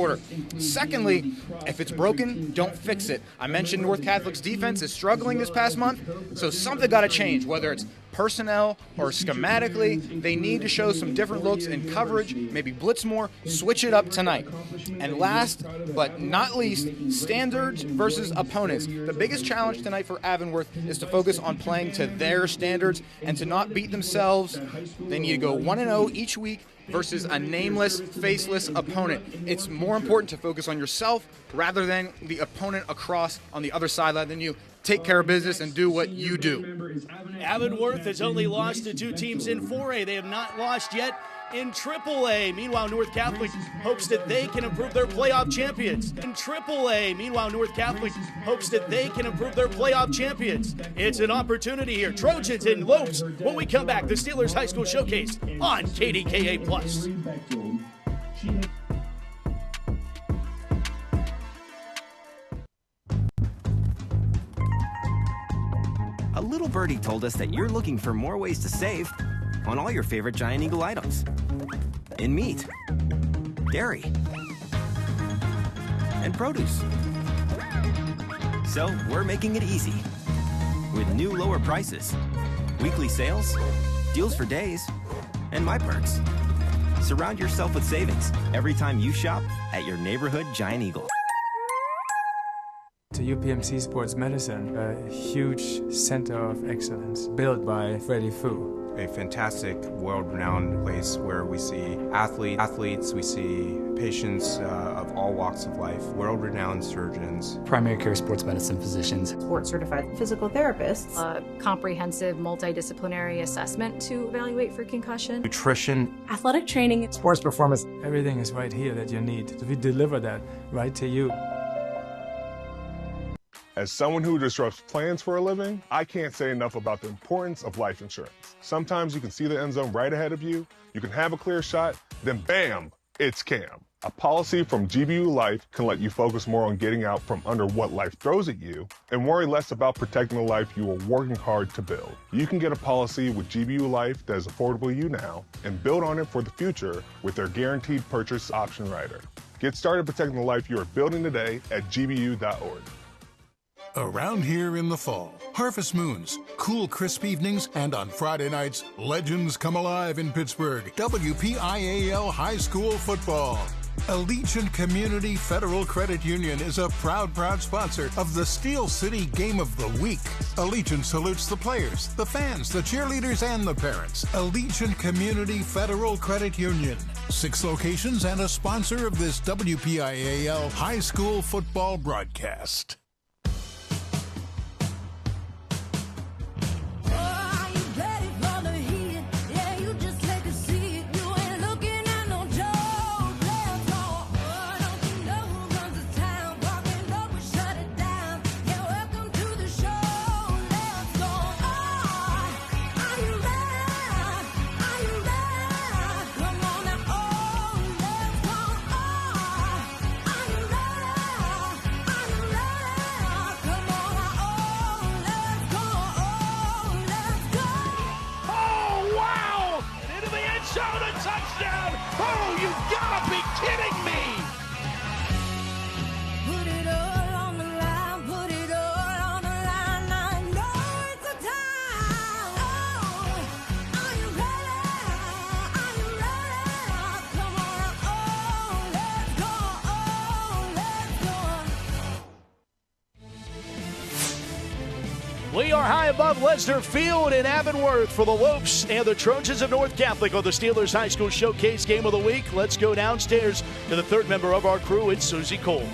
quarter. Secondly, if it's broken, don't fix it. I mentioned North Catholic's defense is struggling this past month, so something got to change, whether it's personnel or schematically. They need to show some different looks in coverage, maybe blitz more, switch it up tonight. And last but not least, standards versus opponents. The biggest challenge tonight for Avonworth is to focus on playing to their standards and to not beat themselves. They need to go 1-0 each week versus a nameless, faceless opponent. It's more important to focus on yourself rather than the opponent across on the other sideline than you. Take care of business and do what you do. Avonworth has only lost to 2 teams in 4A. They have not lost yet in AAA. Meanwhile, North Catholic hopes that they can improve their playoff champions. In AAA. Meanwhile, North Catholic hopes that they can improve their playoff champions. It's an opportunity here. Trojans and Lopes. When we come back, the Steelers High School Showcase on KDKA+. A little birdie told us that you're looking for more ways to save on all your favorite Giant Eagle items. In meat, dairy, and produce. So we're making it easy with new lower prices, weekly sales, deals for days, and My Perks. Surround yourself with savings every time you shop at your neighborhood Giant Eagle. To UPMC Sports Medicine, a huge center of excellence built by Freddie Fu. A fantastic, world-renowned place where we see athletes, we see patients of all walks of life, world-renowned surgeons. Primary care sports medicine physicians. Board-certified physical therapists. A comprehensive multidisciplinary assessment to evaluate for concussion. Nutrition. Athletic training. Sports performance. Everything is right here that you need. We deliver that right to you. As someone who disrupts plans for a living, I can't say enough about the importance of life insurance. Sometimes you can see the end zone right ahead of you, you can have a clear shot, then bam, it's Cam. A policy from GBU Life can let you focus more on getting out from under what life throws at you and worry less about protecting the life you are working hard to build. You can get a policy with GBU Life that is affordable to you now and build on it for the future with their guaranteed purchase option rider. Get started protecting the life you are building today at gbu.org. Around here in the fall, harvest moons, cool, crisp evenings, and on Friday nights, legends come alive in Pittsburgh. WPIAL High School Football. Allegiant Community Federal Credit Union is a proud sponsor of the Steel City Game of the Week. Allegiant salutes the players, the fans, the cheerleaders, and the parents. Allegiant Community Federal Credit Union. 6 locations and a sponsor of this WPIAL High School Football broadcast. We are high above Lenzner Field in Avonworth for the Lopes and the Trojans of North Catholic on the Steelers High School Showcase Game of the Week. Let's go downstairs to the third member of our crew. It's Susie Cole.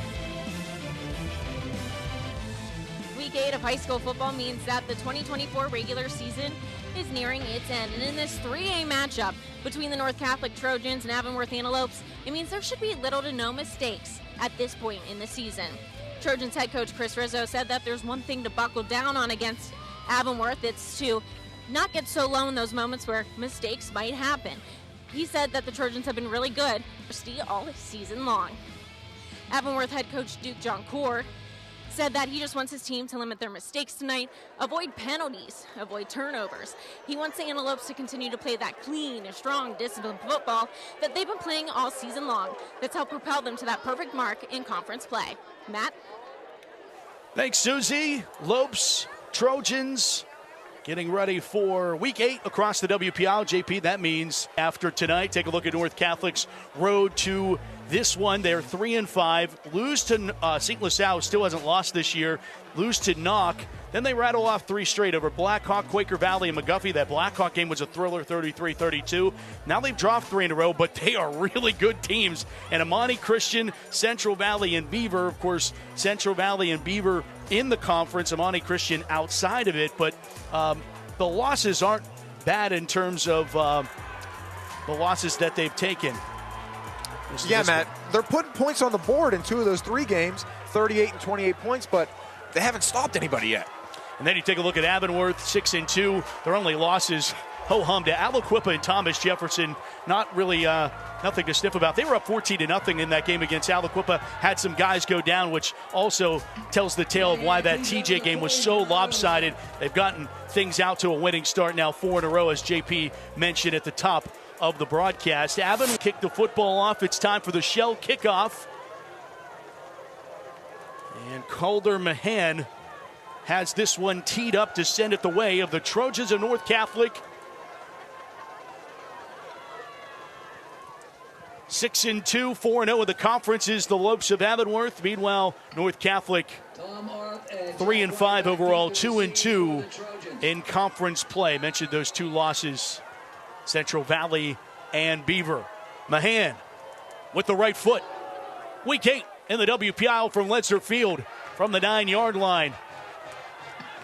Week 8 of high school football means that the 2024 regular season is nearing its end. And in this 3A matchup between the North Catholic Trojans and Avonworth Antelopes, it means there should be little to no mistakes at this point in the season. Trojans head coach Chris Rizzo said that there's one thing to buckle down on against Avonworth. It's to not get so low in those moments where mistakes might happen. He said that the Trojans have been really good all season long. Avonworth head coach Duke Joncourt said that he just wants his team to limit their mistakes tonight, avoid penalties, avoid turnovers. He wants the Antelopes to continue to play that clean and strong, disciplined football that they've been playing all season long. That's helped propel them to that perfect mark in conference play. Matt? Thanks, Susie. Lopes, Trojans, getting ready for Week 8 across the WPIAL. JP, that means after tonight, take a look at North Catholic's road to this one. They're 3-5. Lose to St. LaSalle, still hasn't lost this year. Lose to Knock. Then they rattle off 3 straight over Blackhawk, Quaker Valley, and McGuffey. That Blackhawk game was a thriller, 33-32. Now they've dropped 3 in a row, but they are really good teams. And Amani Christian, Central Valley, and Beaver. Of course, Central Valley and Beaver in the conference, Amani Christian outside of it. But the losses aren't bad in terms of the losses that they've taken. Yeah, Matt, they're putting points on the board in 2 of those 3 games, 38 and 28 points, but they haven't stopped anybody yet. And then you take a look at Avonworth, 6-2. Their only losses, ho-hum, to Aliquippa and Thomas Jefferson. Not really nothing to sniff about. They were up 14-0 in that game against Aliquippa. Had some guys go down, which also tells the tale of why that TJ game was so lopsided. They've gotten things out to a winning start now, 4 in a row, as JP mentioned at the top of the broadcast. Avon kicked the football off. It's time for the shell kickoff. And Calder Mahan has this one teed up to send it the way of the Trojans of North Catholic. 6-2, 4-0 in the conference is the Lopes of Avonworth. Meanwhile, North Catholic 3-5 overall, 2-2 in conference play. Mentioned those 2 losses, Central Valley and Beaver. Mahan with the right foot. Week 8 in the WPIAL from Lenzner Field from the 9-yard line.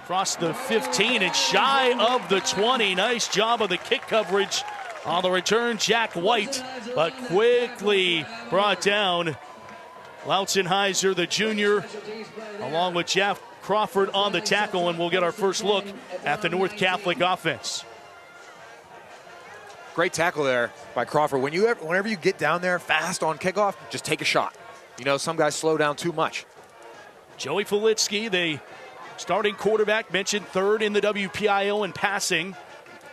Across the 15 and shy of the 20. Nice job of the kick coverage on the return, Jack White, but quickly brought down. Lautzenheiser, the junior, along with Jeff Crawford on the tackle, and we'll get our first look at the North Catholic offense. Great tackle there by Crawford. Whenever you get down there fast on kickoff, just take a shot. You know, some guys slow down too much. Joey Filitsky, the starting quarterback, mentioned 3rd in the WPIAL in passing,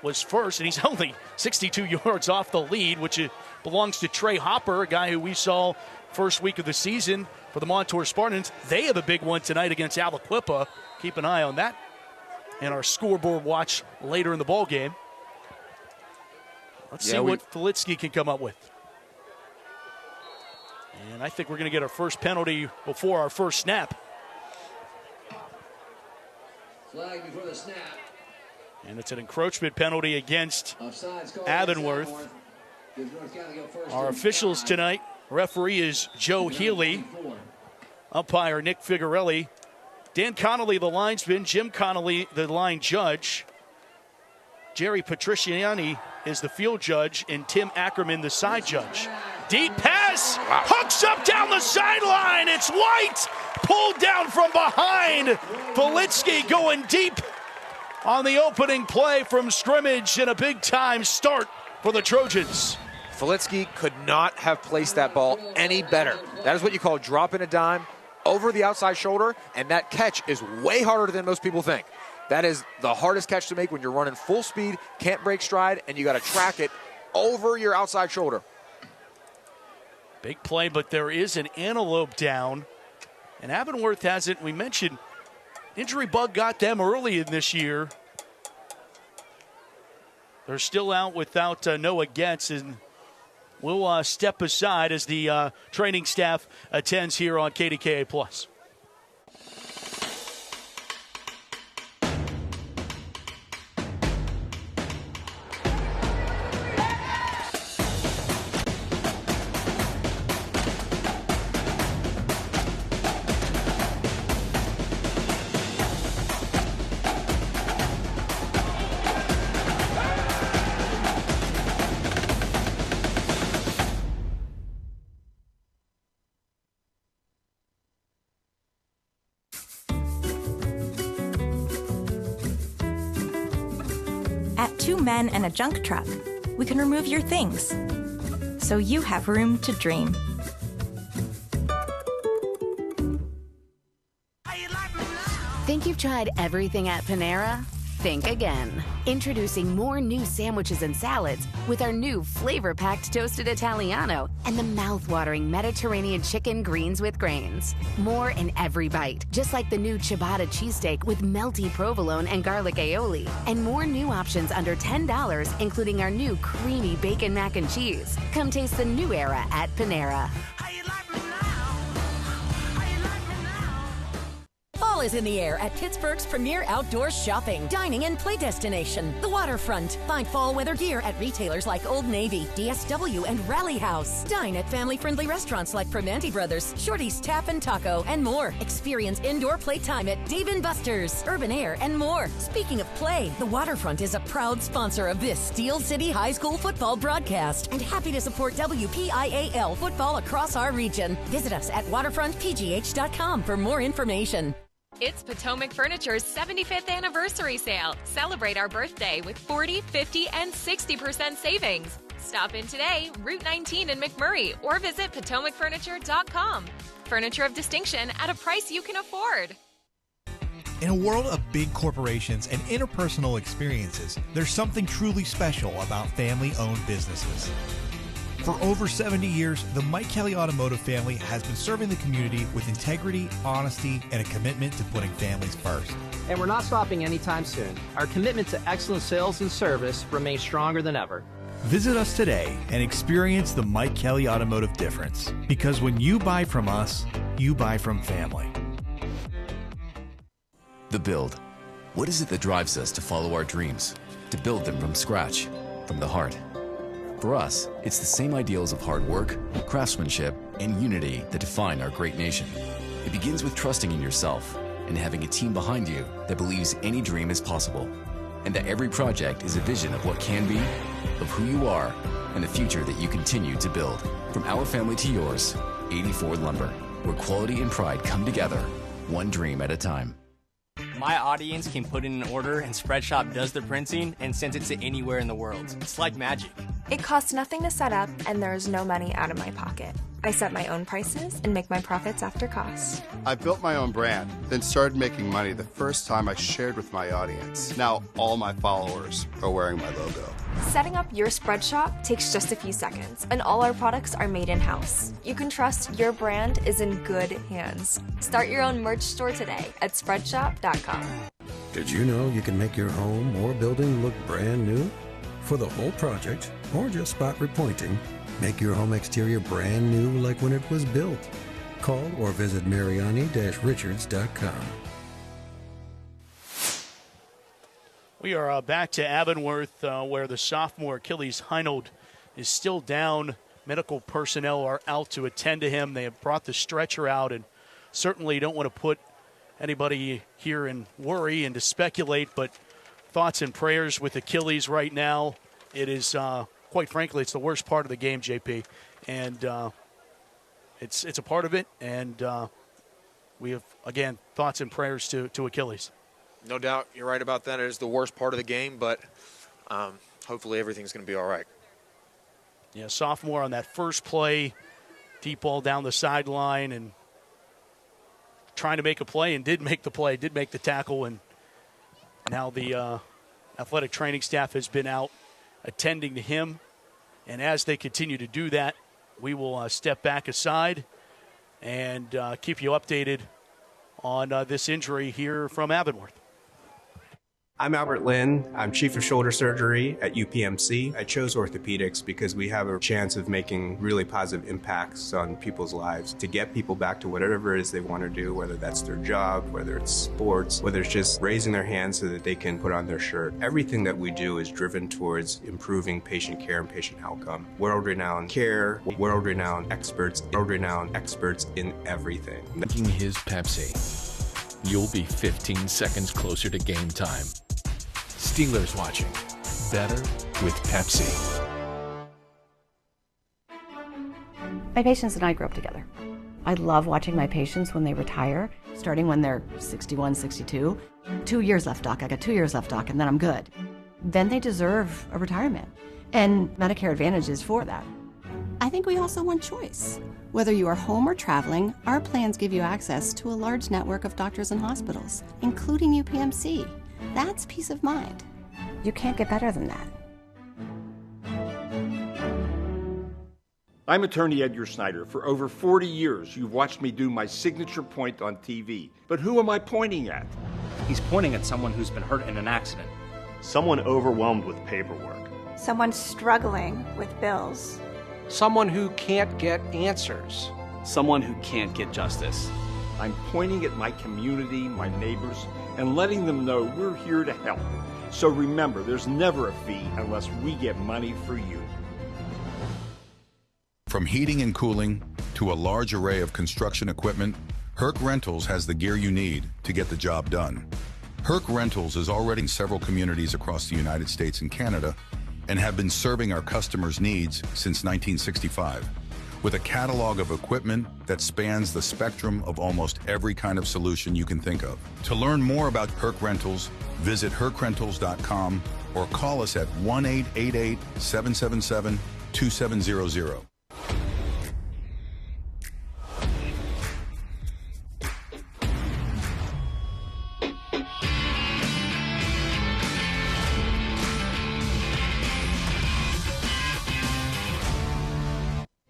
was first, and he's only 62 yards off the lead, which belongs to Trey Hopper, a guy who we saw first week of the season for the Montour Spartans. They have a big one tonight against Aliquippa. Keep an eye on that and our scoreboard watch later in the ball game. Let's see what Filitsky can come up with. And I think we're going to get our first penalty before our first snap. Flag before the snap. And it's an encroachment penalty against Avonworth. Our officials tonight, referee is Joe Healy, umpire Nick Figarelli, Dan Connolly, the linesman, Jim Connolly, the line judge, Jerry Patriciani is the field judge, and Tim Ackerman, the side judge. Deep pass, hooks up down the sideline. It's White, pulled down from behind. Filitsky going deep on the opening play from scrimmage, and a big-time start for the Trojans. Filitsky could not have placed that ball any better. That is what you call dropping a dime over the outside shoulder, and that catch is way harder than most people think. That is the hardest catch to make when you're running full speed, can't break stride, and you got to track it over your outside shoulder. Big play, but there is an antelope down, and Avonworth hasn't, we mentioned, injury bug got them early in this year. They're still out without Noah Getz, and we'll step aside as the training staff attends here on KDKA+. At 2 Men and a Junk Truck, we can remove your things, so you have room to dream. Think you've tried everything at Panera? Think again. Introducing more new sandwiches and salads with our new flavor-packed Toasted Italiano and the mouth-watering Mediterranean chicken greens with grains. More in every bite, just like the new ciabatta cheesesteak with melty provolone and garlic aioli. And more new options under $10, including our new creamy bacon mac and cheese. Come taste the new era at Panera. Fall is in the air at Pittsburgh's premier outdoor shopping, dining, and play destination, the Waterfront. Find fall weather gear at retailers like Old Navy, DSW, and Rally House. Dine at family-friendly restaurants like Primanti Brothers, Shorty's Tap and Taco, and more. Experience indoor playtime at Dave & Buster's, Urban Air, and more. Speaking of play, the Waterfront is a proud sponsor of this Steel City High School football broadcast and happy to support WPIAL football across our region. Visit us at waterfrontpgh.com for more information. It's Potomac Furniture's 75th anniversary sale. Celebrate our birthday with 40, 50, and 60% savings. Stop in today, Route 19 in McMurray, or visit PotomacFurniture.com. Furniture of distinction at a price you can afford. In a world of big corporations and interpersonal experiences, there's something truly special about family-owned businesses. For over 70 years, the Mike Kelly Automotive family has been serving the community with integrity, honesty, and a commitment to putting families first. And we're not stopping anytime soon. Our commitment to excellent sales and service remains stronger than ever. Visit us today and experience the Mike Kelly Automotive difference. Because when you buy from us, you buy from family. The Build. What is it that drives us to follow our dreams? To build them from scratch, from the heart. For us, it's the same ideals of hard work, craftsmanship, and unity that define our great nation. It begins with trusting in yourself and having a team behind you that believes any dream is possible, and that every project is a vision of what can be, of who you are, and the future that you continue to build. From our family to yours, 84 Lumber, where quality and pride come together, one dream at a time. My audience can put in an order and Spreadshop does the printing and sends it to anywhere in the world. It's like magic. It costs nothing to set up and there is no money out of my pocket. I set my own prices and make my profits after costs. I built my own brand, then started making money the first time I shared with my audience. Now all my followers are wearing my logo. Setting up your Spreadshop takes just a few seconds, and all our products are made in-house. You can trust your brand is in good hands. Start your own merch store today at Spreadshop.com. Did you know you can make your home or building look brand new? For the whole project, or just spot repointing, make your home exterior brand new like when it was built. Call or visit Mariani-Richards.com. We are back to Avonworth, where the sophomore Achilles Heinold is still down. Medical personnel are out to attend to him. They have brought the stretcher out, and certainly don't want to put anybody here in worry and to speculate, but thoughts and prayers with Achilles right now. It is, quite frankly, it's the worst part of the game, JP, and it's a part of it, and we have, again, thoughts and prayers to Achilles. No doubt, you're right about that. It is the worst part of the game, but hopefully everything's going to be all right. Yeah, sophomore on that first play, deep ball down the sideline, and trying to make a play, and did make the play, did make the tackle, and now the athletic training staff has been out attending to him, and as they continue to do that, we will step back aside and keep you updated on this injury here from Avonworth. I'm Albert Lynn. I'm Chief of Shoulder Surgery at UPMC. I chose orthopedics because we have a chance of making really positive impacts on people's lives to get people back to whatever it is they want to do, whether that's their job, whether it's sports, whether it's just raising their hands so that they can put on their shirt. Everything that we do is driven towards improving patient care and patient outcome. World-renowned care, world-renowned experts in everything. Drinking his Pepsi, you'll be 15 seconds closer to game time. Steelers watching. Better with Pepsi. My patients and I grew up together. I love watching my patients when they retire, starting when they're 61, 62. 2 years left, doc. I got 2 years left, doc, and then I'm good. Then they deserve a retirement. And Medicare Advantage is for that. I think we also want choice. Whether you are home or traveling, our plans give you access to a large network of doctors and hospitals, including UPMC. That's peace of mind. You can't get better than that. I'm attorney Edgar Snyder. For over 40 years, you've watched me do my signature point on TV. But who am I pointing at? He's pointing at someone who's been hurt in an accident. Someone overwhelmed with paperwork. Someone struggling with bills. Someone who can't get answers. Someone who can't get justice. I'm pointing at my community, my neighbors, and letting them know we're here to help. So remember, there's never a fee unless we get money for you. From heating and cooling to a large array of construction equipment, Herc Rentals has the gear you need to get the job done. Herc Rentals is already in several communities across the United States and Canada and have been serving our customers' needs since 1965, with a catalog of equipment that spans the spectrum of almost every kind of solution you can think of. To learn more about Herc Rentals, visit hercrentals.com or call us at 1-888-777-2700.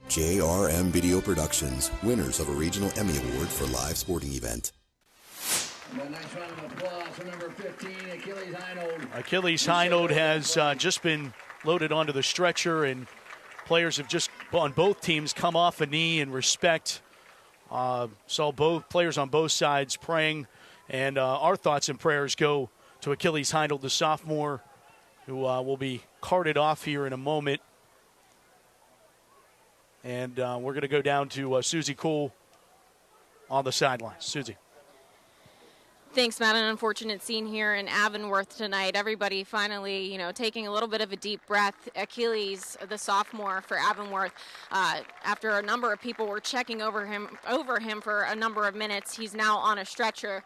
JRM Video Productions, winners of a regional Emmy Award for live sporting event. A nice round of applause for number 15, Achilles Heinold. Achilles Heinold has just been loaded onto the stretcher, and players have just, on both teams, come off a knee in respect. Saw both players on both sides praying, and our thoughts and prayers go to Achilles Heinold, the sophomore, who will be carted off here in a moment. And we're going to go down to Susie Cool on the sidelines. Susie. Thanks, Matt. An unfortunate scene here in Avonworth tonight. Everybody finally, taking a little bit of a deep breath. Achilles, the sophomore for Avonworth, after a number of people were checking over him for a number of minutes, he's now on a stretcher,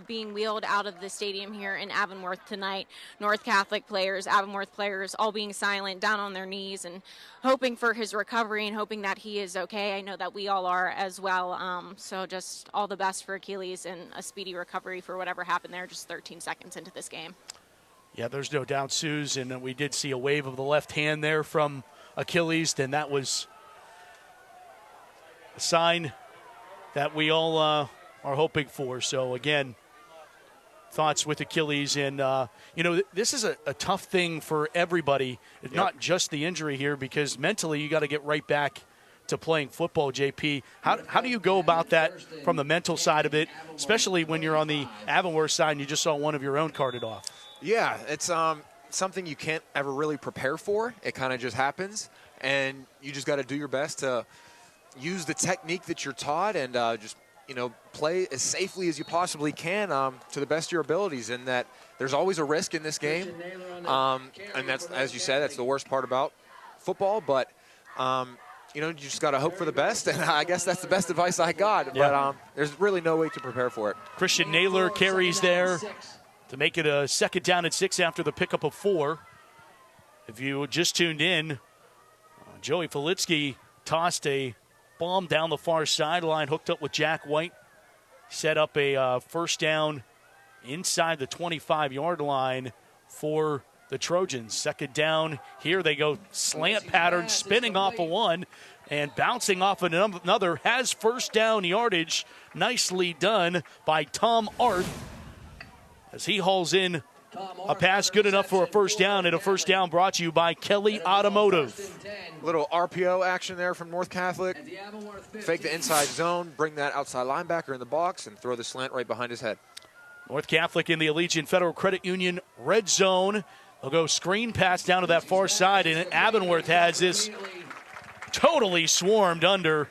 being wheeled out of the stadium here in Avonworth tonight. North Catholic players, Avonworth players, all being silent, down on their knees, and hoping for his recovery and hoping that he is okay. I know that we all are as well. So just all the best for Achilles and a speedy recovery for whatever happened there just 13 seconds into this game. Yeah, there's no doubt, Suze, and we did see a wave of the left hand there from Achilles, and that was a sign that we all are hoping for. So, again, thoughts with Achilles, and, this is a tough thing for everybody. It's not just the injury here, because mentally you got to get right back to playing football, JP. How do you go about that from the mental side of it, especially when you're on the Avonworth side and you just saw one of your own carted off? Yeah, it's something you can't ever really prepare for. It kind of just happens, and you just got to do your best to use the technique that you're taught and just play as safely as you possibly can to the best of your abilities, and that there's always a risk in this game. And that's, as you said, that's the worst part about football, but you just got to hope for the best, and I guess that's the best advice I got. Yeah. But there's really no way to prepare for it. Christian Naylor carries there to make it a second down and 6 after the pickup of 4. If you just tuned in, Joey Felitsky tossed a bomb down the far sideline, hooked up with Jack White, set up a first down inside the 25-yard line for the Trojans. Second down. Here they go, slant pattern, spinning off of one and bouncing off of another. Has first down yardage. Nicely done by Tom Arth as he hauls in a pass good enough for a first down, and a first down brought to you by Kelly Automotive. Little RPO action there from North Catholic. Fake the inside zone, bring that outside linebacker in the box, and throw the slant right behind his head. North Catholic in the Allegiant Federal Credit Union red zone. They'll go screen pass down to that far side, and Avonworth has this totally swarmed under.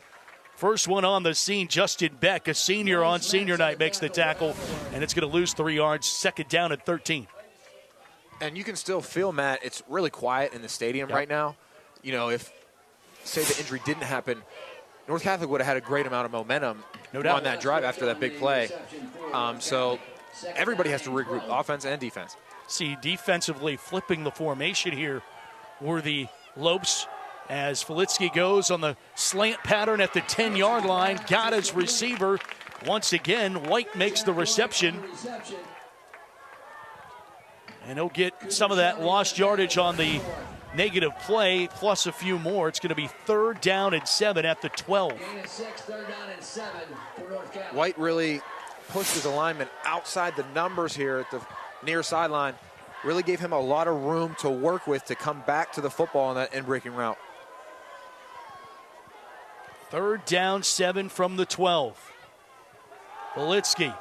First one on the scene, Justin Beck, a senior on senior night, makes the tackle, and it's going to lose 3 yards. Second down at 13. And you can still feel, Matt, it's really quiet in the stadium right now. If, say, the injury didn't happen, North Catholic would have had a great amount of momentum on that drive after that big play. So everybody has to regroup, offense and defense. See, defensively flipping the formation here were the Lopes as Filitsky goes on the slant pattern at the 10-yard line. Got his receiver. Once again, White makes the reception. And he'll get some of that lost yardage on the negative play, plus a few more. It's going to be 3rd down and 7 at the 12. White really pushed his alignment outside the numbers here at the near sideline. Really gave him a lot of room to work with to come back to the football on that in-breaking route. 3rd down, 7 from the 12. Filitsky.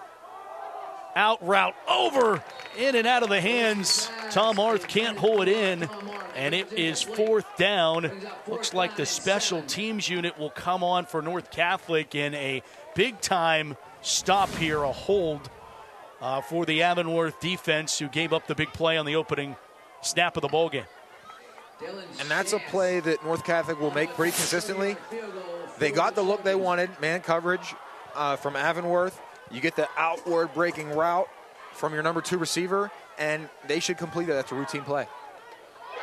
Out route, over, in and out of the hands. Tom Arth can't pull it in, and it is 4th down. Looks like the special teams unit will come on for North Catholic in a big-time stop here, a hold for the Avonworth defense, who gave up the big play on the opening snap of the ballgame. And that's a play that North Catholic will make pretty consistently. They got the look they wanted, man coverage from Avonworth. You get the outward breaking route from your number 2 receiver, and they should complete it. That's a routine play.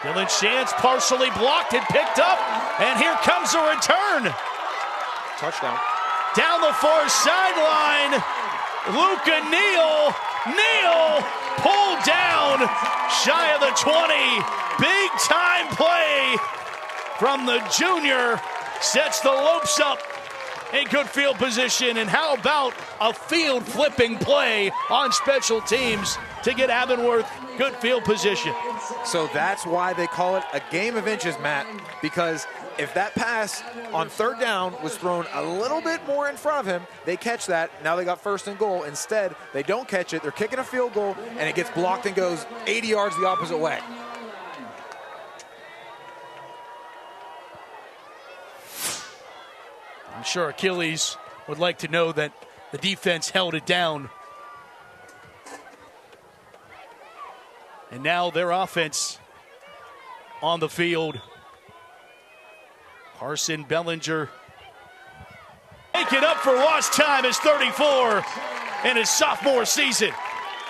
Dylan Shantz partially blocked and picked up, and here comes a return. Touchdown. Down the far sideline, Luca Neal pulled down shy of the 20. Big time play from the junior, sets the Lopes up in good field position. And how about a field flipping play on special teams to get Avonworth good field position? So that's why they call it a game of inches, Matt, because if that pass on 3rd down was thrown a little bit more in front of him, they catch that. Now they got 1st and goal. Instead, they don't catch it. They're kicking a field goal, and it gets blocked and goes 80 yards the opposite way. I'm sure Achilles would like to know that the defense held it down. And now their offense on the field. Carson Bellinger making up for lost time is 34 in his sophomore season.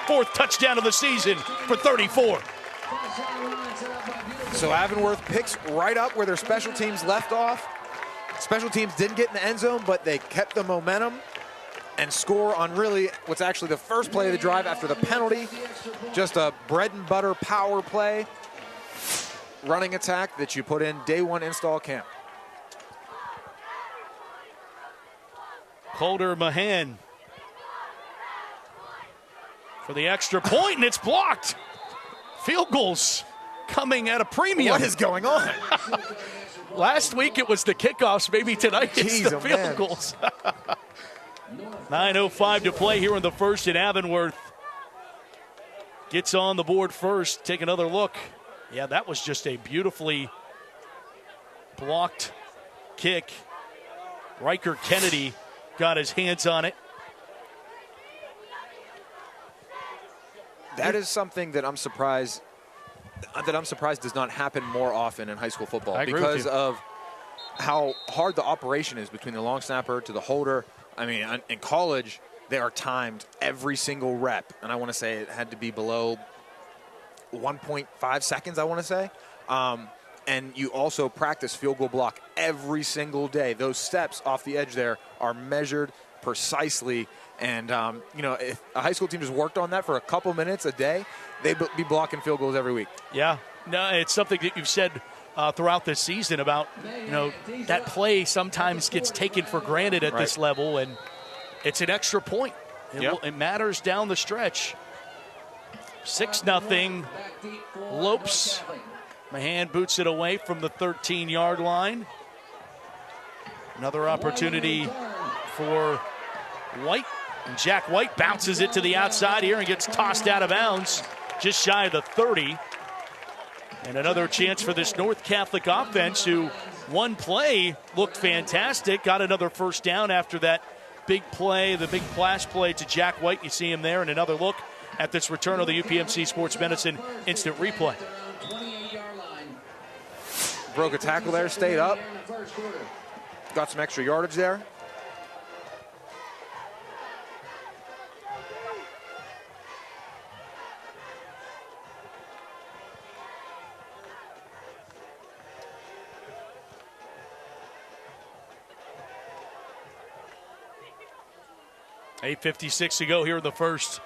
4th touchdown of the season for 34. So Avonworth picks right up where their special teams left off. Special teams didn't get in the end zone, but they kept the momentum and score on really what's actually the first play of the drive after the penalty. Just a bread and butter power play, running attack that you put in day 1 install camp. Calder Mahan for the extra point, and it's blocked. Field goals coming at a premium. What is going on? Last week it was the kickoffs. Maybe tonight it's the field goals. 9:05 to play here in the first, and Avonworth gets on the board first. Take another look. Yeah, that was just a beautifully blocked kick. Riker Kennedy got his hands on it. That is something that I'm surprised does not happen more often in high school football because of how hard the operation is between the long snapper to the holder. I mean, in college, they are timed every single rep, and I want to say it had to be below 1.5 seconds, I want to say. And you also practice field goal block every single day. Those steps off the edge there are measured precisely. And, you know, if a high school team just worked on that for a couple minutes a day, they'd be blocking field goals every week. Yeah. No, it's something that you've said throughout this season about, you know, that play sometimes gets taken for granted at this level, and it's an extra point. It matters down the stretch. 6-0. Lopes. Mahan boots it away from the 13-yard line. Another opportunity for White. And Jack White bounces it to the outside here and gets tossed out of bounds just shy of the 30. And another chance for this North Catholic offense, who one play looked fantastic, got another first down after that big play, the big flash play to Jack White. You see him there, and another look at this return of the UPMC Sports Medicine instant replay. Broke a tackle there, stayed up. Got some extra yardage there. 8:56 to go here in the first.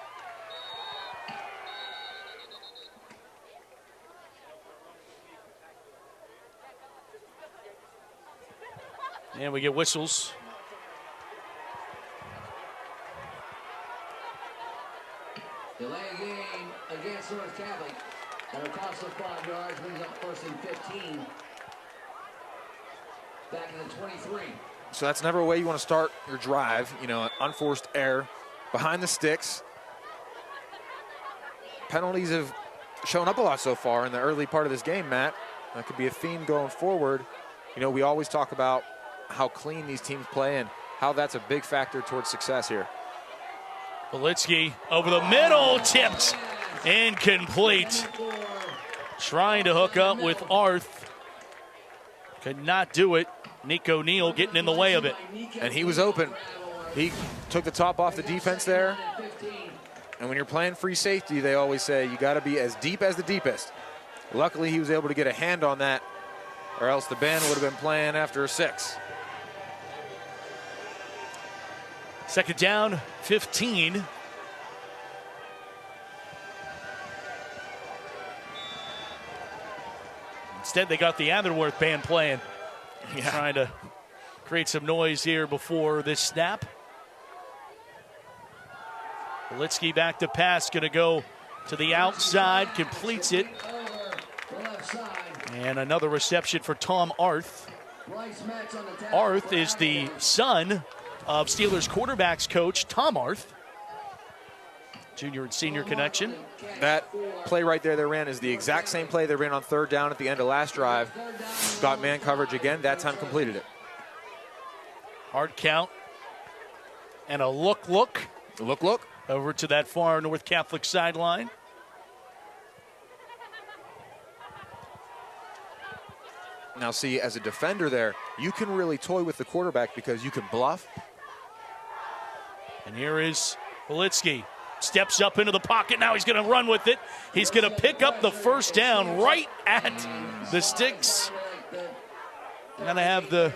And we get whistles. Delay game against North Catholic. That'll cost us 5 yards, brings up first and 15. Back in the 23. So that's never a way you want to start your drive. You know, unforced error behind the sticks. Penalties have shown up a lot so far in the early part of this game, Matt. That could be a theme going forward. You know, we always talk about how clean these teams play and how that's a big factor towards success here. Politsky over the middle, tipped, incomplete. Trying to hook up with Arth. Could not do it. Nico Neal getting in the way of it. And he was open. He took the top off the defense there. And when you're playing free safety, they always say you got to be as deep as the deepest. Luckily, he was able to get a hand on that, or else the band would have been playing after a 6. Second down, 15. Instead, they got the Avonworth band playing. Yeah. Trying to create some noise here before this snap. Politsky back to pass, going to go to the outside, completes it. And another reception for Tom Arth. Arth is the son of Steelers quarterbacks coach Tom Arth. Junior and senior connection. That play right there they ran is the exact same play they ran on third down at the end of last drive. Got man coverage again, that time completed it. Hard count. And a look. Look. Over to that far North Catholic sideline. Now see, as a defender there, you can really toy with the quarterback because you can bluff. And here is Politsky. Steps up into the pocket. Now he's going to run with it. He's going to pick up the first down right at the sticks. Going to have the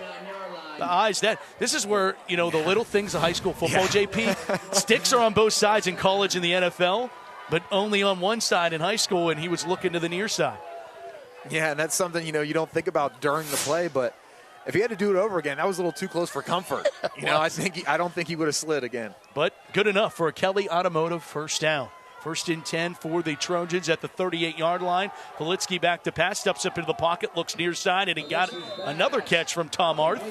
eyes. This is where, you know, the little things of high school football, JP. Sticks are on both sides in college and the NFL, but only on one side in high school, and he was looking to the near side. Yeah, and that's something, you know, you don't think about during the play, but if he had to do it over again, that was a little too close for comfort. You know, I don't think he would have slid again. But good enough for a Kelly Automotive first down. First and 10 for the Trojans at the 38-yard line. Politsky back to pass, steps up into the pocket, looks near side, and he got another catch from Tom Arth.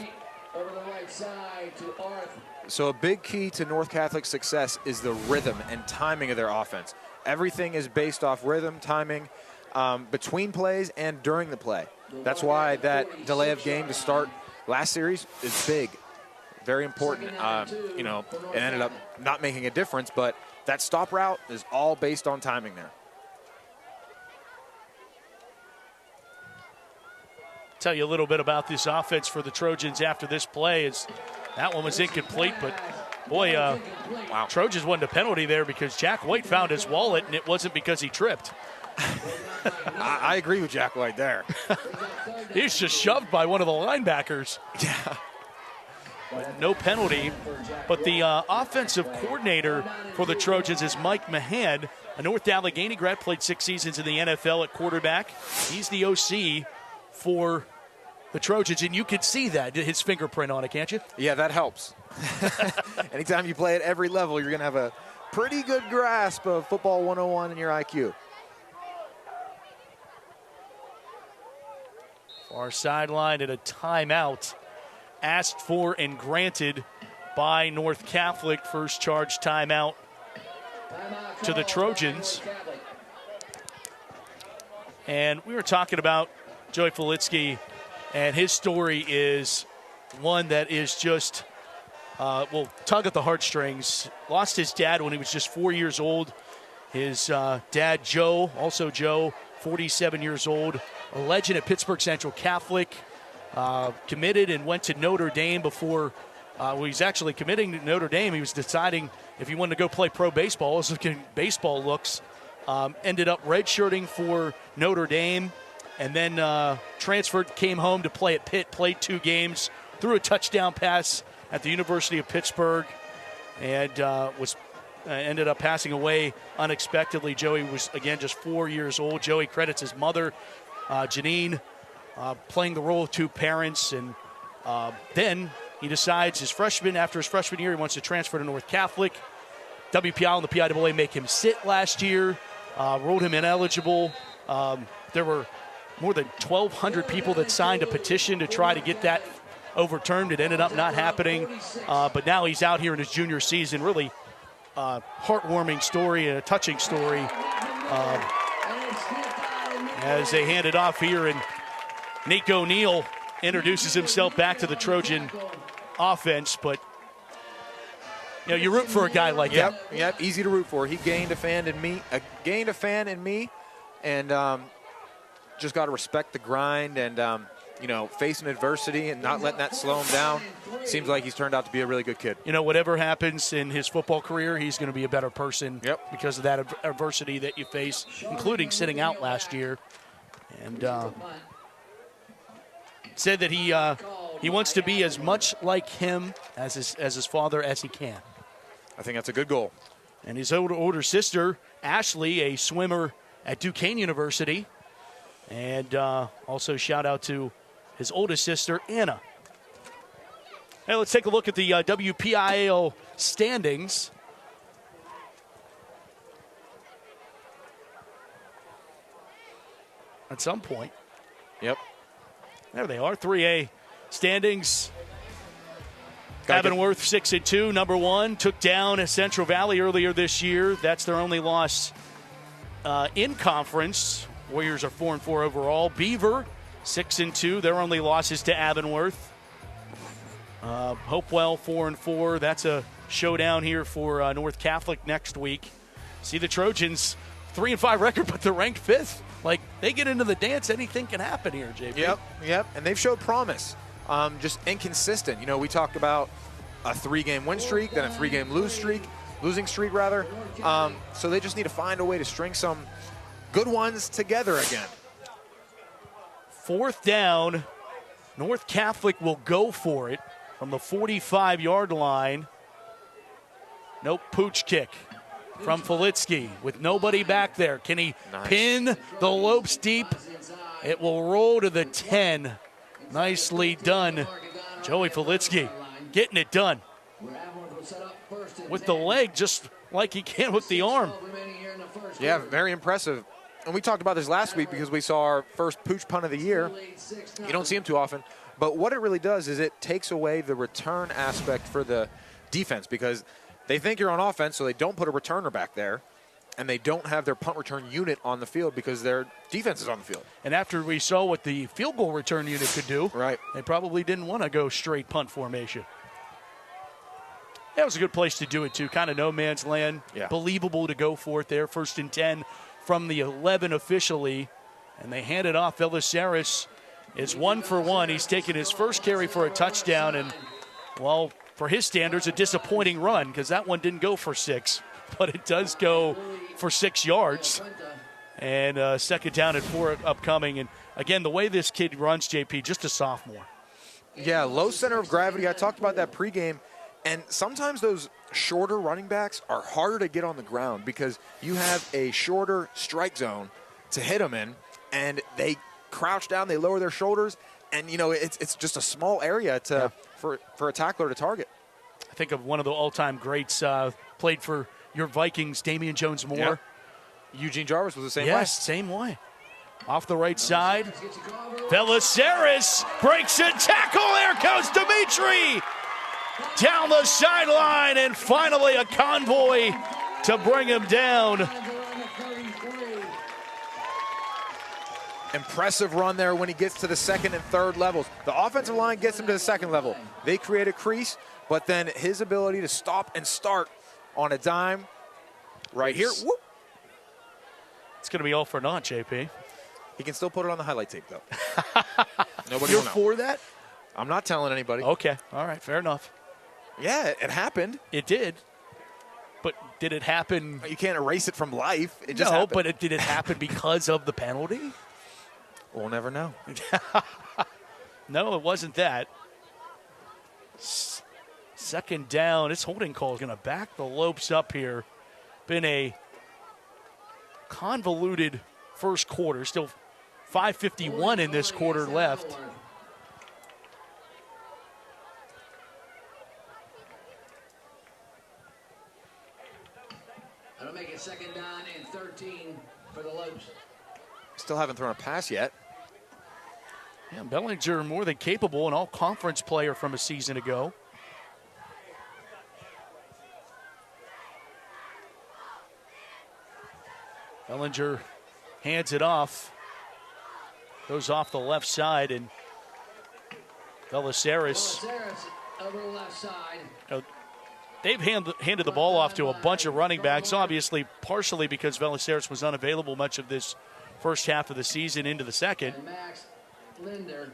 Over the right side to Arth. So a big key to North Catholic's success is the rhythm and timing of their offense. Everything is based off rhythm, timing, between plays and during the play. That's why that delay of game to start last series is big, very important. You know, it ended up not making a difference, but that stop route is all based on timing there. Tell you a little bit about this offense for the Trojans after this play. Is that one was incomplete, but boy, wow. Trojans won the penalty there because Jack White found his wallet, and it wasn't because he tripped. I agree with Jack White there. He's just shoved by one of the linebackers. Yeah. But no penalty. But the offensive coordinator for the Trojans is Mike Mahan, a North Allegheny grad, played 6 seasons in the NFL at quarterback. He's the OC for the Trojans, and you can see that, his fingerprint on it, can't you? Yeah, that helps. Anytime you play at every level, you're going to have a pretty good grasp of football 101 in your IQ. Far sideline and a timeout asked for and granted by North Catholic. First charge timeout to the Trojans. And we were talking about Joey Politsky, and his story is one that is just, tug at the heartstrings. Lost his dad when he was just 4 years old. His dad, Joe, 47 years old, a legend at Pittsburgh Central Catholic, committed and went to Notre Dame before he's actually committing to Notre Dame. He was deciding if he wanted to go play pro baseball, was looking at baseball looks. Ended up redshirting for Notre Dame, and then transferred, came home to play at Pitt, played 2 games, threw a touchdown pass at the University of Pittsburgh. and was ended up passing away unexpectedly. Joey was, again, just 4 years old. Joey credits his mother, Janine, playing the role of two parents, and then he decides after his freshman year, he wants to transfer to North Catholic. WPI and the PIAA make him sit last year, ruled him ineligible. There were more than 1,200 people that signed a petition to try to get that overturned. It ended up not happening, but now he's out here in his junior season. Really heartwarming story and a touching story as they hand it off here, and Nick O'Neill introduces himself back to the Trojan offense, but you root for a guy like that. Yep, easy to root for. He gained a fan in me, and just got to respect the grind and facing adversity and not letting that slow him down. Seems like he's turned out to be a really good kid. Whatever happens in his football career, he's going to be a better person because of that adversity that you face, including sitting out last year. And said that he wants to be as much like him as his father as he can. I think that's a good goal. And his older sister, Ashley, a swimmer at Duquesne University. And also shout out to his oldest sister, Anna. Hey, let's take a look at the WPIAL standings. At some point. Yep. There they are, 3A standings. Avonworth 6-2, number one. Took down Central Valley earlier this year. That's their only loss in conference. Warriors are 4-4 overall. Beaver 6-2. Their only losses to Avonworth. Hopewell 4-4. That's a showdown here for North Catholic next week. See the Trojans 3-5 record, but they're ranked 5th. Like, they get into the dance, anything can happen here, JP. Yep. And they've showed promise. Just inconsistent. We talked about a 3-game win streak, then a 3-game losing streak rather. So they just need to find a way to string some good ones together again. 4th down. North Catholic will go for it from the 45-yard line. Nope, pooch kick from Felitsky with nobody back there. Can he pin the Lopes deep? It will roll to the 10. Nicely done. Joey Felitsky getting it done with the leg just like he can with the arm. Yeah, very impressive. And we talked about this last week because we saw our first pooch punt of the year. You don't see him too often. But what it really does is it takes away the return aspect for the defense because they think you're on offense, so they don't put a returner back there. And they don't have their punt return unit on the field because their defense is on the field. And after we saw what the field goal return unit could do, they probably didn't want to go straight punt formation. That was a good place to do it, too. Kind of no man's land. Yeah. Believable to go for it there. 1st and 10 from the 11 officially. And they hand it off. Velaceres is 1 for 1. He's taken his first carry for a touchdown. And, well, for his standards, a disappointing run because that one didn't go for 6. But it does go for 6 yards. And 2nd down and 4 upcoming. And, again, the way this kid runs, JP, just a sophomore. Yeah, low center of gravity. I talked about that pregame. And sometimes those shorter running backs are harder to get on the ground because you have a shorter strike zone to hit them in. And they crouch down, they lower their shoulders. And, it's just a small area for a tackler to target. I think of one of the all-time greats, played for your Vikings, Damian Jones-Moore. Yep. Eugene Jarvis was the same way. Yes, same way. Off the right side. Velaceres breaks a tackle. There goes Dimitri. Down the sideline, and finally a convoy to bring him down. Impressive run there when he gets to the 2nd and 3rd levels. The offensive line gets him to the 2nd level. They create a crease, but then his ability to stop and start on a dime right here. Whoop. It's going to be all for naught, JP. He can still put it on the highlight tape, though. Nobody You're will know. for that? I'm not telling anybody. Okay. All right. Fair enough. Yeah, it happened. It did. But did it happen? You can't erase it from life. It just happened. But did it happen because of the penalty? We'll never know. No, it wasn't that. Second down. This holding call is going to back the Lopes up here. Been a convoluted first quarter. Still 5:51 in this quarter left. That'll make it second down and 13 for the Lopes. Still haven't thrown a pass yet. Yeah, Bellinger more than capable, an all-conference player from a season ago. Bellinger hands it off. Goes off the left side, and Belisaris. Over the left side. They've handed the ball off to a bunch of running backs, obviously partially because Belisaris was unavailable much of this first half of the season into the second.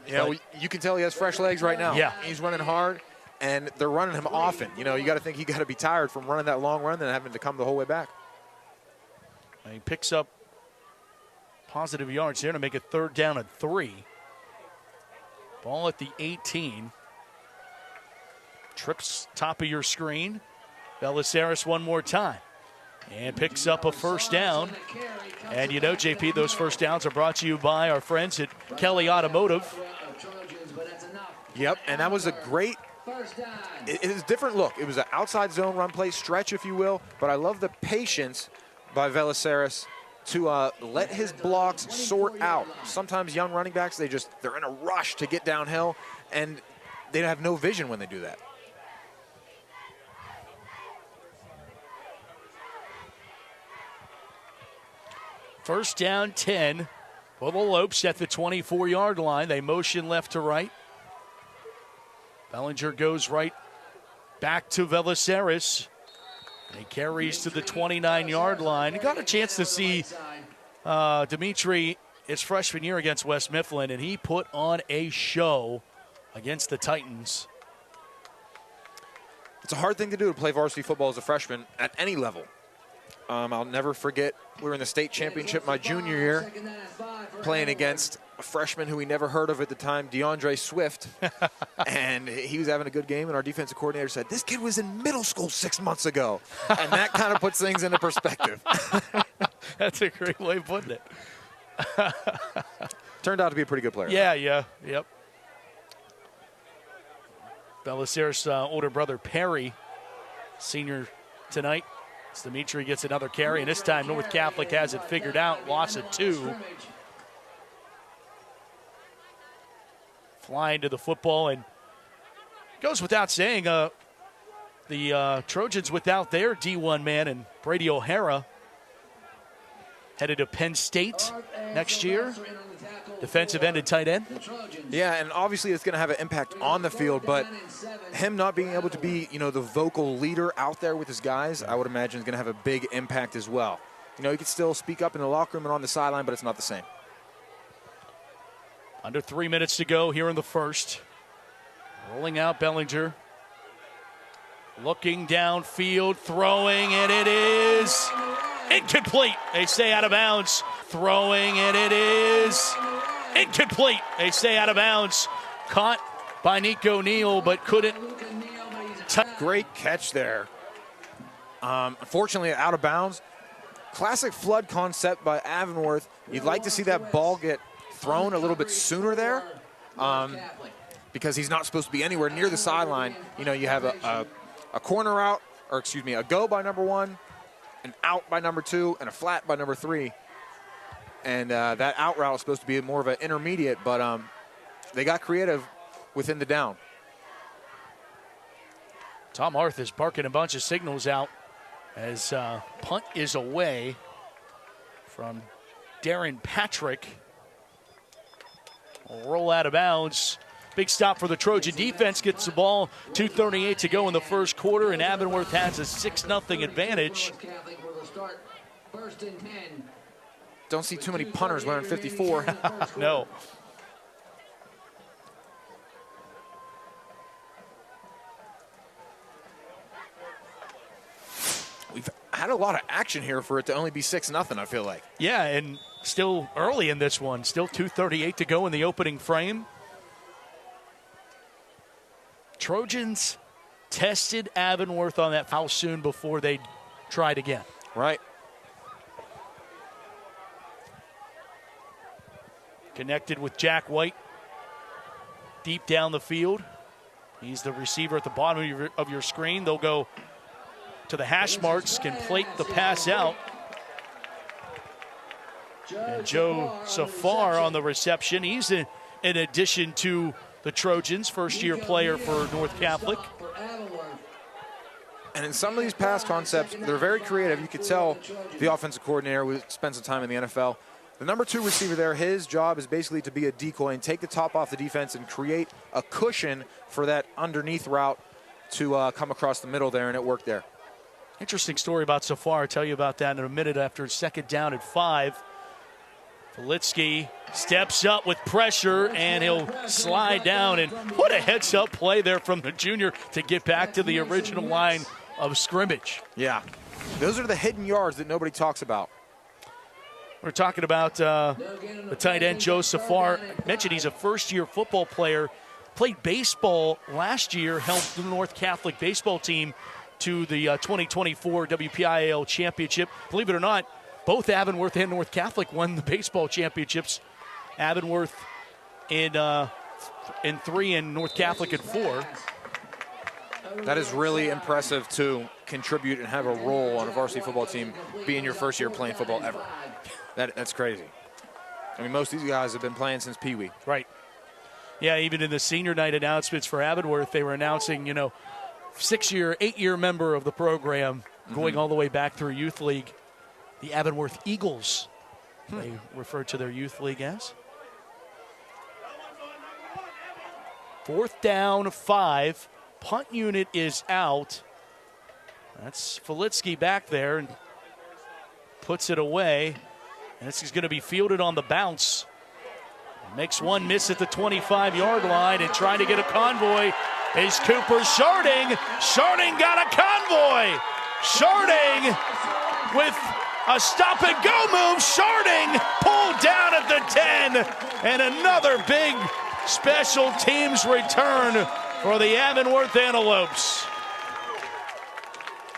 Yeah, well, you can tell he has fresh legs right now. Yeah. He's running hard, and they're running him often. You know, you got to think he got to be tired from running that long run and having to come the whole way back. And he picks up positive yards there to make it third down and 3. Ball at the 18. Trips top of your screen. Belisaris one more time. And picks up a first down. And you know, JP, those first downs are brought to you by our friends at Kelly Automotive. Yep, and that was a great, it is a different look. It was an outside zone run play, stretch if you will, but I love the patience by Belisaris to let his blocks sort out. Sometimes young running backs, they're in a rush to get downhill, and they have no vision when they do that. First down 10 for the Lopes at the 24-yard line. They motion left to right. Bellinger goes right back to Belisaris. He carries to the 29-yard line. He got a chance to see Dimitri his freshman year against West Mifflin, and he put on a show against the Titans. It's a hard thing to do to play varsity football as a freshman at any level. I'll never forget, we were in the state championship my junior year playing against a freshman who we never heard of at the time, DeAndre Swift. And he was having a good game, and our defensive coordinator said, this kid was in middle school 6 months ago. And that kind of puts things into perspective. That's a great way of putting it. Turned out to be a pretty good player. Yep. Belisaris' older brother, Perry, senior tonight. Dimitri gets another carry, and this time North Catholic has it figured out. Loss of 2. Flying to the football, and goes without saying, the Trojans without their D1 man and Brady O'Hara headed to Penn State next year. Defensive end and tight end. Yeah, and obviously it's going to have an impact on the field, but him not being able to be, the vocal leader out there with his guys, I would imagine is going to have a big impact as well. He can still speak up in the locker room and on the sideline, but it's not the same. Under 3 minutes to go here in the first. Rolling out Bellinger. Looking downfield, throwing, and it is incomplete. They stay out of bounds. Throwing, and it is incomplete. They stay out of bounds. Caught by Nico Neal, but couldn't. Great catch there. Unfortunately, out of bounds. Classic flood concept by Avonworth. You'd like to see that ball get thrown a little bit sooner there because he's not supposed to be anywhere near the sideline. You have a corner out, or excuse me, a go by number 1, an out by number 2, and a flat by number 3. And that out route is supposed to be more of an intermediate, but they got creative within the down. Tom Arth is barking a bunch of signals out as punt is away from Darren Patrick. Roll out of bounds. Big stop for the Trojan defense. Gets the ball. 2:38 to go in the first quarter, and Avonworth has a 6-0 advantage. First and 10. Don't see too many punters wearing 54. No. We've had a lot of action here for it to only be 6-0, I feel like. Yeah, and still early in this one. Still 2:38 to go in the opening frame. Trojans tested Avonworth on that how soon before they tried again. Right. Connected with Jack White deep down the field. He's the receiver at the bottom of your screen. They'll go to the hash marks, can plate the pass out. And Joe Safar on the reception. He's in addition to the Trojans, first-year player for North Catholic. And in some of these pass concepts, they're very creative. You could tell the offensive coordinator who spent some time in the NFL. The number 2 receiver there, his job is basically to be a decoy and take the top off the defense and create a cushion for that underneath route to come across the middle there, and it worked there. Interesting story about Safar. I'll tell you about that in a minute after second down at 5. Filitsky steps up with pressure, and he'll slide down. And what a heads-up play there from the junior to get back to the original line of scrimmage. Yeah, those are the hidden yards that nobody talks about. We're talking about the tight end, Joe Safar. I mentioned he's a first-year football player. Played baseball last year, helped the North Catholic baseball team to the 2024 WPIAL championship. Believe it or not, both Avonworth and North Catholic won the baseball championships. Avonworth in 3 and North Catholic in 4. That is really impressive to contribute and have a role on a varsity football team being your first year playing football ever. That's crazy. I mean, most of these guys have been playing since Pee Wee. Right. Yeah, even in the senior night announcements for Avonworth, they were announcing, 6-year, 8-year member of the program going all the way back through youth league. The Avonworth Eagles, they refer to their youth league as. 4th down, 5. Punt unit is out. That's Filitsky back there and puts it away. And this is going to be fielded on the bounce. Makes one miss at the 25-yard line and trying to get a convoy is Cooper Sharding. Sharding got a convoy. Sharding with a stop-and-go move. Sharding pulled down at the 10. And another big special teams return for the Avonworth Antelopes.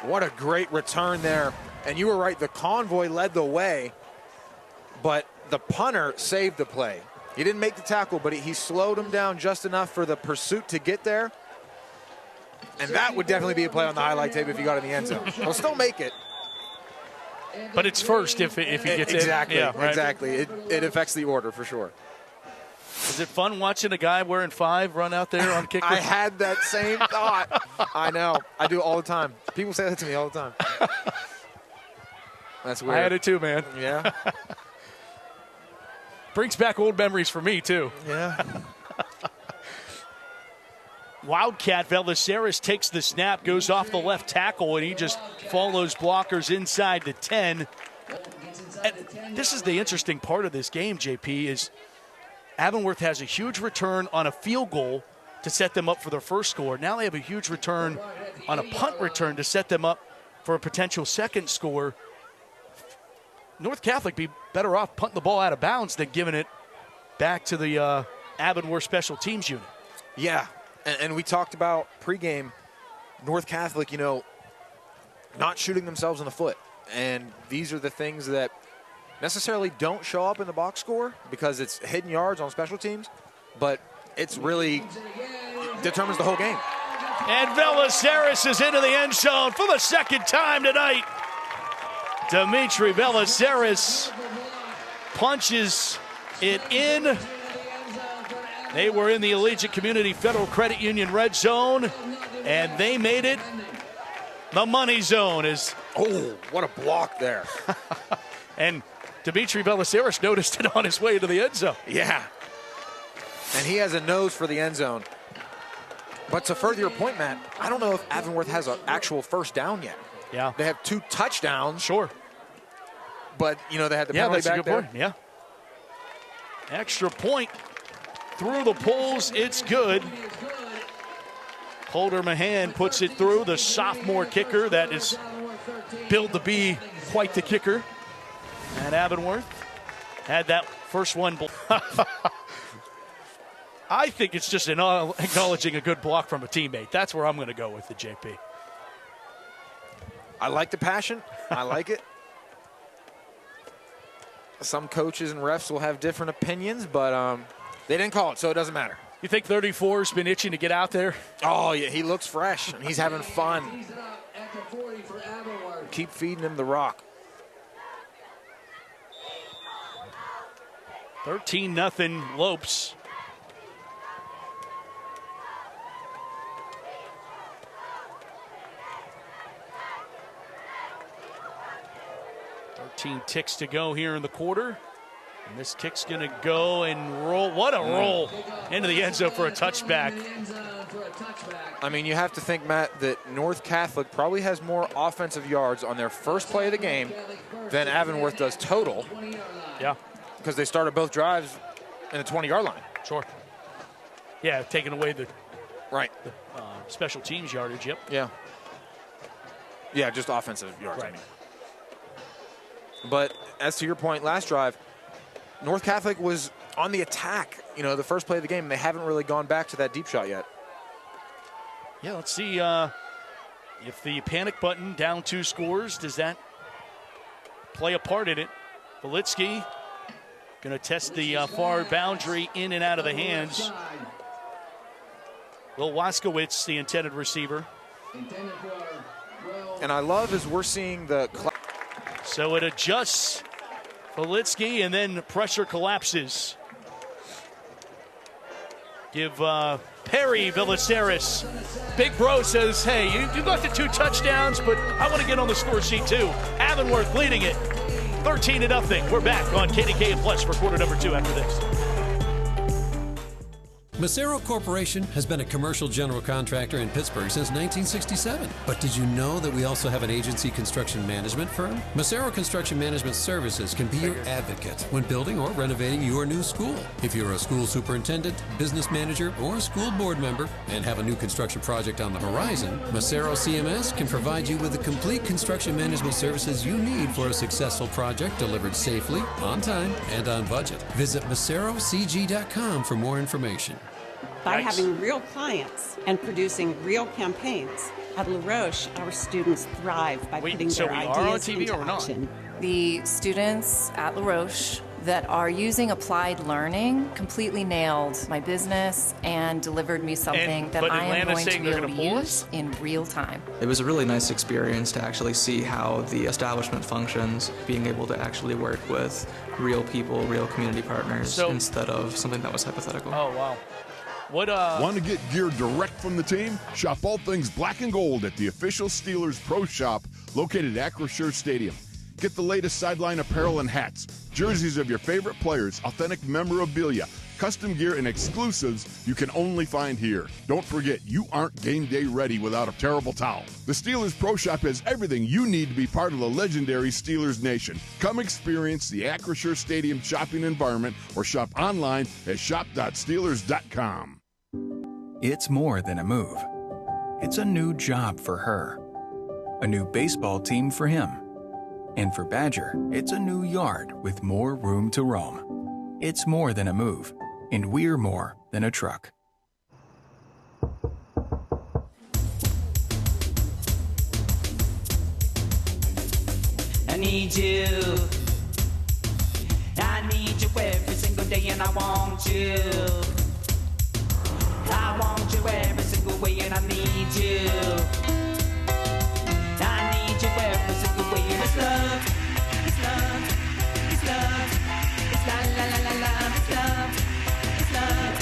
What a great return there. And you were right, the convoy led the way, but the punter saved the play. He didn't make the tackle, but he slowed him down just enough for the pursuit to get there. And that would definitely be a play on the highlight tape if he got in the end zone. He'll still make it. But it's first if he gets exactly, it. Yeah, right. Exactly. It affects the order for sure. Is it fun watching a guy wearing 5 run out there on kicker? I had that same thought. I know. I do it all the time. People say that to me all the time. That's weird. I had it too, man. Yeah. Brings back old memories for me, too. Yeah. Wildcat Veliceris takes the snap, goes off the left tackle, and he just follows blockers inside the 10. And this is the interesting part of this game, JP, is Avonworth has a huge return on a field goal to set them up for their first score. Now they have a huge return on a punt return to set them up for a potential second score. North Catholic be better off punting the ball out of bounds than giving it back to the Avonworth special teams unit. Yeah, and we talked about pregame North Catholic, not shooting themselves in the foot. And these are the things that necessarily don't show up in the box score because it's hidden yards on special teams, but it's really determines the whole game. And Veliceris is into the end zone for the second time tonight. Dimitri Veliceris punches it in. They were in the Allegiant Community Federal Credit Union red zone, and they made it the money zone. Oh, what a block there. And Dimitri Veliceris noticed it on his way to the end zone. Yeah. And he has a nose for the end zone. But to further your point, Matt, I don't know if Avonworth has an actual first down yet. Yeah. They have 2 touchdowns. Sure. But, they had the penalty back there. Point. Yeah. Extra point through the poles. It's good. Holder Mahan puts it through, the sophomore kicker that is billed to be quite the kicker. And Avonworth had that first one. I think it's just acknowledging a good block from a teammate. That's where I'm going to go with the JP. I like the passion. I like it. Some coaches and refs will have different opinions, but they didn't call it, so it doesn't matter. You think 34's been itching to get out there? Oh, yeah, he looks fresh, and he's having fun. Keep feeding him the rock. 13-0 Lopes. Ticks to go here in the quarter. And this kick's going to go and roll. What a roll into the end zone for a touchback. I mean, you have to think, Matt, that North Catholic probably has more offensive yards on their first play of the game than Avonworth does total. Yeah. Because they started both drives in the 20-yard line. Sure. Yeah, taking away the special teams yardage, yep. Yeah. Yeah, just offensive yards, right. I mean. But as to your point last drive, North Catholic was on the attack, the first play of the game, and they haven't really gone back to that deep shot yet. Yeah, let's see if the panic button down 2 scores, does that play a part in it? Volitsky going to test the far boundary in and out of the hands. Will Waskowitz, the intended receiver. And I love as we're seeing the... So it adjusts Volitsky, and then pressure collapses. Give Perry Villaceris. Big Bro says, hey, you got the 2 touchdowns, but I want to get on the score sheet too. Avonworth leading it 13-0. We're back on KDK Plus for quarter number 2 after this. Macero Corporation has been a commercial general contractor in Pittsburgh since 1967. But did you know that we also have an agency construction management firm? Macero Construction Management Services can be your advocate when building or renovating your new school. If you're a school superintendent, business manager, or a school board member and have a new construction project on the horizon, Macero CMS can provide you with the complete construction management services you need for a successful project delivered safely, on time, and on budget. Visit MaceroCG.com for more information. By having real clients and producing real campaigns, at La Roche, our students thrive by putting their ideas into action. The students at La Roche that are using applied learning completely nailed my business and delivered me something that I am going to be able to use in real time. It was a really nice experience to actually see how the establishment functions, being able to actually work with real people, real community partners, instead of something that was hypothetical. Oh, wow. Want to get gear direct from the team? Shop all things black and gold at the official Steelers Pro Shop located at Acrisure Stadium. Get the latest sideline apparel and hats, jerseys of your favorite players, authentic memorabilia, custom gear, and exclusives you can only find here. Don't forget, you aren't game day ready without a terrible towel. The Steelers Pro Shop has everything you need to be part of the legendary Steelers Nation. Come experience the Acrisure Stadium shopping environment or shop online at shop.steelers.com. It's more than a move. It's a new job for her, a new baseball team for him. And for Badger, it's a new yard with more room to roam. It's more than a move, and we're more than a truck. I need you. I need you every single day, and I want you. I want you every single way, and I need you. I need you every single way, and it's love, it's love, it's love, it's la la la la la, it's love, it's love,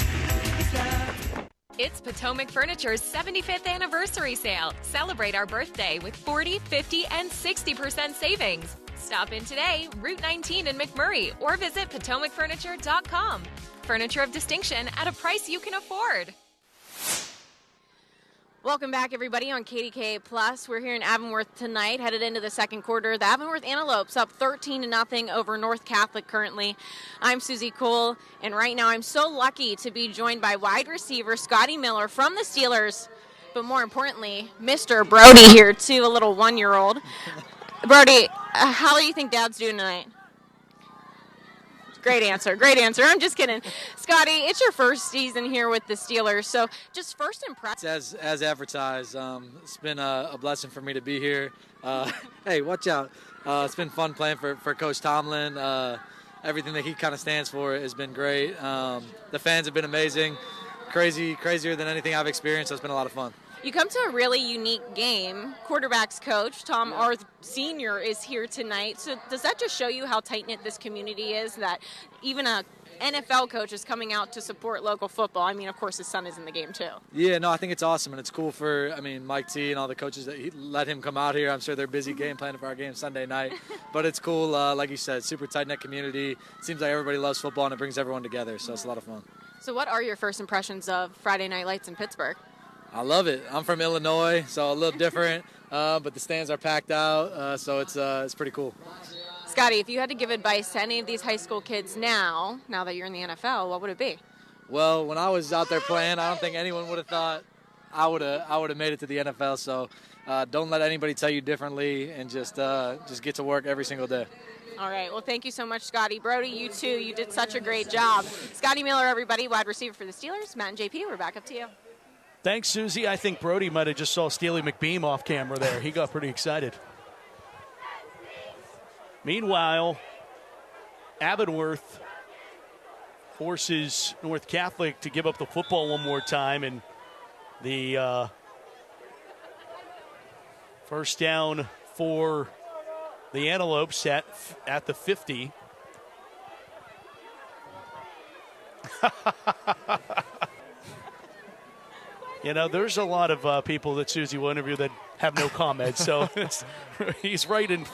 it's love. It's Potomac Furniture's 75th anniversary sale. Celebrate our birthday with 40, 50, and 60% savings. Stop in today, Route 19 in McMurray, or visit PotomacFurniture.com. Furniture of distinction at a price you can afford. Welcome back, everybody, on KDK Plus. We're here in Avonworth tonight, headed into the second quarter. The Avonworth Antelopes up 13-0 over North Catholic currently. I'm Susie Cole, and right now I'm so lucky to be joined by wide receiver Scotty Miller from the Steelers, but more importantly, Mr. Brody here, too, a little one-year-old. Brody, how do you think Dad's doing tonight? Great answer. Great answer. I'm just kidding. Scotty, it's your first season here with the Steelers, so just first impression. As advertised, it's been a blessing for me to be here. Hey, watch out. It's been fun playing for Coach Tomlin. Everything that he kind of stands for has been great. The fans have been amazing. Crazier than anything I've experienced, so it's been a lot of fun. You come to a really unique game. Quarterbacks coach Tom Arth Sr. is here tonight. So does that just show you how tight-knit this community is, that even a NFL coach is coming out to support local football? I mean, of course, his son is in the game, too. Yeah, no, I think it's awesome, and it's cool for, Mike T and all the coaches that let him come out here. I'm sure they're busy game planning for our game Sunday night. But it's cool, like you said, super tight-knit community. It seems like everybody loves football, and it brings everyone together, so it's a lot of fun. So what are your first impressions of Friday Night Lights in Pittsburgh? I love it. I'm from Illinois, so a little different, but the stands are packed out, so it's pretty cool. Scotty, if you had to give advice to any of these high school kids now that you're in the NFL, what would it be? Well, when I was out there playing, I don't think anyone would have thought I would have made it to the NFL. So don't let anybody tell you differently, and just get to work every single day. All right. Well, thank you so much, Scotty. Brody, you too. You did such a great job. Scotty Miller, everybody, wide receiver for the Steelers. Matt and JP, we're back up to you. Thanks, Susie. I think Brody might have just saw Steely McBeam off camera there. He got pretty excited. Meanwhile, Avonworth forces North Catholic to give up the football one more time, and the first down for the Antelopes at the 50. You know, there's a lot of people that Susie will interview that have no comment, so he's in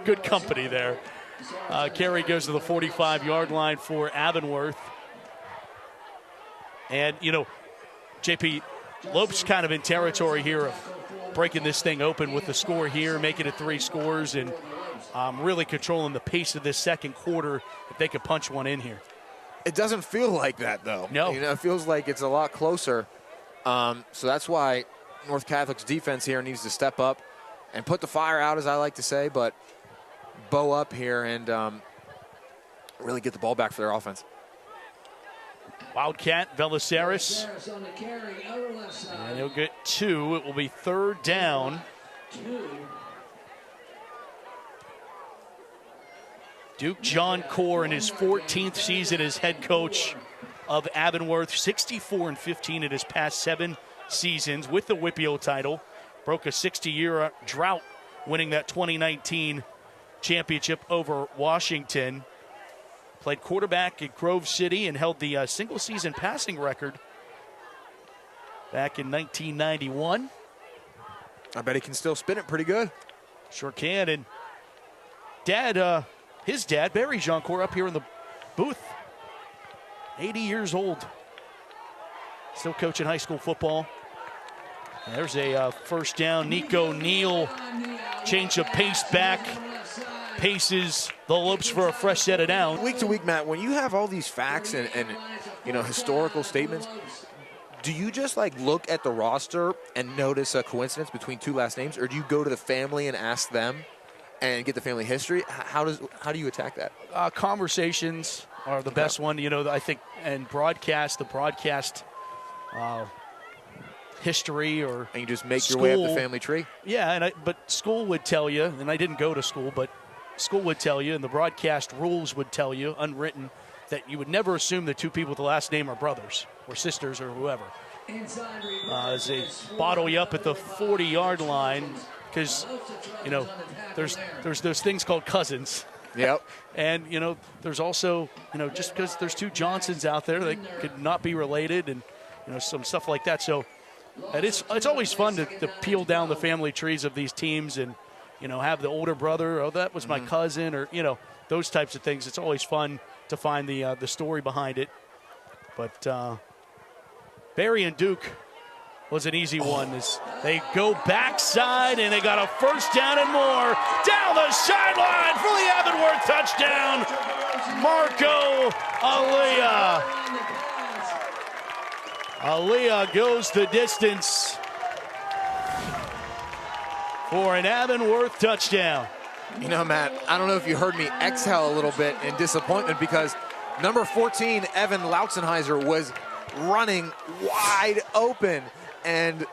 good company there. Carey goes to the 45-yard line for Avonworth. And, you know, JP, Lope's kind of in territory here of breaking this thing open with the score here, making it 3 scores, and really controlling the pace of this second quarter if they could punch one in here. It doesn't feel like that, though. No. You know, it feels like it's a lot closer. So that's why North Catholic's defense here needs to step up and put the fire out, as I like to say, but bow up here and really get the ball back for their offense. Wildcat, Velaceris. And he'll get 2. It will be 3rd down. Duke John Core in his 14th season as head coach of Avonworth, 64-15 in his past 7 seasons with the Whippio title. Broke a 60-year drought, winning that 2019 championship over Washington. Played quarterback at Grove City and held the single-season passing record back in 1991. I bet he can still spin it pretty good. Sure can. And his dad, Barry Joncourt, up here in the booth. 80 years old. Still coaching high school football. And there's a first down. Nico Neal, change of pace back. Paces the Lopes for a fresh set of down. Week to week, Matt, when you have all these facts and you know, historical statements, do you just like look at the roster and notice a coincidence between 2 last names, or do you go to the family and ask them and get the family history? How do you attack that? Conversations are the best one, you know, I think, and the broadcast history, or and you just make your way up the family tree. Yeah, but school would tell you, and I didn't go to school, but school would tell you, and the broadcast rules would tell you, unwritten, that you would never assume that 2 people with the last name are brothers or sisters or whoever. As they bottle you up at the 40-yard line, because, you know, there's those things called cousins. Yep. And, you know, there's also, you know, just because there's 2 Johnsons out there, they could not be related, and, you know, some stuff like that. So it's always fun to peel down the family trees of these teams and, you know, have the older brother, oh, that was my cousin, or, you know, those types of things. It's always fun to find the story behind it. But Barry and Duke was an easy one as they go backside, and they got a first down and more down the sideline for the Avonworth touchdown. Marco Aliyah. Aliyah goes the distance for an Avonworth touchdown. You know, Matt, I don't know if you heard me exhale a little bit in disappointment because number 14, Evan Lautzenheiser, was running wide open, and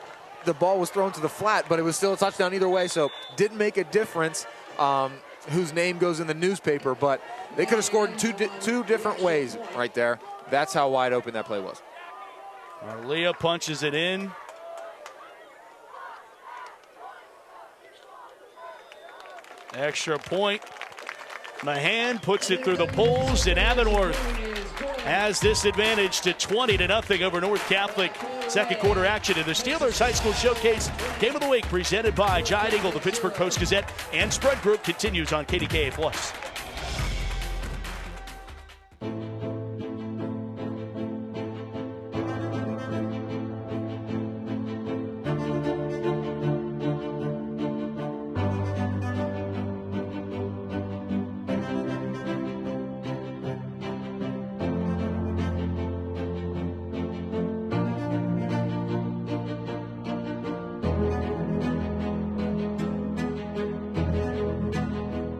the ball was thrown to the flat, but it was still a touchdown either way, so didn't make a difference whose name goes in the newspaper, but they could have scored two different ways right there. That's how wide open that play was. Leah punches it in. Extra point. Mahan puts it through the poles, and Avonworth has this advantage to 20-0 over North Catholic. Second quarter action in the Steelers High School Showcase Game of the Week, presented by Giant Eagle. The Pittsburgh Post-Gazette and Spread Group continues on KDKA+.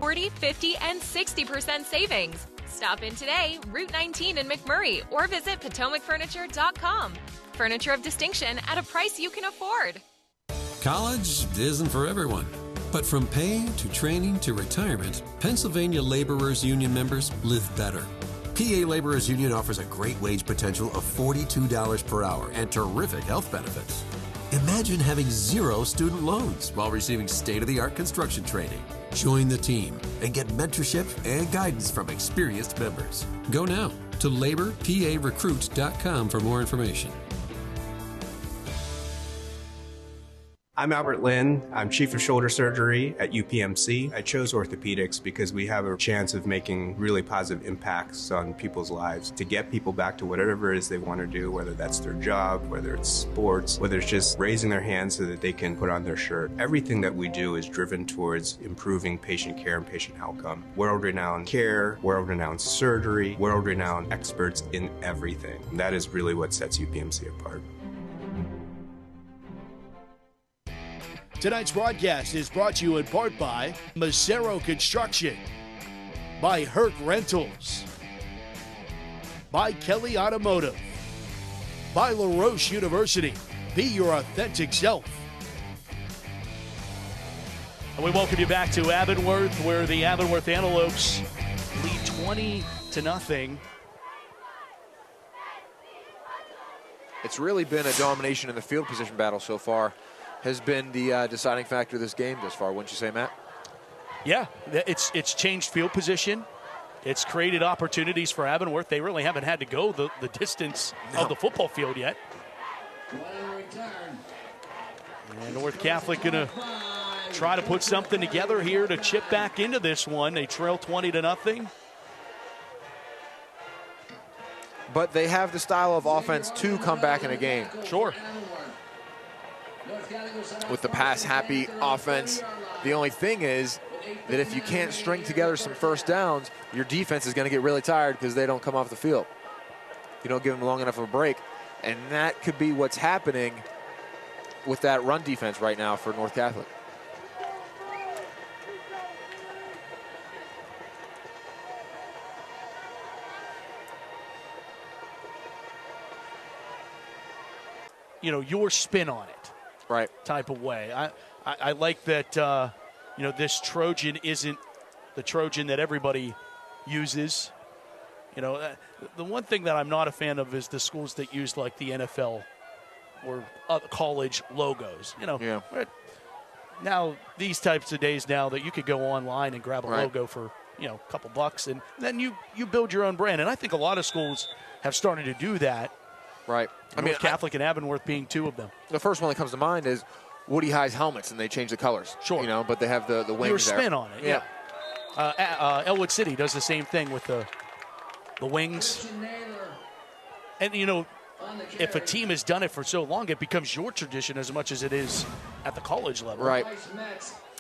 $40, $50, and 60% savings. Stop in today, Route 19 in McMurray, or visit PotomacFurniture.com. Furniture of distinction at a price you can afford. College isn't for everyone. But from pay to training to retirement, Pennsylvania Laborers Union members live better. PA Laborers Union offers a great wage potential of $42 per hour and terrific health benefits. Imagine having 0 student loans while receiving state-of-the-art construction training. Join the team and get mentorship and guidance from experienced members. Go now to laborparecruit.com for more information. I'm Albert Lynn. I'm Chief of Shoulder Surgery at UPMC. I chose orthopedics because we have a chance of making really positive impacts on people's lives to get people back to whatever it is they want to do, whether that's their job, whether it's sports, whether it's just raising their hands so that they can put on their shirt. Everything that we do is driven towards improving patient care and patient outcome. World-renowned care, world-renowned surgery, world-renowned experts in everything. That is really what sets UPMC apart. Tonight's broadcast is brought to you in part by Macero Construction, by Herc Rentals, by Kelly Automotive, by LaRoche University. Be your authentic self. And we welcome you back to Avonworth, where the Avonworth Antelopes lead 20-0. It's really been a domination in the field position battle so far. Has been the deciding factor of this game thus far, wouldn't you say, Matt? Yeah, it's changed field position. It's created opportunities for Avonworth. They really haven't had to go the distance of the football field yet. And North Catholic going to try to put something together here to chip back into this one. They trail 20-0. But they have the style of offense to come back in a game. Sure. With the pass-happy offense, the only thing is that if you can't string together some first downs, your defense is going to get really tired because they don't come off the field. You don't give them long enough of a break. And that could be what's happening with that run defense right now for North Catholic. You know, your spin on it. Right. Type of way. I like that, you know, this Trojan isn't the Trojan that everybody uses. You know, the one thing that I'm not a fan of is the schools that use, like, the NFL or college logos. You know, yeah. Now, these types of days now that you could go online and grab a logo for, you know, a couple bucks, and then you build your own brand. And I think a lot of schools have started to do that. Right. I mean, Catholic and Avonworth being two of them. The first one that comes to mind is Woody High's helmets, and they change the colors. Sure. You know, but they have the wings Your spin there. on it, yeah. Elwood City does the same thing with the wings. And, you know, if a team has done it for so long, it becomes your tradition as much as it is at the college level. Right.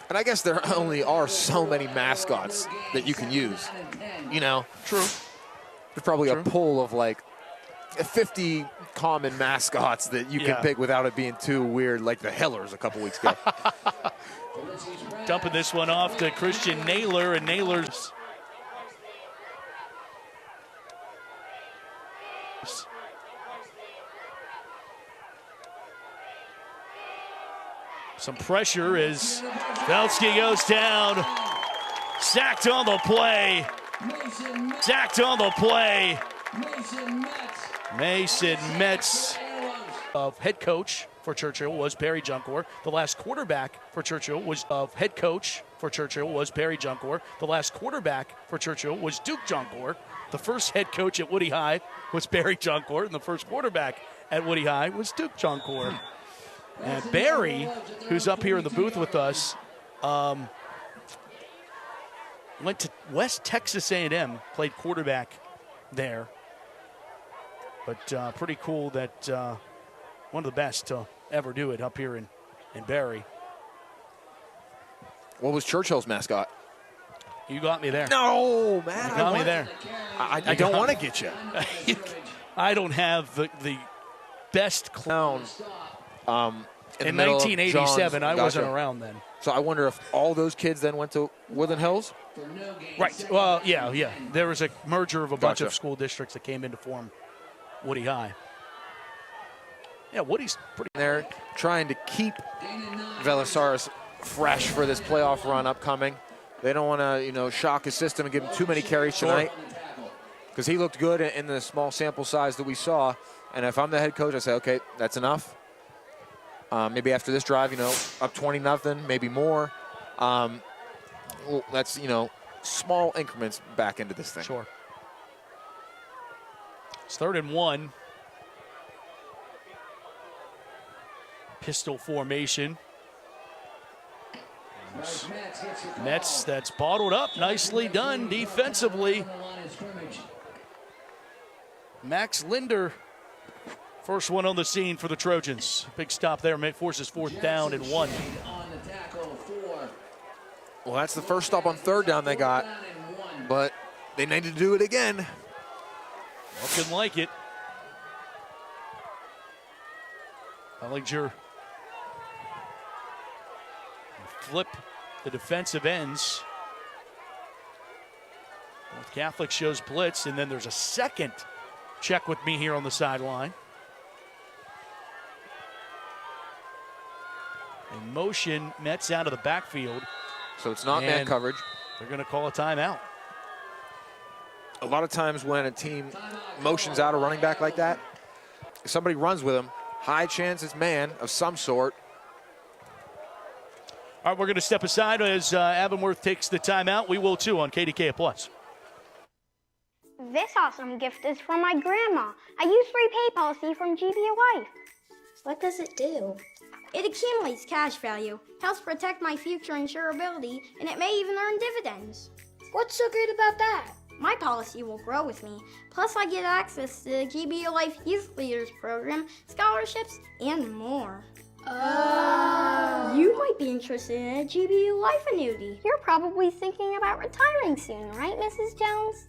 And I guess there only are so many mascots that you can use. You know. True. There's probably a pool of, like, 50 common mascots that you can pick without it being too weird, like the Hillers a couple weeks ago. Dumping this one off to Christian Naylor, and Naylor's some pressure as Felsky goes down. Sacked on the play. Sacked on the play. Mason Metz. Of head coach for Churchill was Barry Junkor. The last quarterback for Churchill was head coach for Churchill was Barry Junkor. The last quarterback for Churchill was Duke Junkor. The first head coach at Woody High was Barry Junkor, and the first quarterback at Woody High was Duke Junkor. And Barry, who's up here in the booth with us, went to West Texas A&M, played quarterback there. But pretty cool that one of the best to ever do it up here in Barry. What was Churchill's mascot? You got me there. No, man. You got me there. I don't want to get you. I don't have the best clown. In 1987, I wasn't around then. So I wonder if all those kids then went to Woodland Hills? Right. Well, yeah. There was a merger of a bunch of school districts that came in to form Woody High. Yeah, Woody's pretty there, trying to keep Velasaris fresh for this playoff run upcoming. They don't want to, shock his system and give him too many carries tonight, because he looked good in the small sample size that we saw. And if I'm the head coach, I say, okay, that's enough. Maybe after this drive, up 20-0, maybe more. That's, small increments back into this thing. Sure. It's 3rd and 1. Pistol formation. Metz, that's bottled up. Nicely done defensively. Max Linder, first one on the scene for the Trojans. Big stop there, forces 4th down and 1. Well, that's the first stop on 3rd down they got, but they need to do it again. Looking like it. Bellinger flip the defensive ends. North Catholic shows blitz, and then there's a second check with me here on the sideline. In motion, Metz out of the backfield. So it's not man coverage. They're going to call a timeout. A lot of times when a team motions out a running back like that, if somebody runs with him, high chance it's man of some sort. All right, we're going to step aside as Avonworth takes the timeout. We will too on KDKA+. This awesome gift is from my grandma. I use free pay policy from GBA Life. What does it do? It accumulates cash value, helps protect my future insurability, and it may even earn dividends. What's so great about that? My policy will grow with me. Plus, I get access to the GBA Life Youth Leaders Program, scholarships, and more. Oh. You might be interested in a GBA Life annuity. You're probably thinking about retiring soon, right, Mrs. Jones?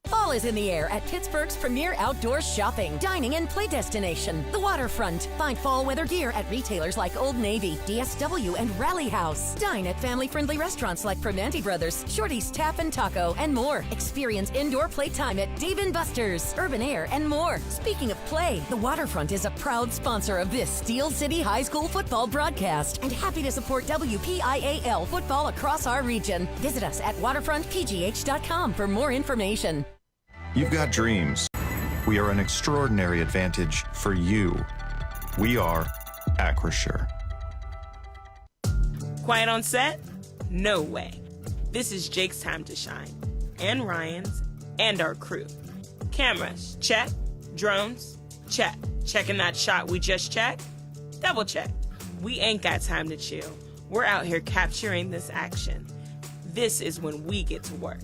Fall is in the air at Pittsburgh's premier outdoor shopping, dining, and play destination, the Waterfront. Find fall weather gear at retailers like Old Navy, DSW, and Rally House. Dine at family-friendly restaurants like Fermanti Brothers, Shorty's Tap and Taco, and more. Experience indoor playtime at Dave & Buster's, Urban Air, and more. Speaking of play, the Waterfront is a proud sponsor of this Steel City High School football broadcast and happy to support WPIAL football across our region. Visit us at waterfrontpgh.com for more information. You've got dreams. We are an extraordinary advantage for you. We are Acrisure. Quiet on set? No way. This is Jake's time to shine. And Ryan's, and our crew. Cameras, check. Drones, check. Checking that shot we just checked? Double check. We ain't got time to chill. We're out here capturing this action. This is when we get to work.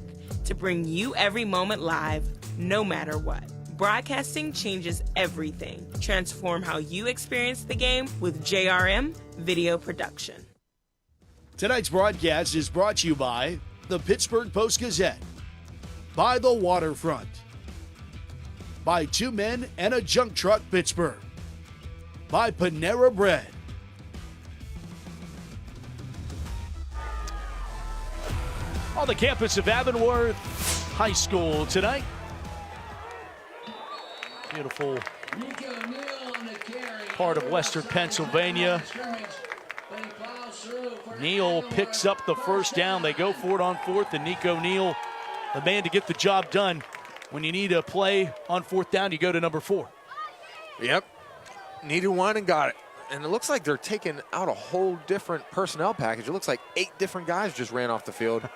To bring you every moment live, no matter what. Broadcasting changes everything. Transform how you experience the game with JRM Video Production. Tonight's broadcast is brought to you by the Pittsburgh Post-Gazette, by the Waterfront, By 2 Men and a Junk Truck Pittsburgh. By Panera Bread. On the campus of Avonworth High School tonight. Beautiful part of Western Pennsylvania. Neal picks up the first down. They go for it on 4th, and Nico Neal, the man to get the job done. When you need a play on 4th down, you go to number 4. Yep. Needed one and got it. And it looks like they're taking out a whole different personnel package. It looks like 8 different guys just ran off the field.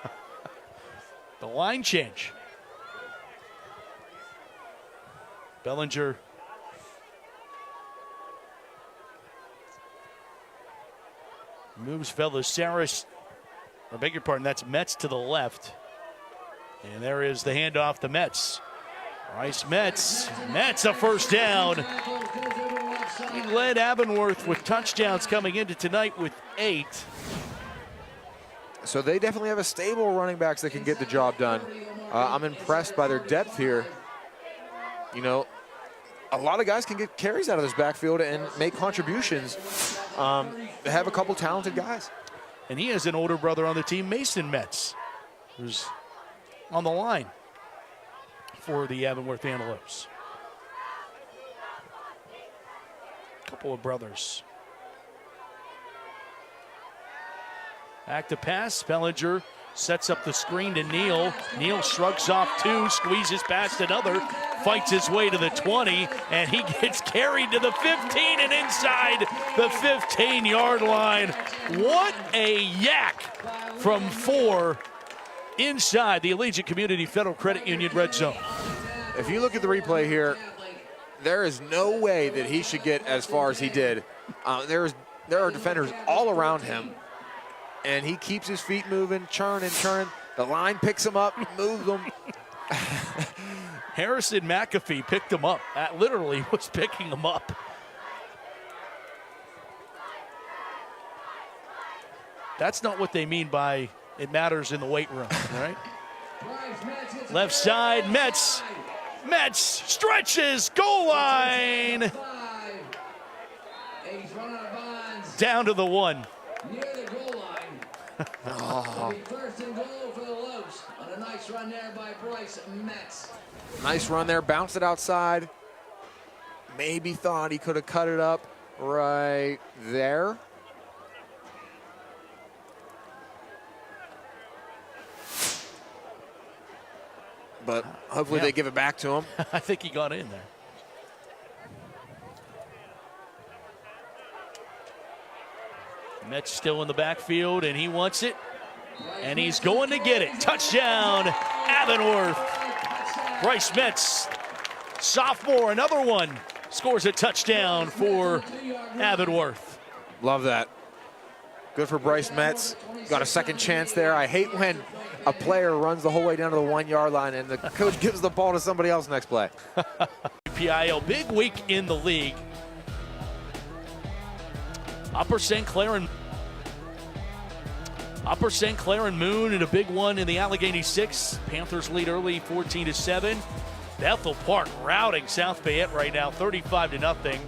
The line change. Bellinger moves Velosaris. I beg your pardon, that's Metz to the left. And there is the handoff to Metz. Bryce Metz. Metz a first down. He led Avonworth with touchdowns coming into tonight with 8. So they definitely have a stable running backs that can get the job done. I'm impressed by their depth here. You know, a lot of guys can get carries out of this backfield and make contributions. They have a couple talented guys. And he has an older brother on the team, Mason Metz, who's on the line for the Avonworth Antelopes. Couple of brothers. Back to pass. Bellinger sets up the screen to Neal. Neal shrugs off 2, squeezes past another, fights his way to the 20, and he gets carried to the 15 and inside the 15-yard line. What a yak from 4 inside the Allegiant Community Federal Credit Union red zone. If you look at the replay here, there is no way that he should get as far as he did. There are defenders all around him, and he keeps his feet moving, churning. The line picks him up, moves him. Harrison McAfee picked him up. That literally was picking him up. That's not what they mean by it matters in the weight room, right? Left side, Metz. Metz stretches, goal line. Down to the 1. Near the goal line. Oh. First and goal for the Lopes on a nice run there by Bryce Metz. Nice run there, bounced it outside. Maybe thought he could have cut it up right there. But hopefully they give it back to him. I think he got in there. Metz still in the backfield, and he wants it. And he's going to get it. Touchdown, Avonworth. Bryce Metz, sophomore, another one, scores a touchdown for Avonworth. Love that. Good for Bryce Metz. Got a second chance there. I hate when a player runs the whole way down to the 1-yard line and the coach gives the ball to somebody else next play. PIL, big week in the league. Upper St. Clair and Moon in a big one in the Allegheny 6. Panthers lead early 14-7. Bethel Park routing South Fayette right now 35-0.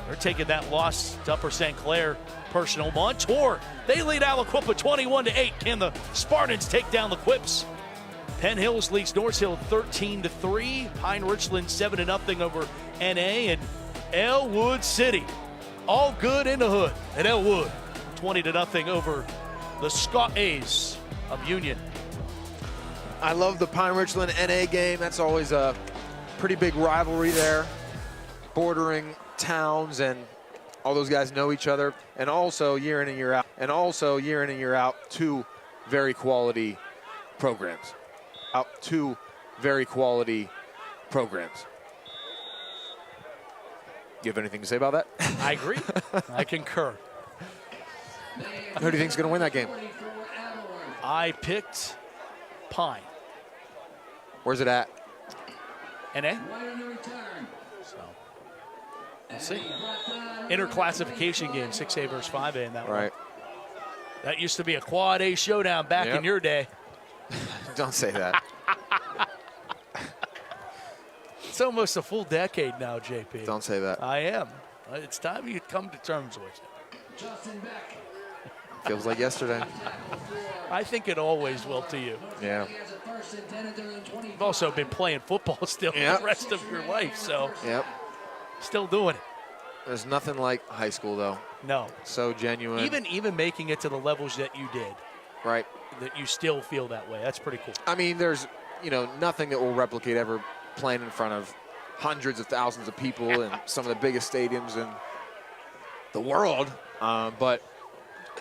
They're taking that loss to Upper St. Clair personal. Montour, they lead Aliquippa 21-8. Can the Spartans take down the Quips? Penn Hills leads North Hill 13-3. Pine Richland 7-0 over NA, and Elwood City, all good in the hood at Elwood, 20-0 over the Scott A's of Union. I love the Pine Richland NA game. That's always a pretty big rivalry there. Bordering towns, and all those guys know each other. And also year in and year out, 2 very quality programs. You have anything to say about that? I agree. I concur. Who do you think is going to win that game? I picked Pine. Where's it at? NA. So, we'll see. Interclassification game, 6A versus 5A in that one. Right. That used to be a quad A showdown back in your day. Don't say that. It's almost a full decade now, JP. Don't say that. I am. It's time you come to terms with it. Feels like yesterday. I think it always will to you. Yeah. You've also been playing football still the rest of your life, so still doing it. There's nothing like high school, though. No. So genuine. Even making it to the levels that you did. Right. That you still feel that way. That's pretty cool. I mean, there's, nothing that will replicate ever playing in front of hundreds of thousands of people in some of the biggest stadiums in the world. But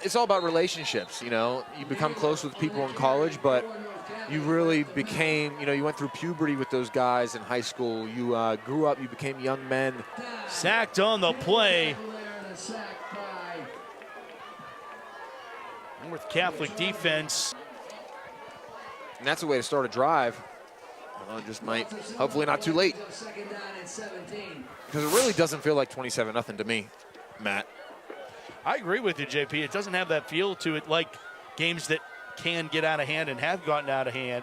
it's all about relationships, You become close with people in college, but you really became, you went through puberty with those guys in high school. You grew up, you became young men. Sacked on the play. North Catholic defense. And that's a way to start a drive. Just might, hopefully not too late. Because it really doesn't feel like 27-0 to me, Matt. I agree with you, JP. It doesn't have that feel to it like games that can get out of hand and have gotten out of hand.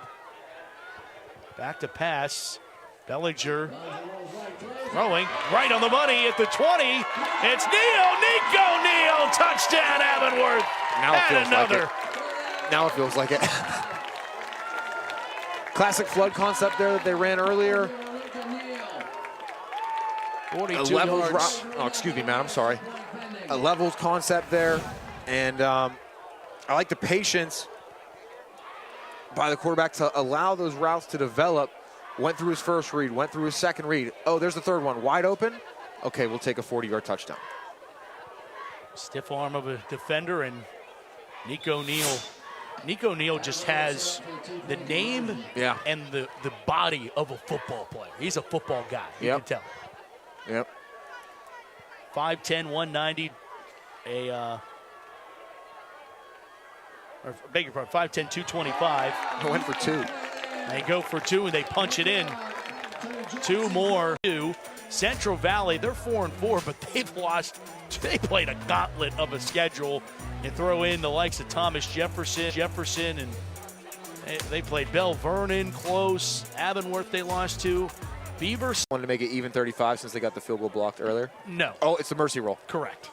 Back to pass. Bellinger throwing right on the money at the 20. It's Nico Neal, touchdown Avonworth. Now it feels another. Like it. Now it feels like it. Classic flood concept there that they ran earlier. 42 yards. Excuse me, Matt, I'm sorry. A levels concept there. And I like the patience by the quarterback to allow those routes to develop. Went through his first read, went through his second read. Oh, there's the third one, wide open. Okay, we'll take a 40-yard touchdown. Stiff arm of a defender, and Nico Neal just has the name and the body of a football player. He's a football guy, you can tell. Yep. 5'10", 190, beg your pardon, 5'10", 225. I went for two. They go for two, and they punch it in. Two more. Central Valley, they're 4-4, but they played a gauntlet of a schedule. And throw in the likes of Thomas Jefferson, and they played Bell Vernon close. Avonworth they lost to. Beavers wanted to make it even 35 since they got the field goal blocked earlier. No. Oh, it's the mercy roll. Correct.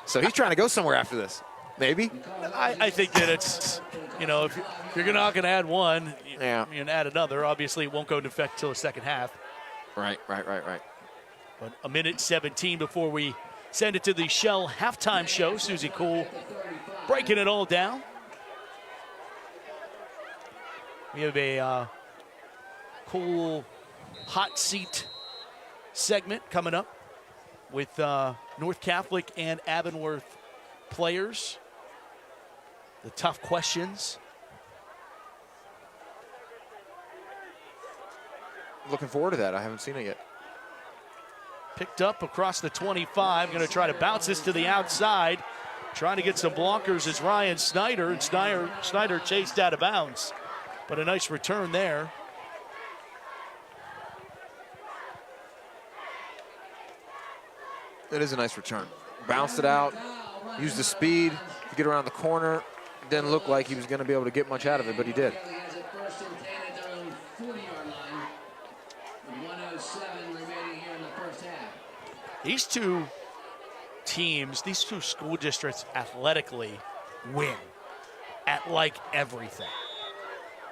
So he's trying to go somewhere after this. Maybe. I think that it's, if you're not going to add one, you can add another. Obviously, it won't go into effect until the second half. Right. But a minute 17 before we send it to the Shell halftime show. Susie Cool breaking it all down. We have a cool hot seat segment coming up with North Catholic and Avonworth players. The tough questions. Looking forward to that. I haven't seen it yet. Picked up across the 25. Going to try to bounce this to the outside. Trying to get some blockers is Ryan Snyder. And Snyder chased out of bounds. But a nice return there. It is a nice return. Bounced it out. Used the speed to get around the corner. Didn't look like he was going to be able to get much out of it, but he did. These two teams, these two school districts athletically win at like everything.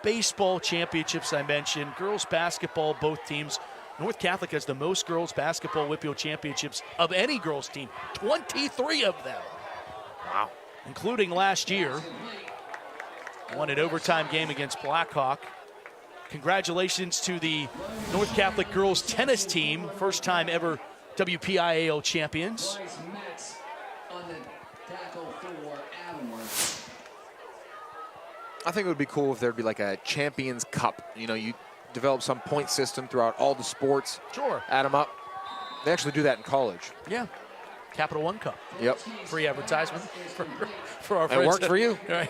Baseball championships I mentioned, girls basketball, both teams. North Catholic has the most girls basketball WPIAL championships of any girls team, 23 of them. Wow. Including last year. Won an overtime game against Blackhawk. Congratulations to the North Catholic girls tennis team, first time ever WPIAL champions. I think it would be cool if there'd be like a Champions Cup. You develop some point system throughout all the sports. Sure. Add them up. They actually do that in college. Yeah. Capital One Cup. Yep. Free advertisement for our friends. It worked for you. Right.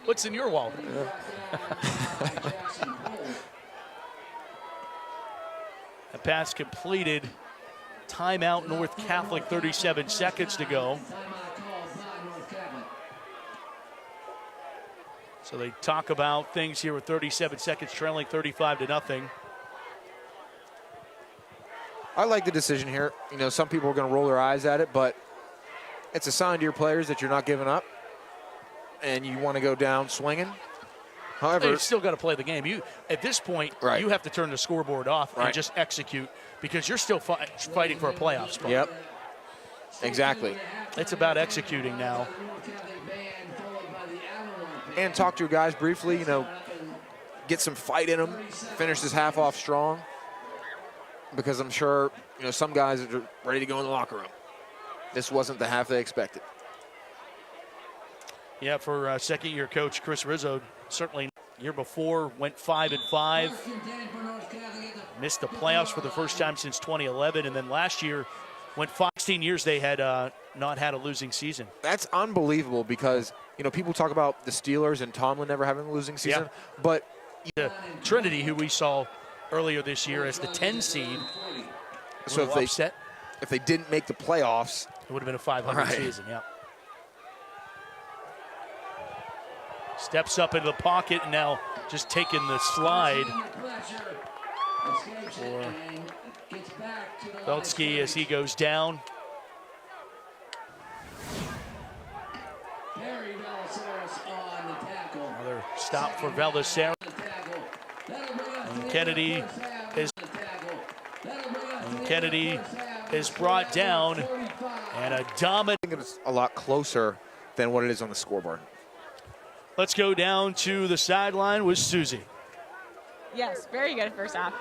What's in your wallet? Yeah. A pass completed. Timeout, North Catholic, 37 seconds to go. So they talk about things here with 37 seconds trailing 35-0. I like the decision here. You know, some people are going to roll their eyes at it, but it's a sign to your players that you're not giving up and you want to go down swinging. However, you've still got to play the game. You at this point, you have to turn the scoreboard off and just execute because you're still fighting for a playoff spot. Yep, exactly. It's about executing now. And talk to your guys briefly, you know, get some fight in them, finish this half off strong, because I'm sure, you know, some guys are ready to go in the locker room. This wasn't the half they expected. Yeah, for second-year coach Chris Rizzo, certainly year before went 5-5, missed the playoffs for the first time since 2011, and then last year went 16 years they had not had a losing season. That's unbelievable because, you know, people talk about the Steelers and Tomlin never having a losing season, but Trinity, who we saw earlier this year as the 10 seed, so if they didn't make the playoffs, it would have been a 500 season. Yeah. Steps up into the pocket and now just taking the slide for Beltsky as he goes down. Another stop for Valdeserra. And Kennedy is brought down, and a dominant. I think it's a lot closer than what it is on the scoreboard. Let's go down to the sideline with Susie. Yes, very good first half.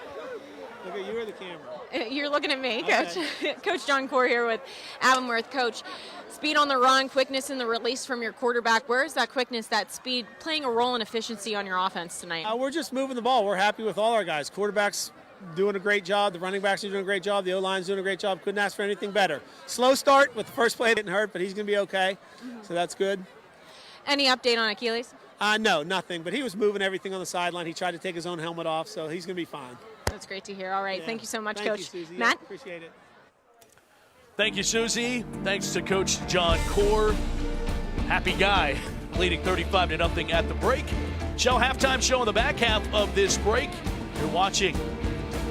Look at you or the camera? You're looking at me, Okay. Coach. Coach John Core here with Avonworth. Coach, speed on the run, quickness in the release from your quarterback. Where is that quickness, that speed playing a role in efficiency on your offense tonight? We're just moving the ball. We're happy with all our guys. Quarterback's doing a great job. The running backs are doing a great job. The O-line's doing a great job. Couldn't ask for anything better. Slow start with the first play. Didn't hurt, but he's going to be okay. So that's good. Any update on Achilles? No, nothing. But he was moving everything on the sideline. He tried to take his own helmet off, so he's going to be fine. That's great to hear. All right. Thank you so much, Thank Coach. you, Susie. Matt? Appreciate it. Thank you, Susie. Thanks to Coach John Core. Happy guy, leading 35-0 at the break. Shell halftime show in the back half of this break. You're watching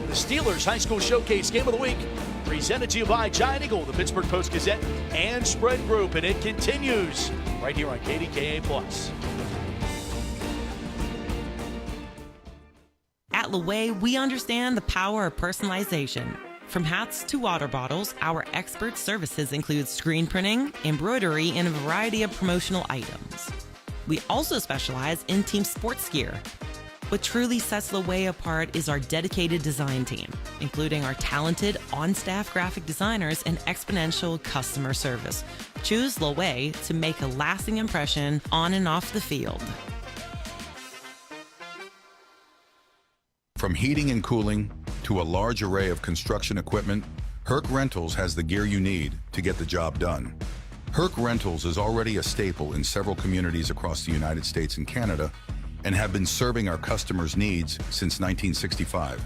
the Steelers High School Showcase Game of the Week, presented to you by Giant Eagle, the Pittsburgh Post-Gazette, and Spread Group. And it continues right here on KDKA+. At Laway, we understand the power of personalization. From hats to water bottles, our expert services include screen printing, embroidery, and a variety of promotional items. We also specialize in team sports gear. What truly sets Laway apart is our dedicated design team, including our talented on-staff graphic designers and exponential customer service. Choose Laway to make a lasting impression on and off the field. From heating and cooling to a large array of construction equipment, Herc Rentals has the gear you need to get the job done. Herc Rentals is already a staple in several communities across the United States and Canada and have been serving our customers' needs since 1965.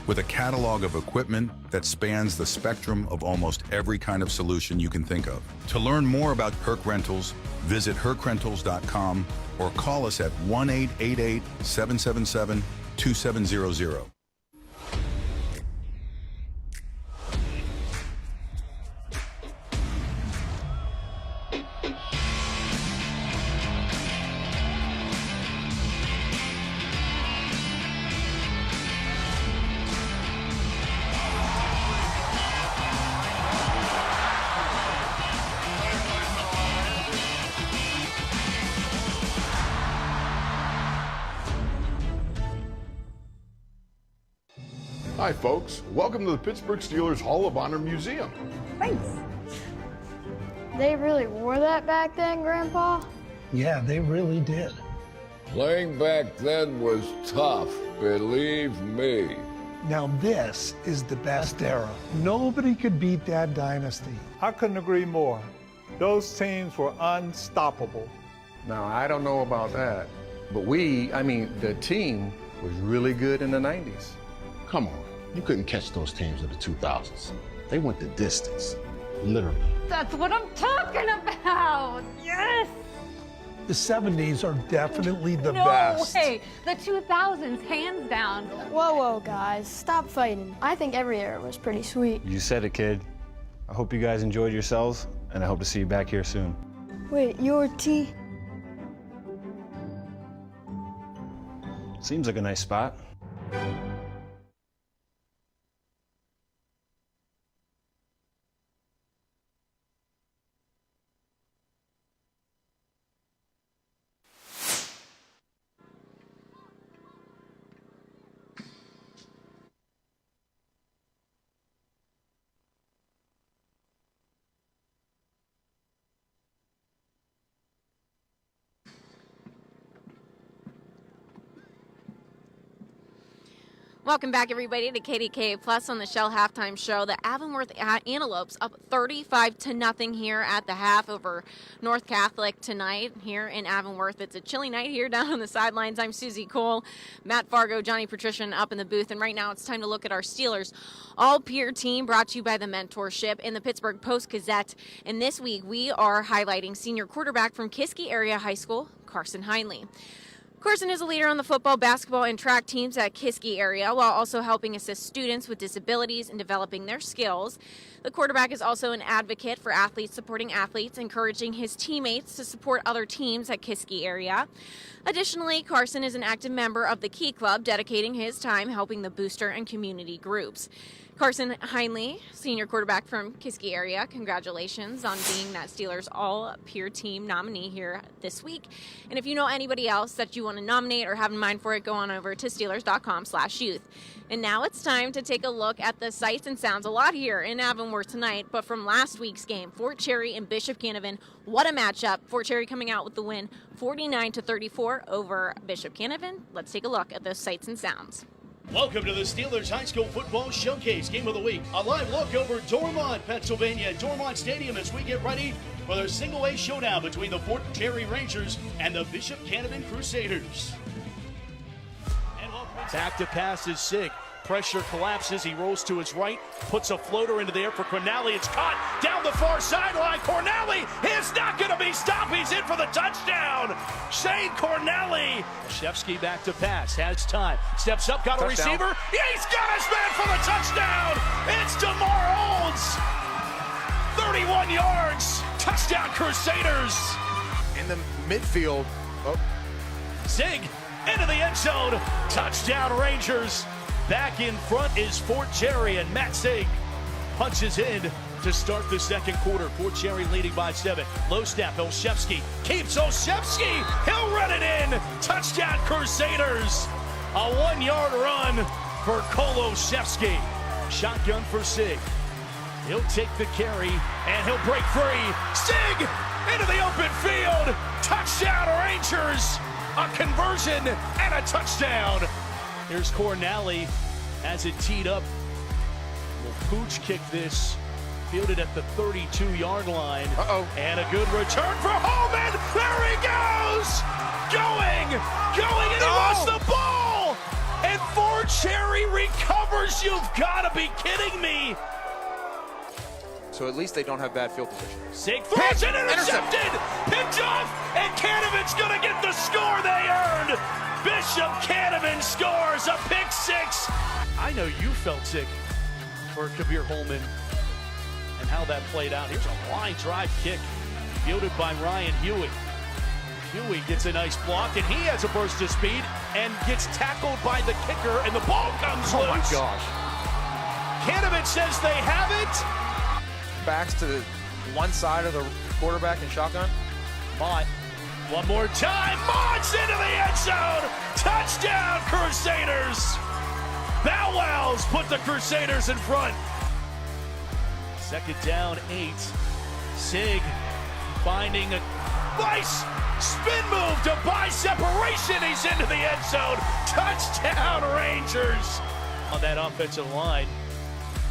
With a catalog of equipment that spans the spectrum of almost every kind of solution you can think of. To learn more about Herc Rentals, visit hercrentals.com or call us at 1-888-777-2700. Hi, folks. Welcome to the Pittsburgh Steelers Hall of Honor Museum. Thanks. They really wore that back then, Grandpa? Yeah, they really did. Playing back then was tough, believe me. Now this is the best era. Nobody could beat that dynasty. I couldn't agree more. Those teams were unstoppable. Now, I don't know about that, but the team was really good in the 90s. Come on, you couldn't catch those teams in the 2000s. They went the distance, literally. That's what I'm talking about! Yes! The 70s are definitely the No best. way. The 2000s, hands down. Whoa, guys, stop fighting. I think every era was pretty sweet. You said it, kid. I hope you guys enjoyed yourselves, and I hope to see you back here soon. Wait, your T? Seems like a nice spot. Welcome back, everybody, to KDK Plus on the Shell Halftime Show. The Avonworth Antelopes up 35-0 here at the half over North Catholic tonight here in Avonworth. It's a chilly night here down on the sidelines. I'm Susie Cole, Matt Fargo, Johnny Patrician up in the booth. And right now it's time to look at our Steelers all-peer team brought to you by the Mentorship in the Pittsburgh Post-Gazette. And this week we are highlighting senior quarterback from Kiski Area High School, Carson Heinley. Carson is a leader on the football, basketball, and track teams at Kiski area, while also helping assist students with disabilities in developing their skills. The quarterback is also an advocate for athletes supporting athletes, encouraging his teammates to support other teams at Kiski area. Additionally, Carson is an active member of the Key Club, dedicating his time helping the booster and community groups. Carson Heinley, senior quarterback from Kiski area, congratulations on being that Steelers all-peer team nominee here this week. And if you know anybody else that you want to nominate or have in mind for it, go on over to Steelers.com/youth. And now it's time to take a look at the sights and sounds. A lot here in Avonworth tonight, but from last week's game, Fort Cherry and Bishop Canevin. What a matchup. Fort Cherry coming out with the win 49-34 over Bishop Canevin. Let's take a look at those sights and sounds. Welcome to the Steelers High School Football Showcase Game of the Week. A live look over Dormont, Pennsylvania, at Dormont Stadium as we get ready for their single-A showdown between the Fort Cherry Rangers and the Bishop Canevin Crusaders. Back to pass is Sig. Pressure collapses. He rolls to his right, puts a floater into the air for Cornelli. It's caught down the far sideline. Cornelli is not going to be stopped. He's in for the touchdown. Shane Cornelli. Shevsky back to pass. Has time. Steps up. Got a receiver. He's got his man for the touchdown. It's DeMar Olds. 31 yards. Touchdown Crusaders. In the midfield. Zig into the end zone. Touchdown Rangers. Back in front is Fort Cherry, and Matt Sig punches in to start the second quarter. Fort Cherry leading by 7. Low snap, Olszewski keeps Olszewski. He'll run it in. Touchdown Crusaders. A 1-yard run for Cole Olszewski. Shotgun for Sig. He'll take the carry, and he'll break free. Sig into the open field. Touchdown Rangers. A conversion and a touchdown. Here's Cornelli, has it teed up. Will Pooch kick this, fielded at the 32-yard line. And a good return for Holman. There he goes! Going, and he lost the ball! And Fort Cherry recovers. You've got to be kidding me. So at least they don't have bad field position. Sig throws it, intercepted! Picked off, and Canavan's going to get the score they earned. Bishop Canevin scores a pick 6. I know you felt sick for Kabir Holman and how that played out. Here's a line drive kick fielded by Ryan Huey. Huey gets a nice block, and he has a burst of speed and gets tackled by the kicker, and the ball comes loose. Oh my gosh. Canevin says they have it. Backs to the one side of the quarterback in shotgun. Mott. One more time, Mott's into the end zone! Touchdown, Crusaders! Bow Wows put the Crusaders in front. Second down, 8. Sig finding a nice spin move to buy separation. He's into the end zone. Touchdown, Rangers! On that offensive line,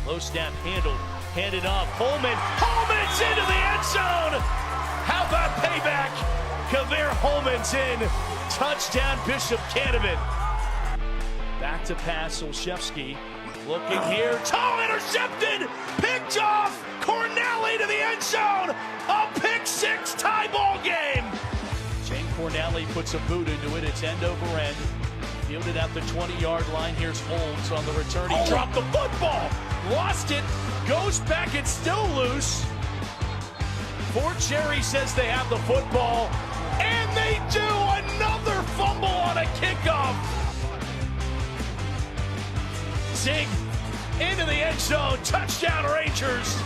low snap handled, handed off. Holman's into the end zone! How about payback? Kabir Holman's in. Touchdown, Bishop Canevin. Back to pass, Olszewski. Looking here. Toe intercepted. Picked off. Cornelli to the end zone. A pick 6 tie ball game. Change Cornally puts a boot into it. It's end over end. Fielded at the 20-yard line. Here's Holmes on the return. He dropped the football. Lost it. Goes back. It's still loose. Fort Cherry says they have the football. And they do. Another fumble on a kickoff. Sig into the end zone. Touchdown Rangers.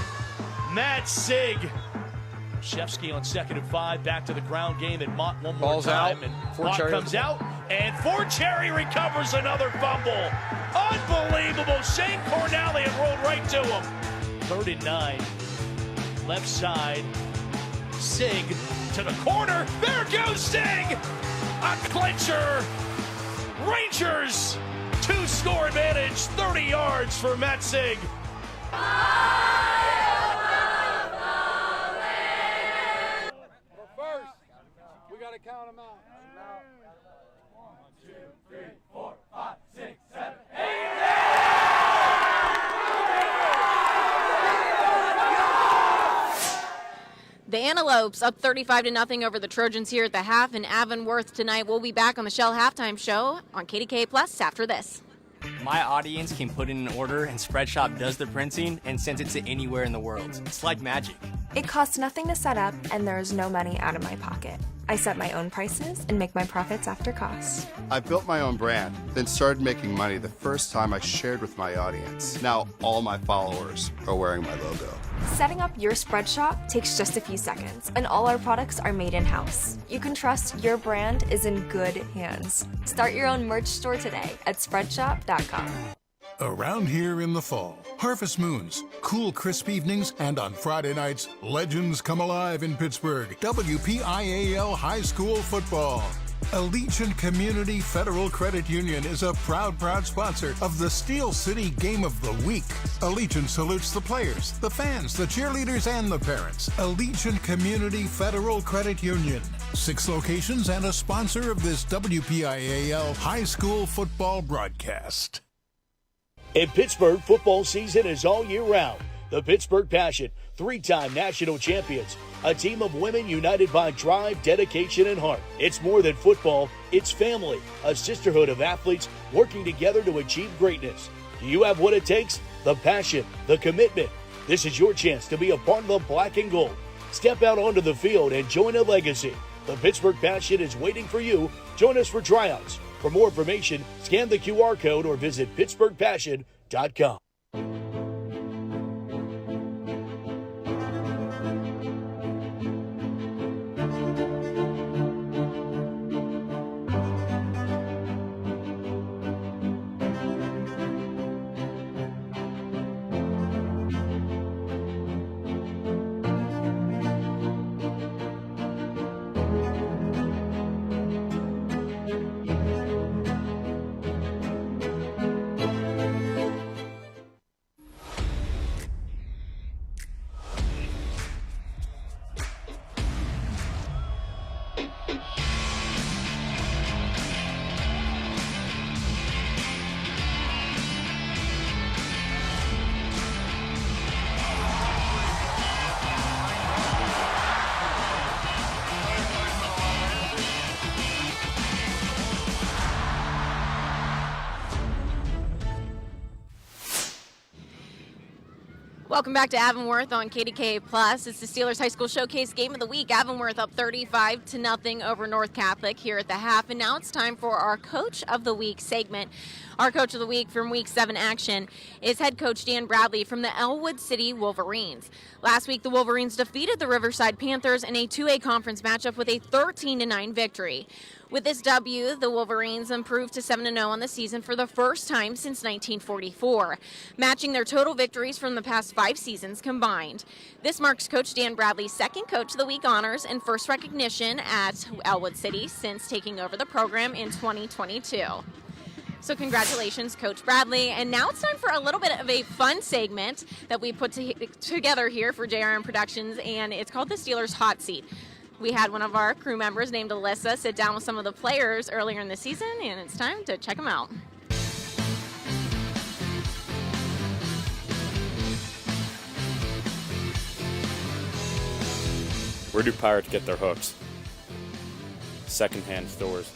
Matt Sig. Shefsky on 2nd and 5. Back to the ground game. And Mott one more time. And Mott comes out. And Fort Cherry recovers another fumble. Unbelievable. Shane Cornally rolled right to him. 3rd and 9. Left side. Sig to the corner. There goes Sig. A clincher. Rangers 2-score advantage. 30 yards for Matt Sig. First, we got to count them out. 1, 2, 3, 4, 5, 6, 7, 8. The Antelopes up 35-0 over the Trojans here at the half in Avonworth tonight. We'll be back on the Shell Halftime Show on KDK Plus after this. My audience can put in an order and Spreadshop does the printing and sends it to anywhere in the world. It's like magic. It costs nothing to set up and there is no money out of my pocket. I set my own prices and make my profits after costs. I built my own brand, then started making money the first time I shared with my audience. Now all my followers are wearing my logo. Setting up your Spreadshop takes just a few seconds, and all our products are made in-house. You can trust your brand is in good hands. Start your own merch store today at Spreadshop.com. Around here in the fall, harvest moons, cool crisp evenings, and on Friday nights, legends come alive in Pittsburgh. WPIAL High School Football. Allegiant Community Federal Credit Union is a proud sponsor of the Steel City Game of the Week. Allegiant salutes the players, the fans, the cheerleaders, and the parents. Allegiant Community Federal Credit Union. 6 locations and a sponsor of this WPIAL High School Football broadcast. In Pittsburgh, football season is all year round. The Pittsburgh Passion, 3-time national champions. A team of women united by drive, dedication, and heart. It's more than football, it's family. A sisterhood of athletes working together to achieve greatness. Do you have what it takes? The passion, the commitment. This is your chance to be a part of the black and gold. Step out onto the field and join a legacy. The Pittsburgh Passion is waiting for you. Join us for tryouts. For more information, scan the QR code or visit PittsburghPassion.com. Welcome back to Avonworth on KDK Plus. It's the Steelers High School Showcase Game of the Week. Avonworth up 35-0 over North Catholic here at the half. And now it's time for our Coach of the Week segment. Our Coach of the Week from Week 7 action is head coach Dan Bradley from the Elwood City Wolverines. Last week, the Wolverines defeated the Riverside Panthers in a 2A conference matchup with a 13-9 victory. With this W, the Wolverines improved to 7-0 on the season for the first time since 1944, matching their total victories from the past 5 seasons combined. This marks Coach Dan Bradley's second Coach of the Week honors and first recognition at Elwood City since taking over the program in 2022. So congratulations, Coach Bradley. And now it's time for a little bit of a fun segment that we put together here for JRM Productions, and it's called the Steelers Hot Seat. We had one of our crew members named Alyssa sit down with some of the players earlier in the season, and it's time to check them out. Where do pirates get their hooks? secondhand stores.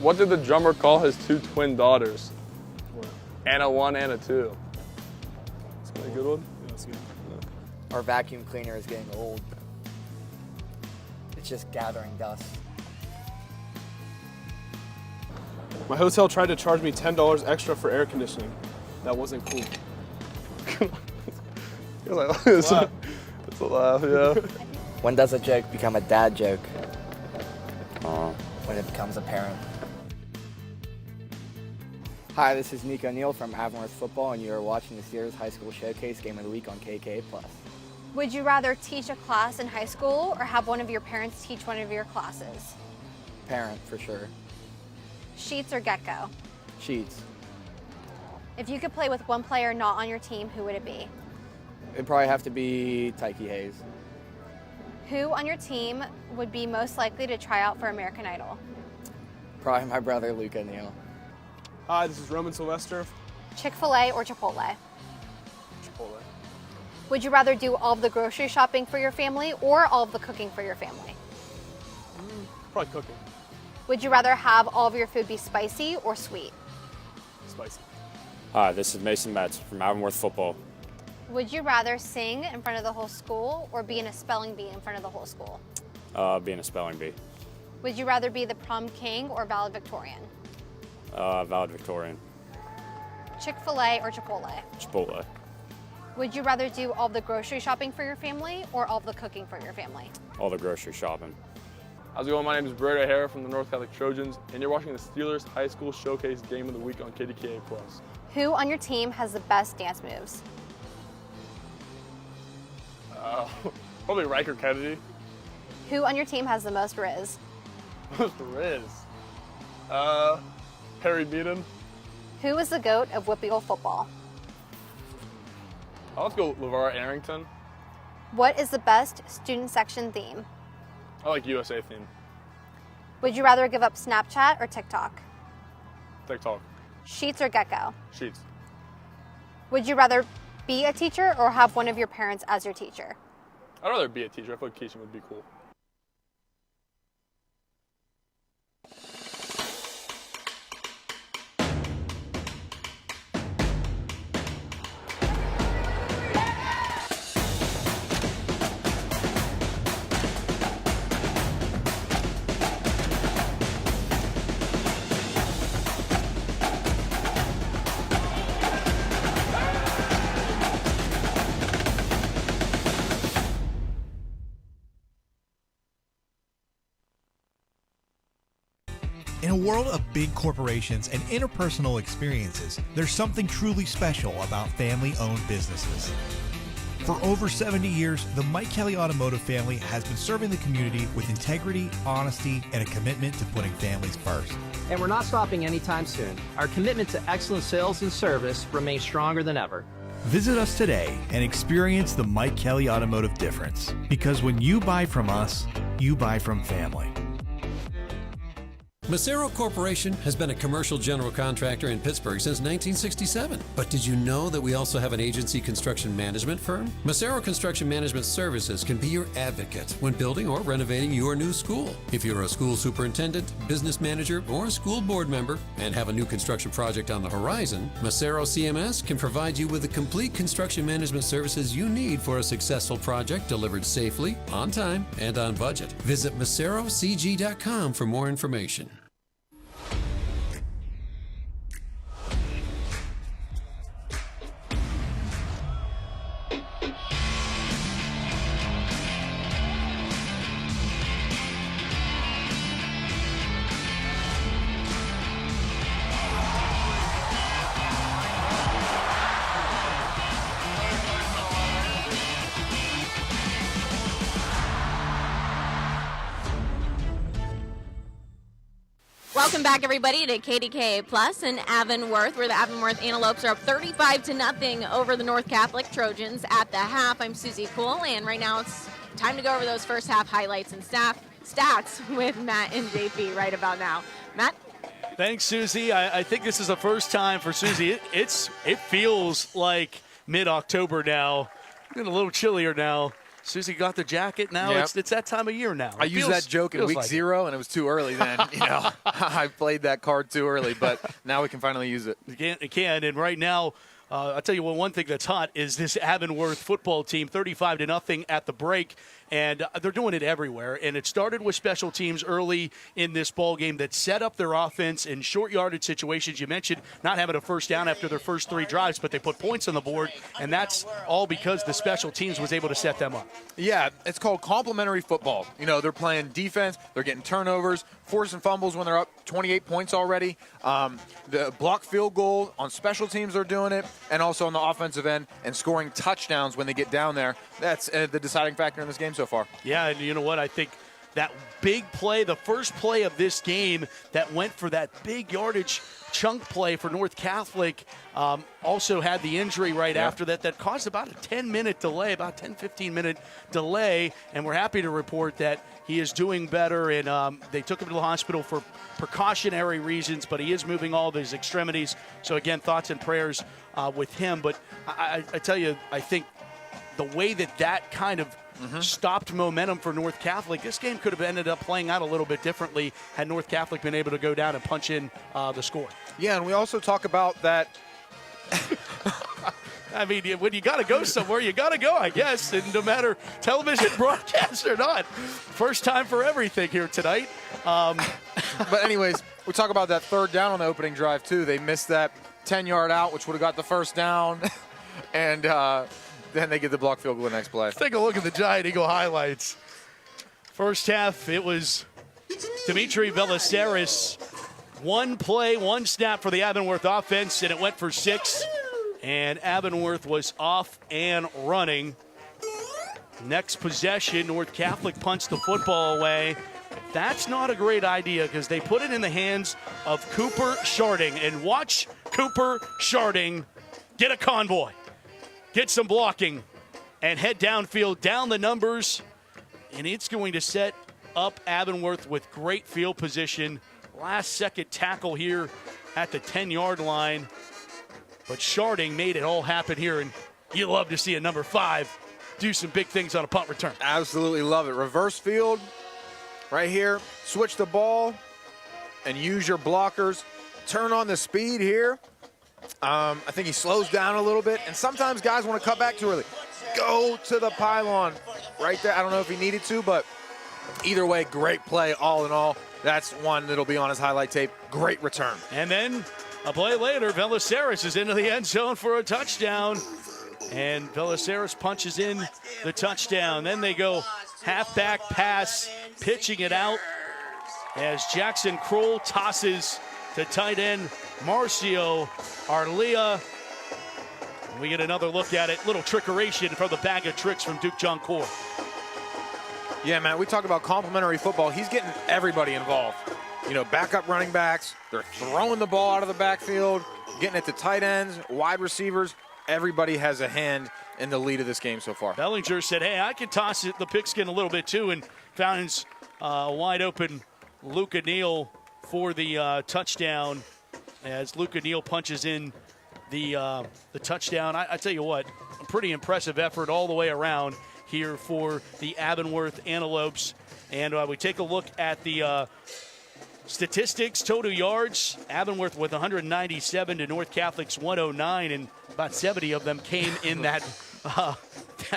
What did the drummer call his 2 twin daughters? Anna 1, Anna 2. That's a good one. Yeah, that's good. Our vacuum cleaner is getting old. It's just gathering dust. My hotel tried to charge me $10 extra for air conditioning. That wasn't cool. It's a laugh, yeah. When does a joke become a dad joke? When it becomes apparent. Hi, this is Nico Neal from Avonworth Football, and you are watching the Steelers High School Showcase Game of the Week on KK+. Would you rather teach a class in high school or have one of your parents teach one of your classes? Parent, for sure. Sheets or Gecko? Sheets. If you could play with one player not on your team, who would it be? It'd probably have to be Tyke Hayes. Who on your team would be most likely to try out for American Idol? Probably my brother, Luca Neal. Hi, this is Roman Sylvester. Chick-fil-A or Chipotle? Chipotle. Would you rather do all of the grocery shopping for your family or all of the cooking for your family? Probably cooking. Would you rather have all of your food be spicy or sweet? Spicy. Hi, this is Mason Metz from Avonworth Football. Would you rather sing in front of the whole school or be in a spelling bee in front of the whole school? Being a spelling bee. Would you rather be the prom king or valedictorian? Valedictorian. Chick-fil-A or Chipotle? Chipotle. Would you rather do all the grocery shopping for your family or all the cooking for your family? All the grocery shopping. How's it going? My name is Brett O'Hara from the North Catholic Trojans, and you're watching the Steelers High School Showcase Game of the Week on KDKA+. Who on your team has the best dance moves? Probably Riker Kennedy. Who on your team has the most Riz? Riz. Harry Beaton. Who is the GOAT of Whipple football? Let's go LeVar Arrington. What is the best student section theme? I like USA theme. Would you rather give up Snapchat or TikTok? TikTok. Sheets or Gecko? Sheets. Would you rather be a teacher or have one of your parents as your teacher? I'd rather be a teacher. I feel like teaching would be cool. In a world of big corporations and interpersonal experiences, there's something truly special about family-owned businesses. For over 70 years, the Mike Kelly Automotive family has been serving the community with integrity, honesty, and a commitment to putting families first. And we're not stopping anytime soon. Our commitment to excellent sales and service remains stronger than ever. Visit us today and experience the Mike Kelly Automotive difference. Because when you buy from us, you buy from family. Macero Corporation has been a commercial general contractor in Pittsburgh since 1967. But did you know that we also have an agency construction management firm? Macero Construction Management Services can be your advocate when building or renovating your new school. If you're a school superintendent, business manager, or a school board member and have a new construction project on the horizon, Macero CMS can provide you with the complete construction management services you need for a successful project delivered safely, on time, and on budget. Visit MaceroCG.com for more information. Welcome back, everybody, to KDKA Plus in Avonworth, where the Avonworth Antelopes are up 35-0 over the North Catholic Trojans at the half. I'm Susie Poole, and right now it's time to go over those first half highlights and stats with Matt and JP right about now. Matt? Thanks, Susie. I think this is the first time for Susie. It feels like mid-October now. It's a little chillier now Susie got the jacket now. Yep. It's that time of year now. I used that joke in week 0, and it was too early then. I played that card too early, but now we can finally use it. You can, and right now, I'll tell you what, one thing that's hot is this Avonworth football team, 35-0 at the break, and they're doing it everywhere. And it started with special teams early in this ball game that set up their offense in short yardage situations. You mentioned not having a first down after their first 3 drives, but they put points on the board, and that's all because the special teams was able to set them up. Yeah, it's called complementary football. They're playing defense, they're getting turnovers, forcing fumbles when they're up 28 points already. The block field goal on special teams, they're doing it, and also on the offensive end, and scoring touchdowns when they get down there. That's the deciding factor in this game so far. Yeah, and you know what? I think that big play, the first play of this game that went for that big yardage chunk play for North Catholic, also had the injury right after that caused about a 10-minute delay, about 10-15-minute delay, and we're happy to report that he is doing better, and they took him to the hospital for precautionary reasons, but he is moving all of his extremities. So, again, thoughts and prayers with him. But I tell you, I think the way that kind of stopped momentum for North Catholic, this game could have ended up playing out a little bit differently had North Catholic been able to go down and punch in the score. Yeah, and we also talk about that. I mean, when you got to go somewhere, you got to go, I guess, and no matter television broadcast or not. First time for everything here tonight. But anyways, we talk about that third down on the opening drive, too. They missed that 10-yard out, which would have got the first down, and then they get the block field goal the next play. Let's take a look at the Giant Eagle highlights. First half, it was Dimitri Velaceris. One play, one snap for the Avonworth offense, and it went for 6. And Avonworth was off and running. Next possession, North Catholic punched the football away. That's not a great idea because they put it in the hands of Cooper Sharding. And watch Cooper Sharding get a convoy, get some blocking, and head downfield, down the numbers. And it's going to set up Avonworth with great field position. Last-second tackle here at the 10-yard line. But Sharding made it all happen here, and you love to see a number 5 do some big things on a punt return. Absolutely love it. Reverse field right here. Switch the ball and use your blockers. Turn on the speed here. I think he slows down a little bit, and sometimes guys want to cut back too early. Go to the pylon right there. I don't know if he needed to, but either way, great play all in all. That's one that'll be on his highlight tape. Great return. And then a play later, Velaceris is into the end zone for a touchdown. And Velaceris punches in the touchdown. Then they go halfback pass, pitching it out as Jackson Kroll tosses to tight end Marcio Arlia. We get another look at it. Little trickeration from the bag of tricks from Duke John Core. Yeah, man, we talk about complementary football. He's getting everybody involved. Backup running backs. They're throwing the ball out of the backfield, getting it to tight ends, wide receivers. Everybody has a hand in the lead of this game so far. Bellinger said, hey, I can toss it the pigskin a little bit too, and found wide open Luca Neal for the touchdown as Luca Neal punches in the touchdown. I tell you what, a pretty impressive effort all the way around here for the Avonworth Antelopes. And we take a look at the statistics, total yards. Avonworth with 197 to North Catholic's 109, and about 70 of them came in that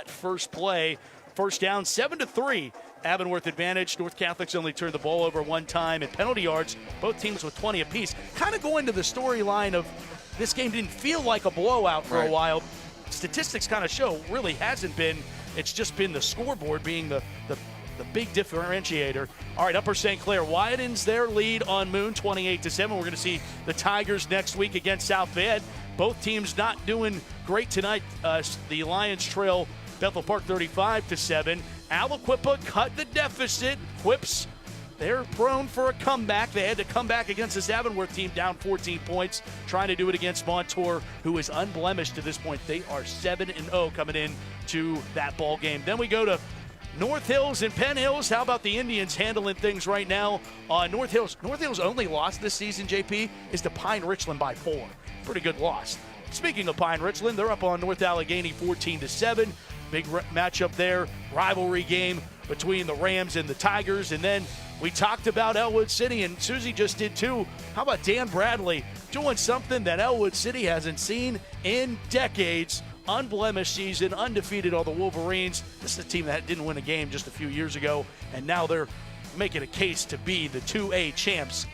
first play. First down, 7-3. Avonworth advantage. North Catholic's only turned the ball over one time. And penalty yards, both teams with 20 apiece. Kind of going to the storyline of this game didn't feel like a blowout for a while. Statistics kind of show really hasn't been. It's just been the scoreboard being the big differentiator. All right, Upper St. Clair widens their lead on Moon 28-7. We're going to see the Tigers next week against South Bend. Both teams not doing great tonight. The Lions trail Bethel Park 35-7. Aliquippa cut the deficit. Quips, they're prone for a comeback. They had to come back against this Avonworth team down 14 points, trying to do it against Montour, who is unblemished to this point. They are 7-0 coming in to that ball game. Then we go to North Hills and Penn Hills. How about the Indians handling things right now on North Hills? North Hills' only loss this season, JP, is to Pine Richland by 4. Pretty good loss. Speaking of Pine Richland, they're up on North Allegheny 14-7. Big matchup there, rivalry game between the Rams and the Tigers. And then we talked about Elwood City, and Susie just did too. How about Dan Bradley doing something that Elwood City hasn't seen in decades? Unblemished season, undefeated all the Wolverines. This is a team that didn't win a game just a few years ago, and now they're making a case to be the 2A champs.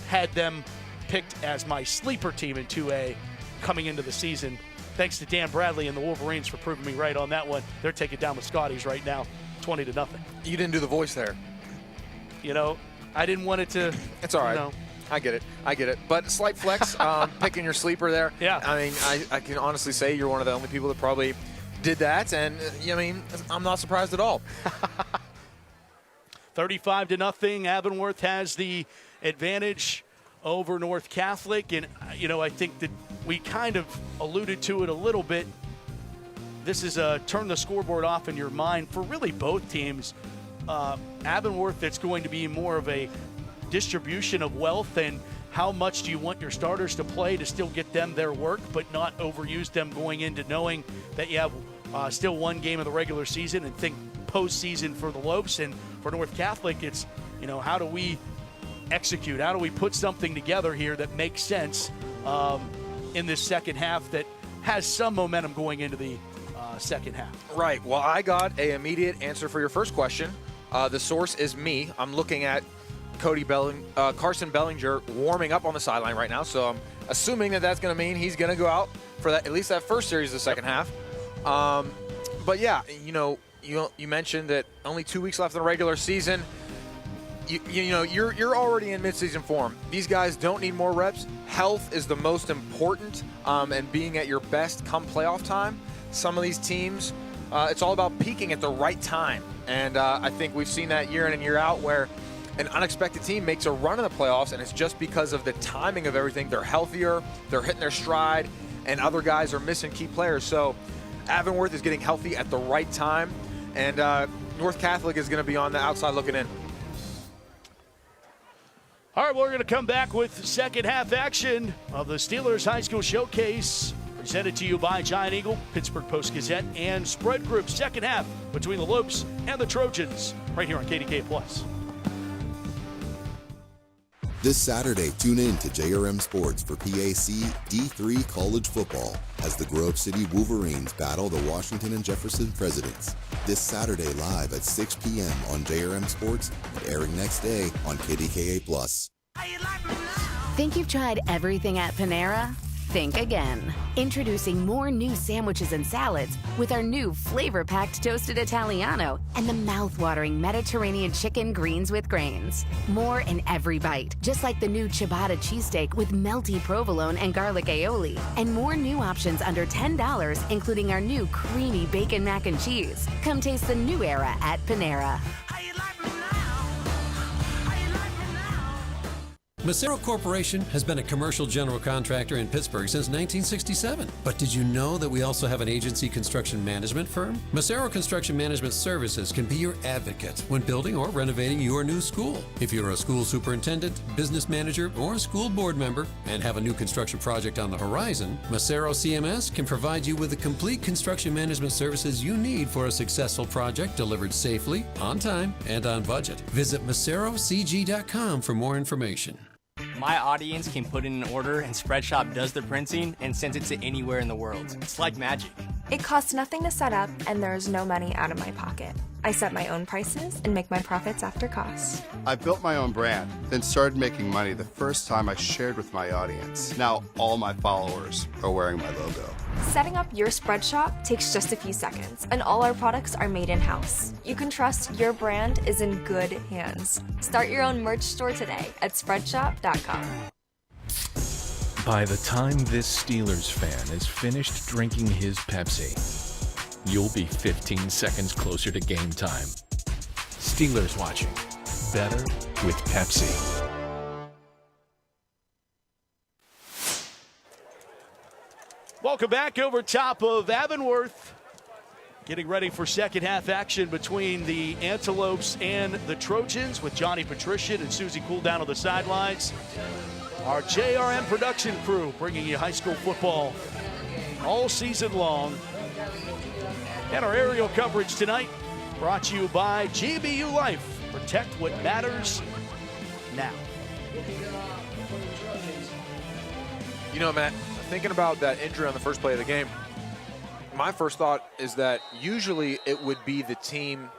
Had them picked as my sleeper team in 2A coming into the season. Thanks to Dan Bradley and the Wolverines for proving me right on that one. They're taking down the Scotties right now, 20-0. You didn't do the voice there. You know, I didn't want it to. It's all right. You know. I get it. But slight flex, picking your sleeper there. Yeah. I mean, I can honestly say you're one of the only people that probably did that, and I mean, I'm not surprised at all. 35-0. Avonworth has the advantage over North Catholic, and you know, I think that we kind of alluded to it a little bit. This is a turn the scoreboard off in your mind for really both teams. Avonworth, it's going to be more of a distribution of wealth, and how much do you want your starters to play to still get them their work, but not overuse them going into knowing that you have still one game of the regular season and think postseason for the Lopes. And for North Catholic, it's, you know, how do we execute? How do we put something together here that makes sense in this second half that has some momentum going into the second half? Right. Well, I got an immediate answer for your first question. The source is me. I'm looking at Carson Bellinger warming up on the sideline right now, so I'm assuming that that's going to mean he's going to go out for that, at least that first series of the second half. But yeah, you know, you mentioned that only 2 weeks left in the regular season. You know, you're already in midseason form. These guys don't need more reps. Health is the most important, and being at your best come playoff time. Some of these teams, it's all about peaking at the right time, and I think we've seen that year in and year out where an unexpected team makes a run in the playoffs, and it's just because of the timing of everything. They're healthier, they're hitting their stride, and other guys are missing key players. So Avonworth is getting healthy at the right time, and North Catholic is going to be on the outside looking in. All right, we're going to come back with second half action of the Steelers High School Showcase, presented to you by Giant Eagle, Pittsburgh Post-Gazette, and Spread Group. Second half between the Lopes and the Trojans, right here on KDK+. This Saturday, tune in to JRM Sports for PAC D3 college football as the Grove City Wolverines battle the Washington and Jefferson Presidents. This Saturday live at 6 p.m. on JRM Sports and airing next day on KDKA+. Think you've tried everything at Panera? Think again. Introducing more new sandwiches and salads with our new flavor-packed Toasted Italiano and the mouth-watering Mediterranean chicken greens with grains. More in every bite, just like the new ciabatta cheesesteak with melty provolone and garlic aioli. And more new options under $10, including our new creamy bacon mac and cheese. Come taste the new era at Panera. Macero Corporation has been a commercial general contractor in Pittsburgh since 1967. But did you know that we also have an agency construction management firm? Macero Construction Management Services can be your advocate when building or renovating your new school. If you're a school superintendent, business manager, or a school board member and have a new construction project on the horizon, Macero CMS can provide you with the complete construction management services you need for a successful project delivered safely, on time, and on budget. Visit MaceroCG.com for more information. My audience can put in an order and Spreadshop does the printing and sends it to anywhere in the world. It's like magic. It costs nothing to set up, and there is no money out of my pocket. I set my own prices and make my profits after costs. I built my own brand, then started making money the first time I shared with my audience. Now all my followers are wearing my logo. Setting up your Spreadshop takes just a few seconds, and all our products are made in-house. You can trust your brand is in good hands. Start your own merch store today at Spreadshop.com. By the time this Steelers fan is finished drinking his Pepsi, you'll be 15 seconds closer to game time. Steelers watching. Better with Pepsi. Welcome back over top of Avonworth. Getting ready for second half action between the Antelopes and the Trojans with Johnny Patrician and Susie Cooldown on the sidelines. Our JRM production crew bringing you high school football all season long. And our aerial coverage tonight brought to you by GBU Life. Protect what matters now. You know, Matt, thinking about that injury on the first play of the game, my first thought is that usually it would be the team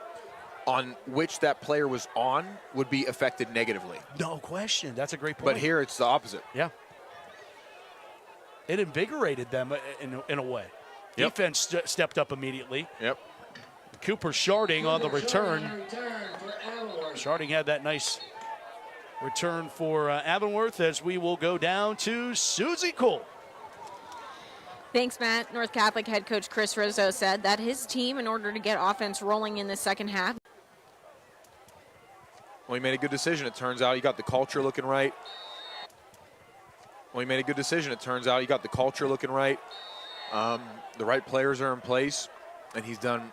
on which that player was on would be affected negatively. No question. That's a great point. But here it's the opposite. Yeah. It invigorated them in a way. Yep. Defense stepped up immediately. Yep. Cooper Sharding on the return. Sharding had that nice return for Avonworth, as we will go down to Susie Cole. Thanks, Matt. North Catholic head coach Chris Rizzo said that his team, in order to get offense rolling in the second half. Well, he made a good decision. It turns out he got the culture looking right. Well, he made a good decision. It turns out he got the culture looking right. The right players are in place, and he's done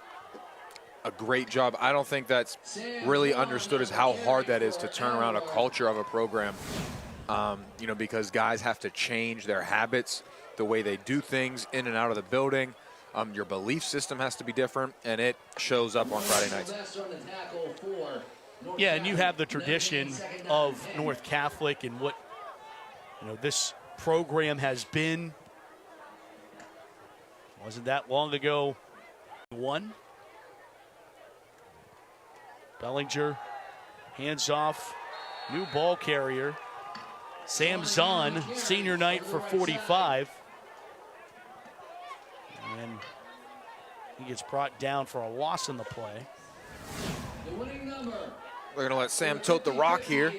a great job. I don't think that's really understood as how hard that is to turn around a culture of a program. You know, because guys have to change their habits, the way they do things in and out of the building. Your belief system has to be different, and it shows up on Friday nights. Yeah, and you have the tradition of North Catholic and what, you know, this program has been. Wasn't that long ago. One. Bellinger, hands off, new ball carrier. Sam Zahn, senior night for 45. And he gets brought down for a loss in the play. We're going to let Sam tote the rock here.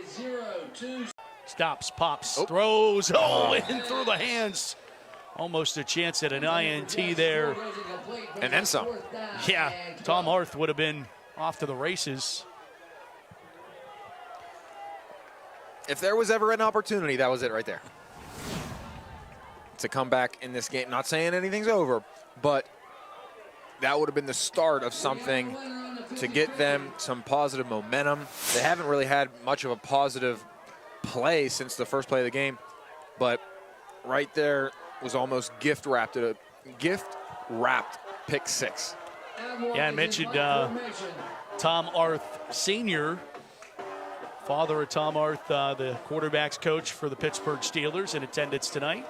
Stops, pops, throws, in through the hands. Almost a chance at an INT there. And then some. Yeah, Tom Arth would have been off to the races. If there was ever an opportunity, that was it right there. To come back in this game. Not saying anything's over, but that would have been the start of something to get them some positive momentum. They haven't really had much of a positive play since the first play of the game, but right there was almost gift-wrapped pick six. Yeah, I mentioned Tom Arth Sr., father of Tom Arth, the quarterback's coach for the Pittsburgh Steelers, in attendance tonight.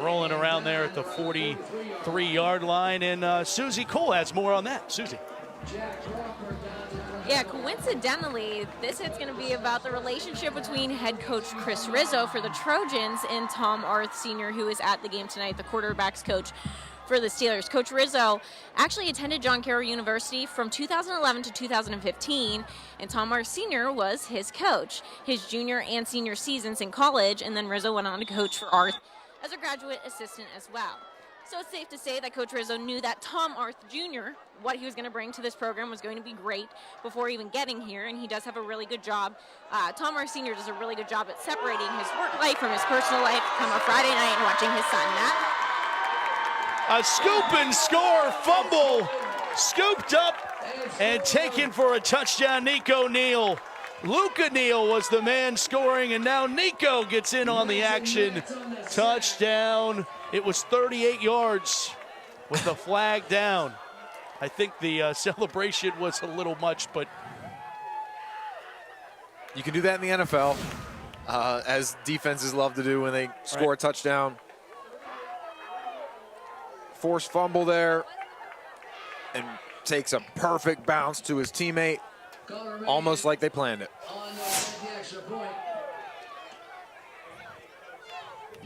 Rolling around there at the 43-yard line, and Susie Cole has more on that. Susie. Yeah, coincidentally, this is going to be about the relationship between head coach Chris Rizzo for the Trojans and Tom Arth Sr., who is at the game tonight, the quarterback's coach for the Steelers. Coach Rizzo actually attended John Carroll University from 2011 to 2015, and Tom Arth Sr. was his coach his junior and senior seasons in college, and then Rizzo went on to coach for Arth as a graduate assistant as well. So it's safe to say that Coach Rizzo knew that Tom Arth Jr., what he was going to bring to this program, was going to be great before even getting here, and he does have a really good job. Tom Arth Sr. does a really good job at separating his work life from his personal life come a Friday night and watching his son, Matt. A scoop and score fumble, scooped up and taken for a touchdown, Nico Neal. Luca Neal was the man scoring, and now Nico gets in on the action. Touchdown. It was 38 yards with the flag down. I think the celebration was a little much, but you can do that in the NFL, as defenses love to do when they score a touchdown. Forced fumble there, and takes a perfect bounce to his teammate, almost like they planned it.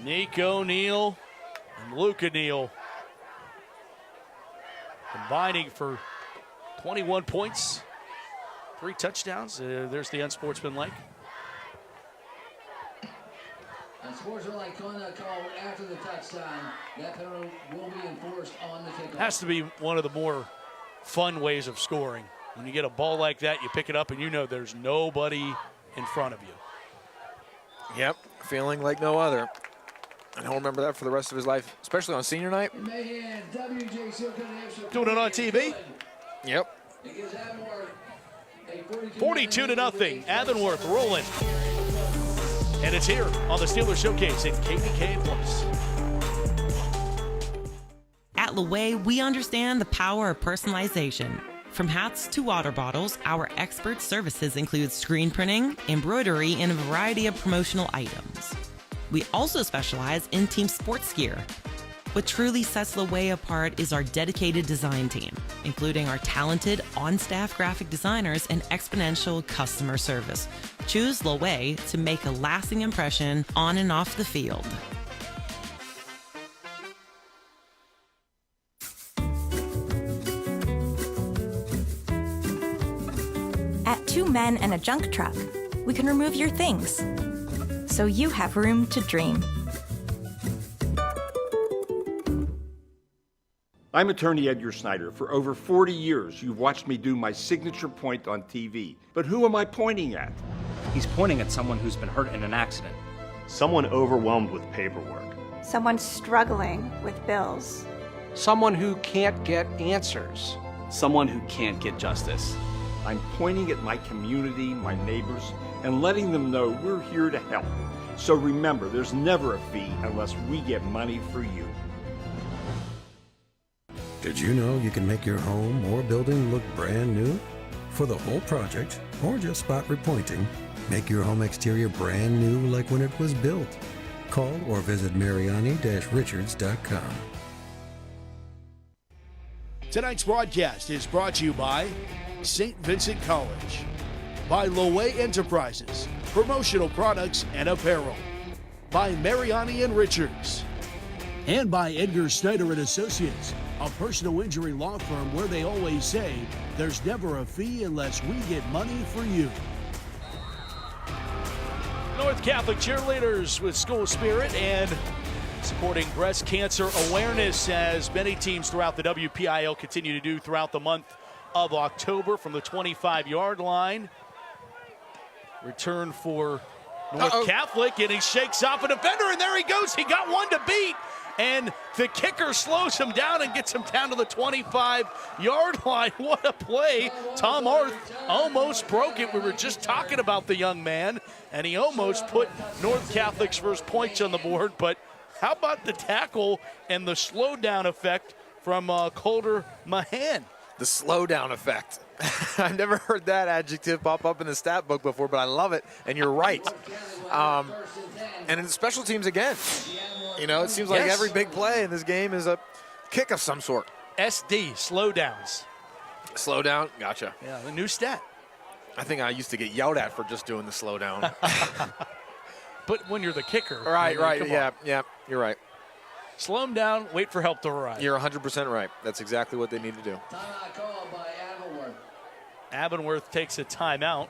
Nico Neal and Luca Neal combining for 21 points, 3 touchdowns. There's the unsportsmanlike. Unsportsmanlike conduct call after the touchdown. That penalty will be enforced on the kickoff. Has to be one of the more fun ways of scoring. When you get a ball like that, you pick it up and you know there's nobody in front of you. Yep, feeling like no other. And he'll remember that for the rest of his life, especially on senior night. Doing it on TV. Yep. 42-0, Avonworth rolling. And it's here on the Steelers Showcase in KBK Plus. At Loewe, we understand the power of personalization. From hats to water bottles, our expert services include screen printing, embroidery, and a variety of promotional items. We also specialize in team sports gear. What truly sets Loewe apart is our dedicated design team, including our talented on-staff graphic designers and exponential customer service. Choose Loewe to make a lasting impression on and off the field. At Two Men and a Junk Truck, we can remove your things, so you have room to dream. I'm attorney Edgar Snyder. For over 40 years, you've watched me do my signature point on TV. But who am I pointing at? He's pointing at someone who's been hurt in an accident. Someone overwhelmed with paperwork. Someone struggling with bills. Someone who can't get answers. Someone who can't get justice. I'm pointing at my community, my neighbors, and letting them know we're here to help. So remember, there's never a fee unless we get money for you. Did you know you can make your home or building look brand new? For the whole project, or just spot repointing, make your home exterior brand new like when it was built. Call or visit Mariani-Richards.com. Tonight's broadcast is brought to you by St. Vincent College, by Loewe Enterprises, promotional products and apparel, by Mariani and Richards, and by Edgar Snyder and Associates, a personal injury law firm where they always say there's never a fee unless we get money for you. North Catholic cheerleaders with school spirit and supporting breast cancer awareness, as many teams throughout the WPIL continue to do throughout the month of October from the 25-yard line. Return for North Catholic, and he shakes off a defender, and there he goes. He got one to beat, and the kicker slows him down and gets him down to the 25-yard line. What a play. Tom Arth almost broke it. We were just talking about the young man, and he almost put North Catholic's first points on the board, but how about the tackle and the slowdown effect from Calder Mahan? The slowdown effect. I've never heard that adjective pop up in the stat book before, but I love it, and you're right. And in the special teams again, you know, it seems like every big play in this game is a kick of some sort. SD, slowdowns. Slowdown, gotcha. Yeah, the new stat. I think I used to get yelled at for just doing the slowdown. But when you're the kicker. Right, come on. yeah, you're right. Slow them down, wait for help to arrive. You're 100% right. That's exactly what they need to do. Timeout called by Avonworth. Avonworth takes a timeout.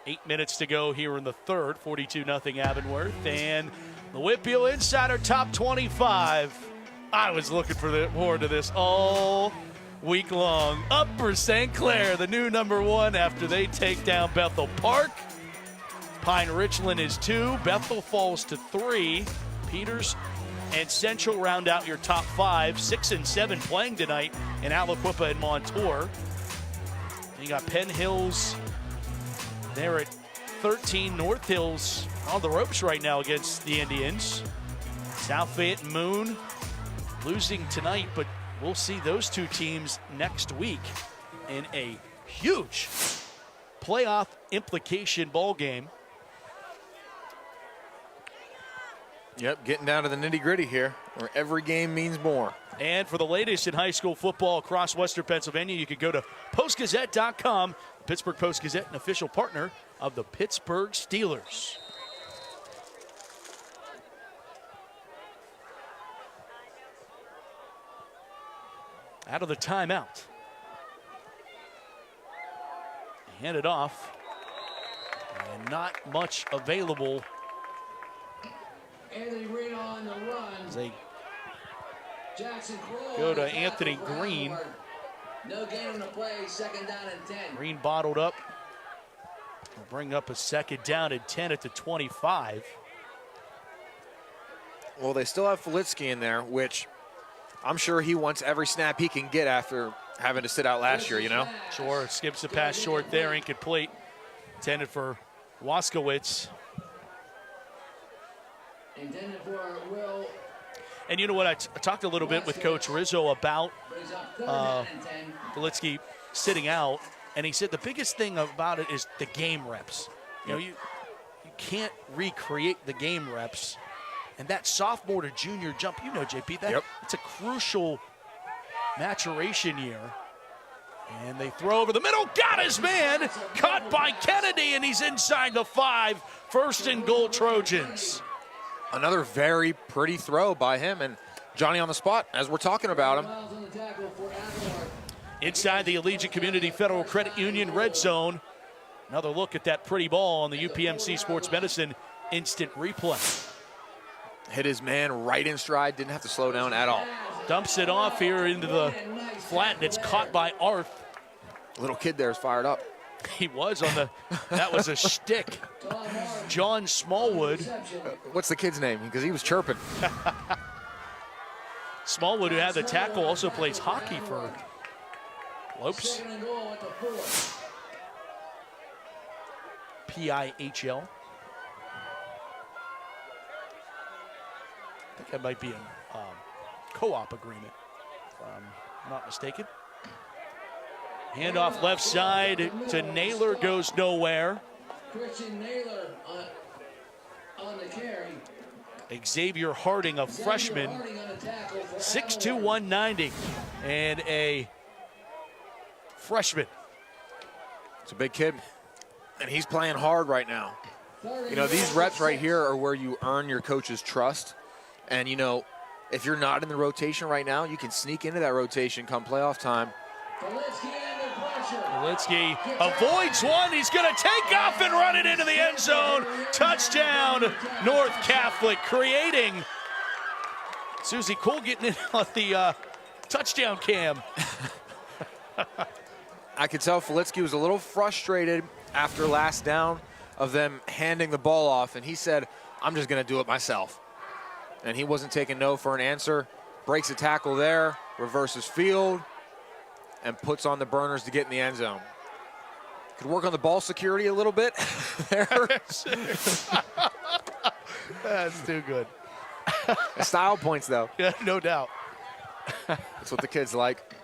8 minutes to go here in the third. 42-0 Avonworth. And the Whitfield Insider top 25. I was looking forward to this all week long. Upper St. Clair, the new number one after they take down Bethel Park. Pine Richland is 2. Bethel falls to 3. Peters and Central round out your top 5. 6 and 7 playing tonight in Aliquippa and Montour. You got Penn Hills there at 13. North Hills on the ropes right now against the Indians. South Fayette and Moon losing tonight, but we'll see those two teams next week in a huge playoff implication ball game. Yep, getting down to the nitty-gritty here, where every game means more. And for the latest in high school football across Western Pennsylvania, you can go to postgazette.com. Pittsburgh Post-Gazette, an official partner of the Pittsburgh Steelers. Out of the timeout. Hand it off. And not much available. Anthony Green on the run. As they Jackson go to Anthony Green. No gain on the play, second down and 10. Green bottled up. Will bring up a second down and 10 at the 25. Well, they still have Filitsky in there, which I'm sure he wants every snap he can get after having to sit out last year, you know? Sure, skips the pass short there, incomplete. Intended for Waskowitz. And you know what? I talked a little bit with Coach Rizzo about Volitsky sitting out, and he said the biggest thing about it is the game reps. You know, you can't recreate the game reps. And that sophomore to junior jump, you know, JP, it's a crucial maturation year. And they throw over the middle, got his man, caught by Kennedy, and he's inside the 5. First and goal, Trojans. Another very pretty throw by him, and Johnny on the spot as we're talking about him. Inside the Allegiant Community Federal Credit Union red zone. Another look at that pretty ball on the UPMC Sports Medicine instant replay. Hit his man right in stride, didn't have to slow down at all. Dumps it off here into the flat, and it's caught by Arth. Little kid there is fired up. He was on the, that was a shtick. John Smallwood. What's the kid's name? Because he was chirping. Smallwood, who had the tackle, also plays hockey for Lopes. PIHL. I think that might be a co-op agreement, if I'm not mistaken. Handoff left side to Naylor, goes nowhere. Christian Naylor on the carry. Xavier Harding, a freshman, 6'2", 190, and a freshman. It's a big kid, and he's playing hard right now. You know, these reps right here are where you earn your coach's trust. And, you know, if you're not in the rotation right now, you can sneak into that rotation come playoff time. Volitsky avoids one. He's going to take off and run it into the end zone. Touchdown, North Catholic, creating. Susie Cole getting in on the touchdown cam. I could tell Volitsky was a little frustrated after last down of them handing the ball off, and he said, I'm just going to do it myself. And he wasn't taking no for an answer. Breaks a tackle there, reverses field, and puts on the burners to get in the end zone. Could work on the ball security a little bit there. That's too good. Style points, though. Yeah, no doubt. That's what the kids like.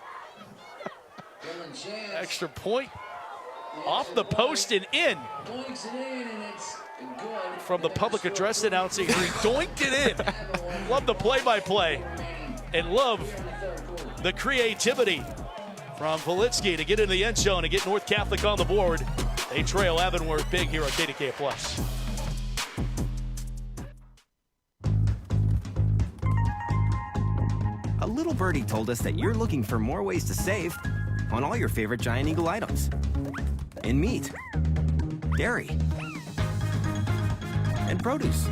Extra point off the post and in. From the public address announcing, he doinked it in. Love the play-by-play and love the creativity from Volitsky to get into the end zone and get North Catholic on the board. They trail Avonworth big here at KDK Plus. A little birdie told us that you're looking for more ways to save on all your favorite Giant Eagle items. In meat, dairy, and produce.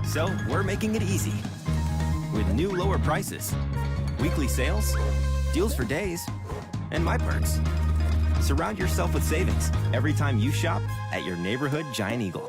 So we're making it easy with new lower prices, weekly sales, deals for days, and My Perks. Surround yourself with savings every time you shop at your neighborhood Giant Eagle.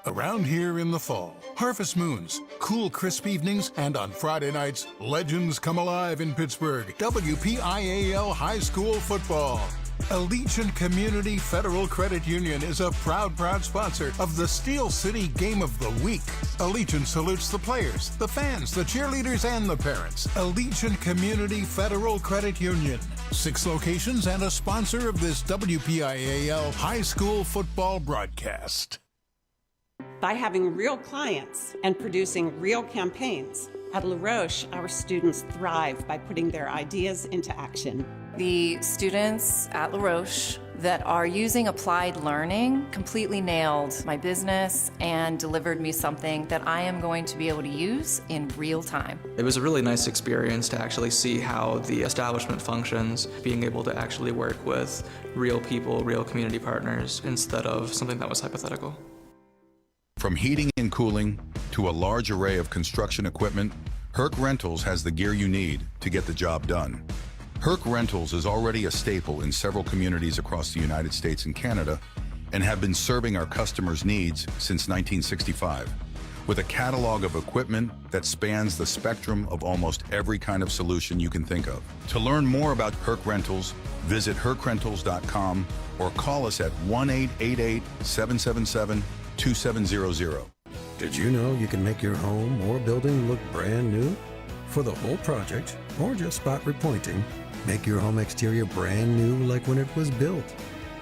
Around here in the fall, harvest moons, cool, crisp evenings, and on Friday nights, legends come alive in Pittsburgh. WPIAL High School Football. Allegiant Community Federal Credit Union is a proud sponsor of the Steel City Game of the Week. Allegiant salutes the players, the fans, the cheerleaders, and the parents. Allegiant Community Federal Credit Union. 6 locations and a sponsor of this WPIAL High School Football broadcast. By having real clients and producing real campaigns, at La Roche, our students thrive by putting their ideas into action. The students at La Roche that are using applied learning completely nailed my business and delivered me something that I am going to be able to use in real time. It was a really nice experience to actually see how the establishment functions, being able to actually work with real people, real community partners, instead of something that was hypothetical. From heating and cooling to a large array of construction equipment, Herc Rentals has the gear you need to get the job done. Herc Rentals is already a staple in several communities across the United States and Canada and have been serving our customers' needs since 1965 with a catalog of equipment that spans the spectrum of almost every kind of solution you can think of. To learn more about Herc Rentals, visit hercrentals.com or call us at 1-888-777 2700. Did you know you can make your home or building look brand new? For the whole project, or just spot repointing, make your home exterior brand new like when it was built.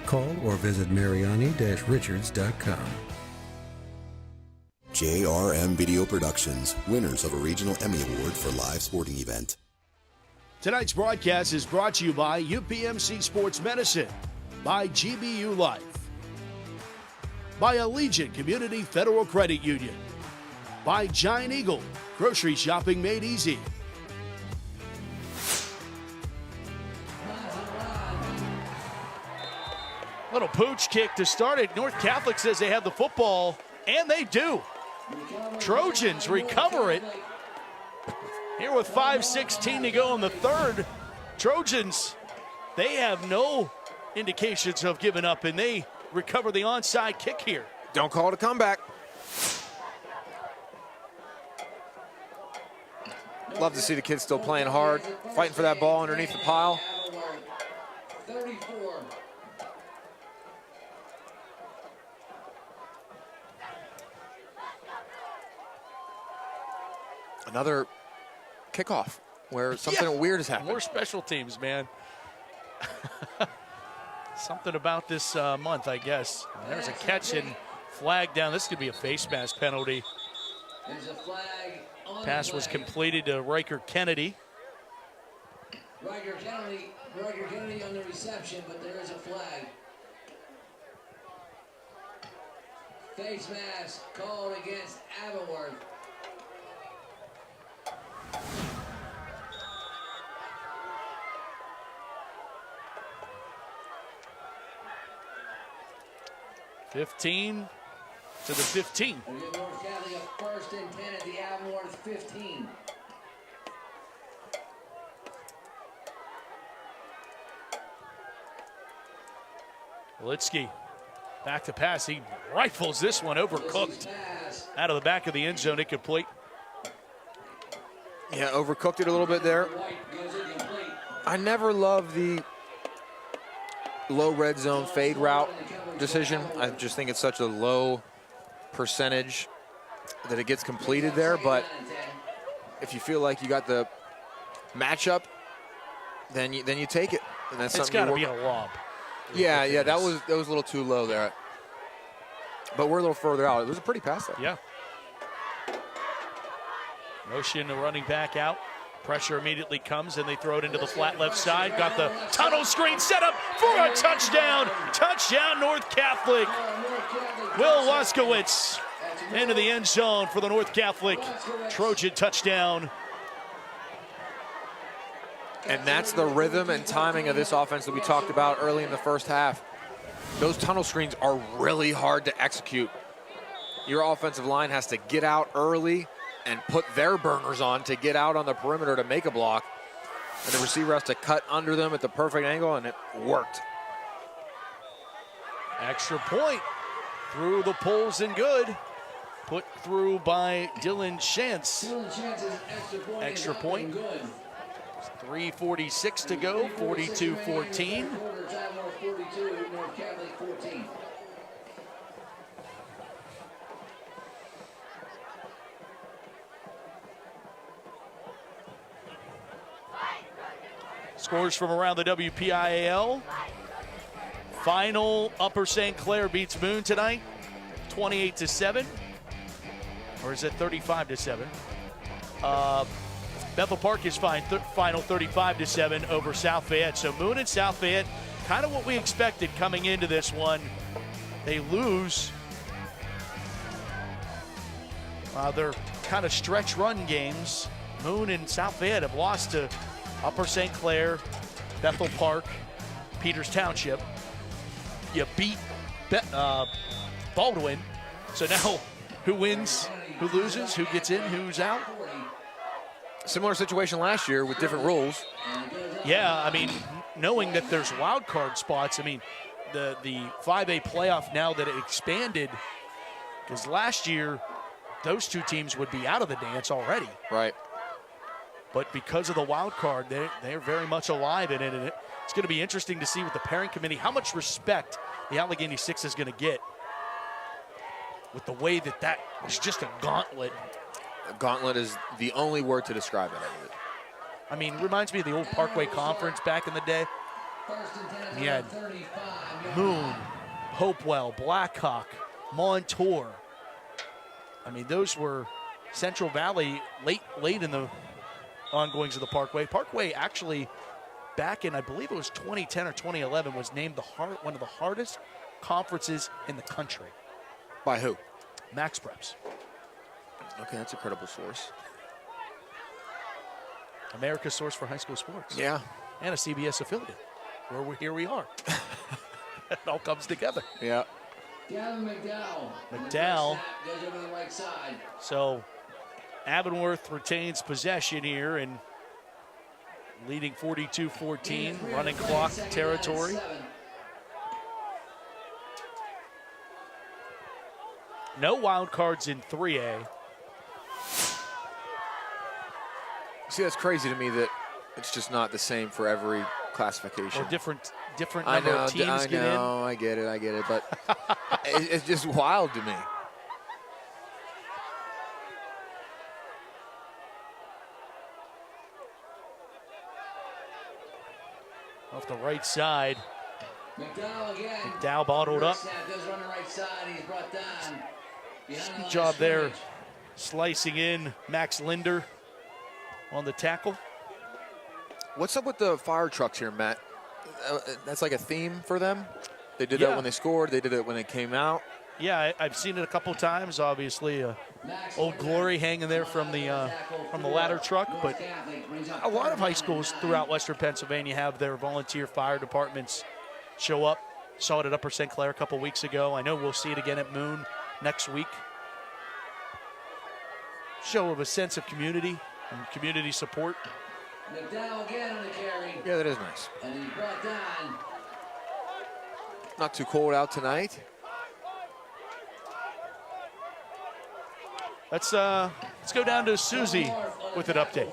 Call or visit Mariani-Richards.com. JRM Video Productions, winners of a regional Emmy Award for live sporting event. Tonight's broadcast is brought to you by UPMC Sports Medicine, by GBU Life, by Allegiant Community Federal Credit Union, by Giant Eagle, grocery shopping made easy. Little pooch kick to start it. North Catholic says they have the football, and they do. Trojans recover it. Here with 5:16 to go in the third. Trojans, they have no indications of giving up, and they recover the onside kick here. Don't call it a comeback. Love to see the kids still playing hard, fighting for that ball underneath the pile. 34. Another kickoff where something weird has happened. More special teams, man. Something about this month, I guess. There's a catch and flag down. This could be a face mask penalty. There's a flag on Pass the was flag. completed to Riker Kennedy. Riker Kennedy on the reception, but there is a flag. Face mask called against Avonworth. (15 to the 15). We give North Catholic a 1st and 10 at the Avonworth 15. Litsky back to pass. He rifles this one, overcooked. Out of the back of the end zone, incomplete. Yeah, overcooked it a little bit there. I never love the low red zone fade route decision. I just think it's such a low percentage that it gets completed there. But if you feel like you got the matchup, then you take it. And that's It's got to be a lob. Yeah, that was a little too low there. But we're a little further out. It was a pretty pass though. Yeah. Motion to running back out. Pressure immediately comes, and they throw it into the flat left side. Got the tunnel screen set up for a touchdown. Touchdown, North Catholic. Will Waskowitz into the end zone for the North Catholic Trojan touchdown. And that's the rhythm and timing of this offense that we talked about early in the first half. Those tunnel screens are really hard to execute. Your offensive line has to get out early and put their burners on to get out on the perimeter to make a block. And the receiver has to cut under them at the perfect angle, and it worked. Extra point through the poles and good. Put through by Dylan Shantz. Extra point. 3:46 to go, 42-14. Scores from around the WPIAL. Final, Upper St. Clair beats Moon tonight, 28-7. Or is it 35-7? Bethel Park is final 35-7 over South Fayette. So Moon and South Fayette, kind of what we expected coming into this one. They lose. They're kind of stretch run games. Moon and South Fayette have lost to Upper St. Clair, Bethel Park, Peters Township. You beat Baldwin. So now who wins, who loses, who gets in, who's out? Similar situation last year with different rules. Yeah, I mean, knowing that there's wild card spots, I mean, the 5A playoff now that it expanded, because last year those two teams would be out of the dance already. Right. But because of the wild card, they're very much alive in it. And it's going to be interesting to see with the parent committee how much respect the Allegheny Six is going to get. with the way that was just a gauntlet. A gauntlet is the only word to describe it, I believe. I mean, reminds me of the old Parkway Conference back in the day. You had Moon, Hopewell, Blackhawk, Montour. I mean, those were Central Valley late in the ongoings of the Parkway. Parkway actually, back in, I believe it was 2010 or 2011, was named one of the hardest conferences in the country. By who? Max Preps. Okay, that's a credible source. America's source for high school sports. Yeah. And a CBS affiliate. Here we are. It all comes together. Yeah. McDowell. Goes over the right side. So Avonworth retains possession here and leading 42-14, running clock territory. No wild cards in 3A. See, that's crazy to me that it's just not the same for every classification. Or different number of teams get in. I get it, but it's just wild to me. Off the right side. McDowell again. McDowell bottled up. Snap goes on the right side. He's brought down. Good job there, slicing in Max Linder on the tackle. What's up with the fire trucks here, Matt? That's like a theme for them? They did that when they scored. They did it when they came out. Yeah, I've seen it a couple times. Obviously, Old Glory hanging there from the ladder truck. But a lot of high schools throughout Western Pennsylvania have their volunteer fire departments show up. Saw it at Upper St. Clair a couple weeks ago. I know we'll see it again at Moon next week. Show of a sense of community and community support. McDowell again on the carry. Yeah, that is nice. And he brought down. Not too cold out tonight. Let's go down to Susie with an update.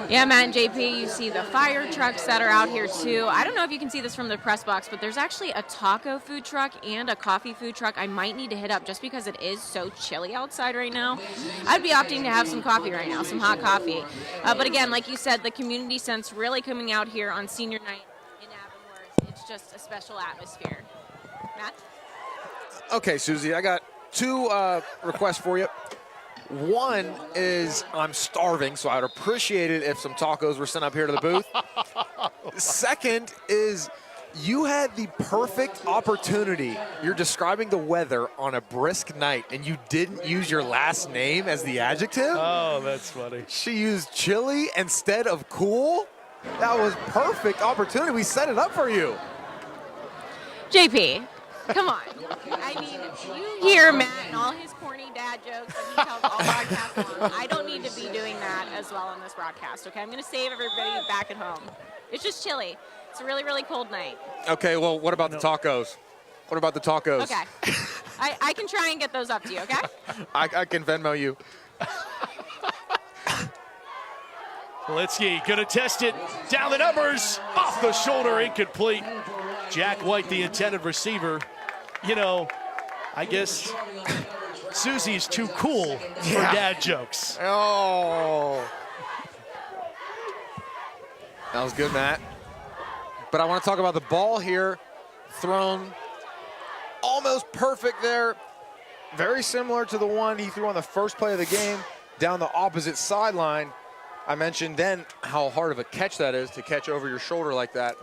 Yeah, Matt and JP, you see the fire trucks that are out here too. I don't know if you can see this from the press box, but there's actually a taco food truck and a coffee food truck I might need to hit up just because it is so chilly outside right now. I'd be opting to have some coffee right now, some hot coffee. But again, like you said, the community sense really coming out here on senior night in Avonworth. It's just a special atmosphere. Matt? Okay, Susie, I got two requests for you. One is I'm starving, so I'd appreciate it if some tacos were sent up here to the booth. Second is you had the perfect opportunity. You're describing the weather on a brisk night, and you didn't use your last name as the adjective? Oh, that's funny. She used chilly instead of cool? That was perfect opportunity. We set it up for you. JP, come on. I mean, you hear Matt and all his corny dad jokes that he tells all broadcasts on. I don't need to be doing that as well on this broadcast, okay? I'm going to save everybody back at home. It's just chilly. It's a really, really cold night. Okay, well, what about the tacos? What about the tacos? Okay. I can try and get those up to you, okay? I can Venmo you. Litsky gonna test it. Down the numbers. Off the shoulder, incomplete. Jack White, the intended receiver. You know, I guess Susie's too cool for dad jokes. Oh. That was good, Matt. But I want to talk about the ball here. Thrown almost perfect there. Very similar to the one he threw on the first play of the game down the opposite sideline. I mentioned then how hard of a catch that is to catch over your shoulder like that.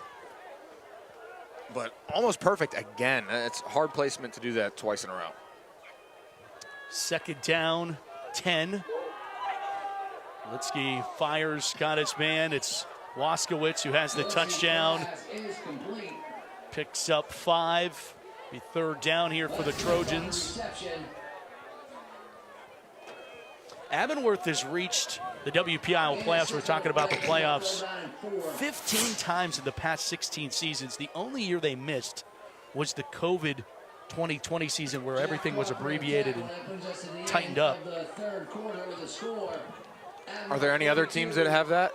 But almost perfect again. It's hard placement to do that twice in a row. Second down, 10. Litsky fires, got his man. It's Waskowitz who has the touchdown. Picks up 5. Be third down here for the Trojans. Avonworth has reached the WPIAL playoffs. We're talking about the playoffs 15 times in the past 16 seasons. The only year they missed was the COVID 2020 season where everything was abbreviated and tightened up. Are there any other teams that have that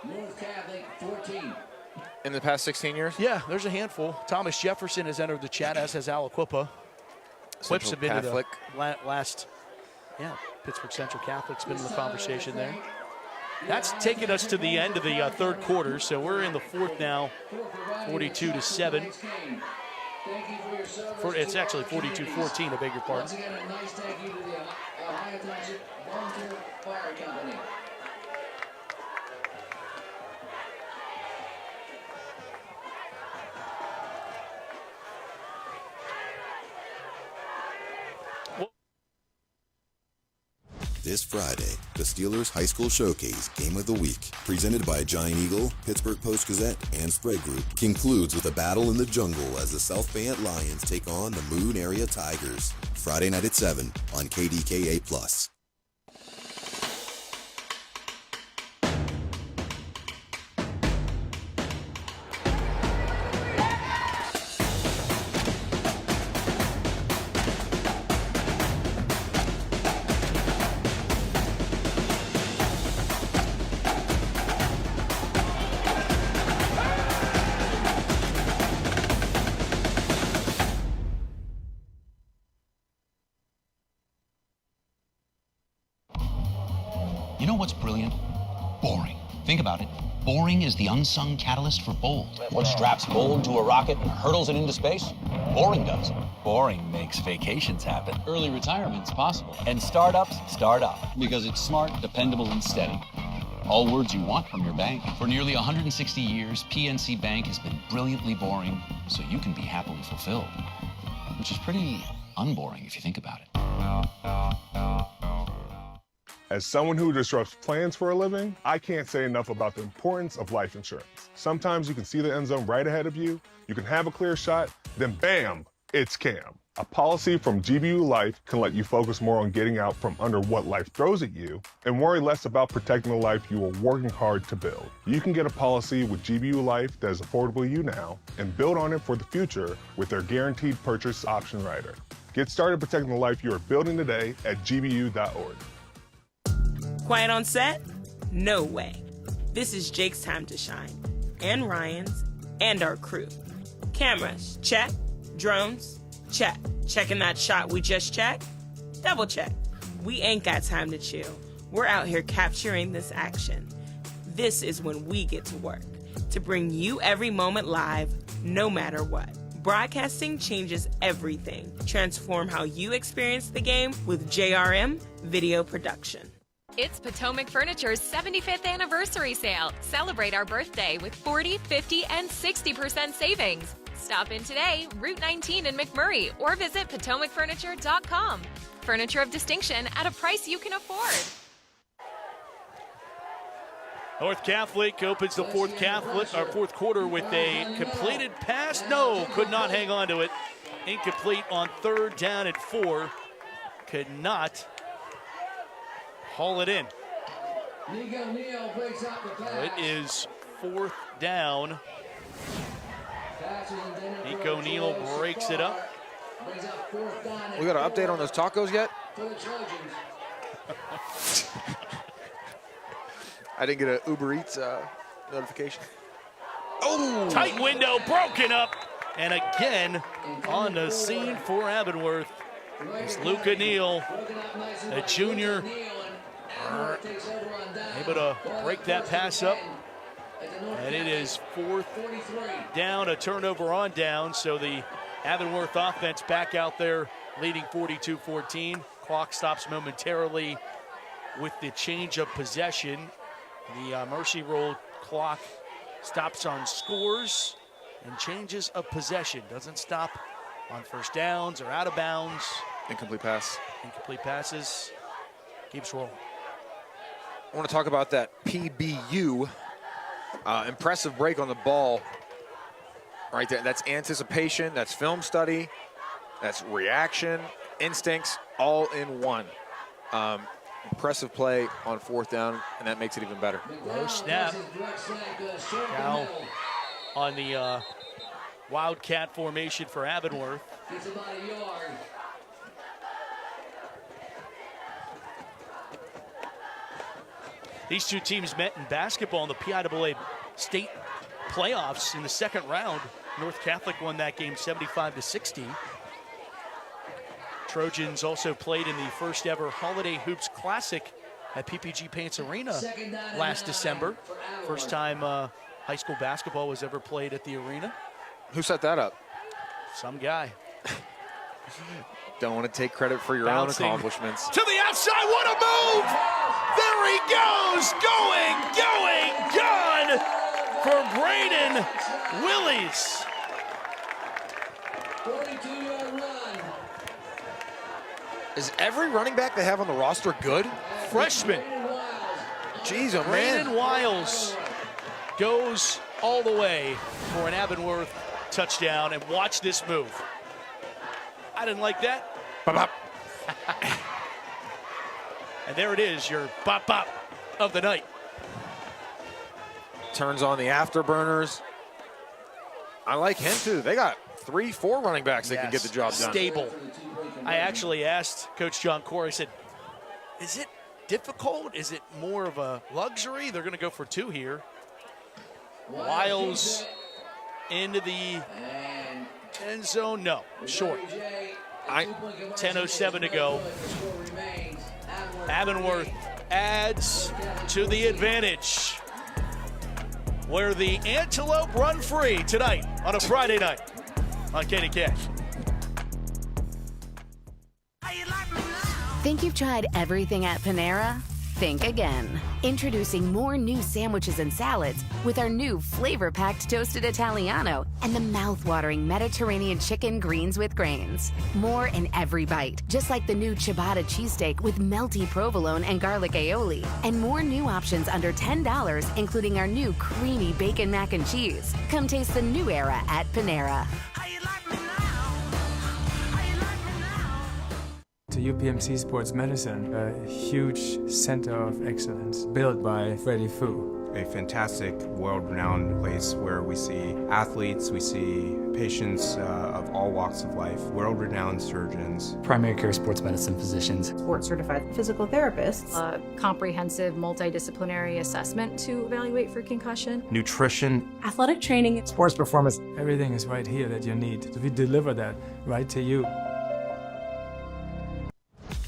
in the past 16 years? Yeah, there's a handful. Thomas Jefferson has entered the chat, as has Aliquippa. Whips have been Catholic. to the last, Pittsburgh Central Catholic's been in the conversation there. That's taken us to the end of the third quarter, so we're in the fourth now, 42-7. It's actually 42-14, I beg your pardon. Once again, a nice thank you to the Ohio Township Volunteer Fire Company. This Friday, the Steelers High School Showcase Game of the Week, presented by Giant Eagle, Pittsburgh Post-Gazette, and Spread Group, concludes with a battle in the jungle as the South Fayette Lions take on the Moon Area Tigers. Friday night at 7 on KDKA+. You know what's brilliant? Boring. Think about it. Boring is the unsung catalyst for bold. What straps bold to a rocket and hurtles it into space? Boring does. Boring makes vacations happen. Early retirement's possible. And startups start up. Because it's smart, dependable, and steady. All words you want from your bank. For nearly 160 years, PNC Bank has been brilliantly boring, so you can be happily fulfilled. Which is pretty unboring if you think about it. As someone who disrupts plans for a living, I can't say enough about the importance of life insurance. Sometimes you can see the end zone right ahead of you, you can have a clear shot, then bam, it's Cam. A policy from GBU Life can let you focus more on getting out from under what life throws at you and worry less about protecting the life you are working hard to build. You can get a policy with GBU Life that is affordable to you now and build on it for the future with their guaranteed purchase option rider. Get started protecting the life you are building today at gbu.org. Quiet on set? No way. This is Jake's time to shine, and Ryan's, and our crew. Cameras, check. Drones, check. Checking that shot we just checked? Double check. We ain't got time to chill. We're out here capturing this action. This is when we get to work, to bring you every moment live, no matter what. Broadcasting changes everything. Transform how you experience the game with JRM Video Production. It's Potomac Furniture's 75th anniversary sale. Celebrate our birthday with 40, 50, and 60% savings. Stop in today, Route 19 in McMurray, or visit PotomacFurniture.com. Furniture of distinction at a price you can afford. North Catholic opens the fourth quarter with a completed pass. No, could not hang on to it. Incomplete on 3rd down and 4. Could not haul it in. It is 4th down. Nico Neal breaks it up. We got an update on those tacos yet? I didn't get an Uber Eats notification. Oh! Tight window broken up. And again, on the scene for Avonworth is Luca Neal, a junior. Able to break that pass up. And it is 4th down, a turnover on down. So the Avonworth offense back out there leading 42-14. Clock stops momentarily with the change of possession. The Mercy Roll clock stops on scores and changes of possession. Doesn't stop on first downs or out of bounds. Incomplete pass. Incomplete passes. Keeps rolling. I want to talk about that PBU. Impressive break on the ball right there. That's anticipation, that's film study, that's reaction, instincts, all in one. Impressive play on 4th down, and that makes it even better. Low snap. Now on the Wildcat formation for Avonworth. It's about a yard. These two teams met in basketball in the PIAA state playoffs in the 2nd round. North Catholic won that game 75-60. Trojans also played in the first ever Holiday Hoops Classic at PPG Paints Arena last December. First time high school basketball was ever played at the arena. Who set that up? Some guy. Don't want to take credit for your own accomplishments. To the outside, what a move! There he goes, gone for Braden Willies. 42-yard run. Is every running back they have on the roster good? Freshman. Jeez, oh Brandon man. Wiles goes all the way for an Avonworth touchdown, and watch this move. I didn't like that. Bop, bop. And there it is, your bop bop of the night. Turns on the afterburners. I like him too. They got 3-4 running backs that can get the job done. Stable. I actually asked Coach John Core, I said, is it difficult? Is it more of a luxury? They're going to go for 2 here. Wiles into the end zone. No, short. 10:07 to go. Avonworth adds to the advantage, where the Antelope run free tonight on a Friday night on KDK. Think you've tried everything at Panera? Think again. Introducing more new sandwiches and salads with our new flavor-packed Toasted Italiano and the mouth-watering Mediterranean chicken greens with grains. More in every bite, just like the new ciabatta cheesesteak with melty provolone and garlic aioli. And more new options under $10, including our new creamy bacon mac and cheese. Come taste the new era at Panera. To UPMC Sports Medicine, a huge center of excellence built by Freddie Fu. A fantastic, world-renowned place where we see athletes, we see patients of all walks of life, world-renowned surgeons. Primary care sports medicine physicians. Board-certified physical therapists. A comprehensive multidisciplinary assessment to evaluate for concussion. Nutrition. Athletic training. Sports performance. Everything is right here that you need. We deliver that right to you.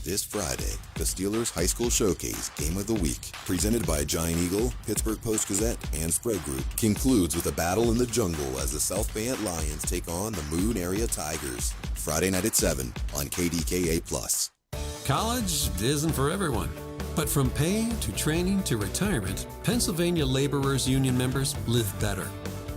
This Friday, the Steelers High School Showcase Game of the Week, presented by Giant Eagle, Pittsburgh Post-Gazette, and Spread Group, concludes with a battle in the jungle as the South Fayette Lions take on the Moon Area Tigers. Friday night at 7 on KDKA+. College isn't for everyone. But from pay to training to retirement, Pennsylvania Laborers Union members live better.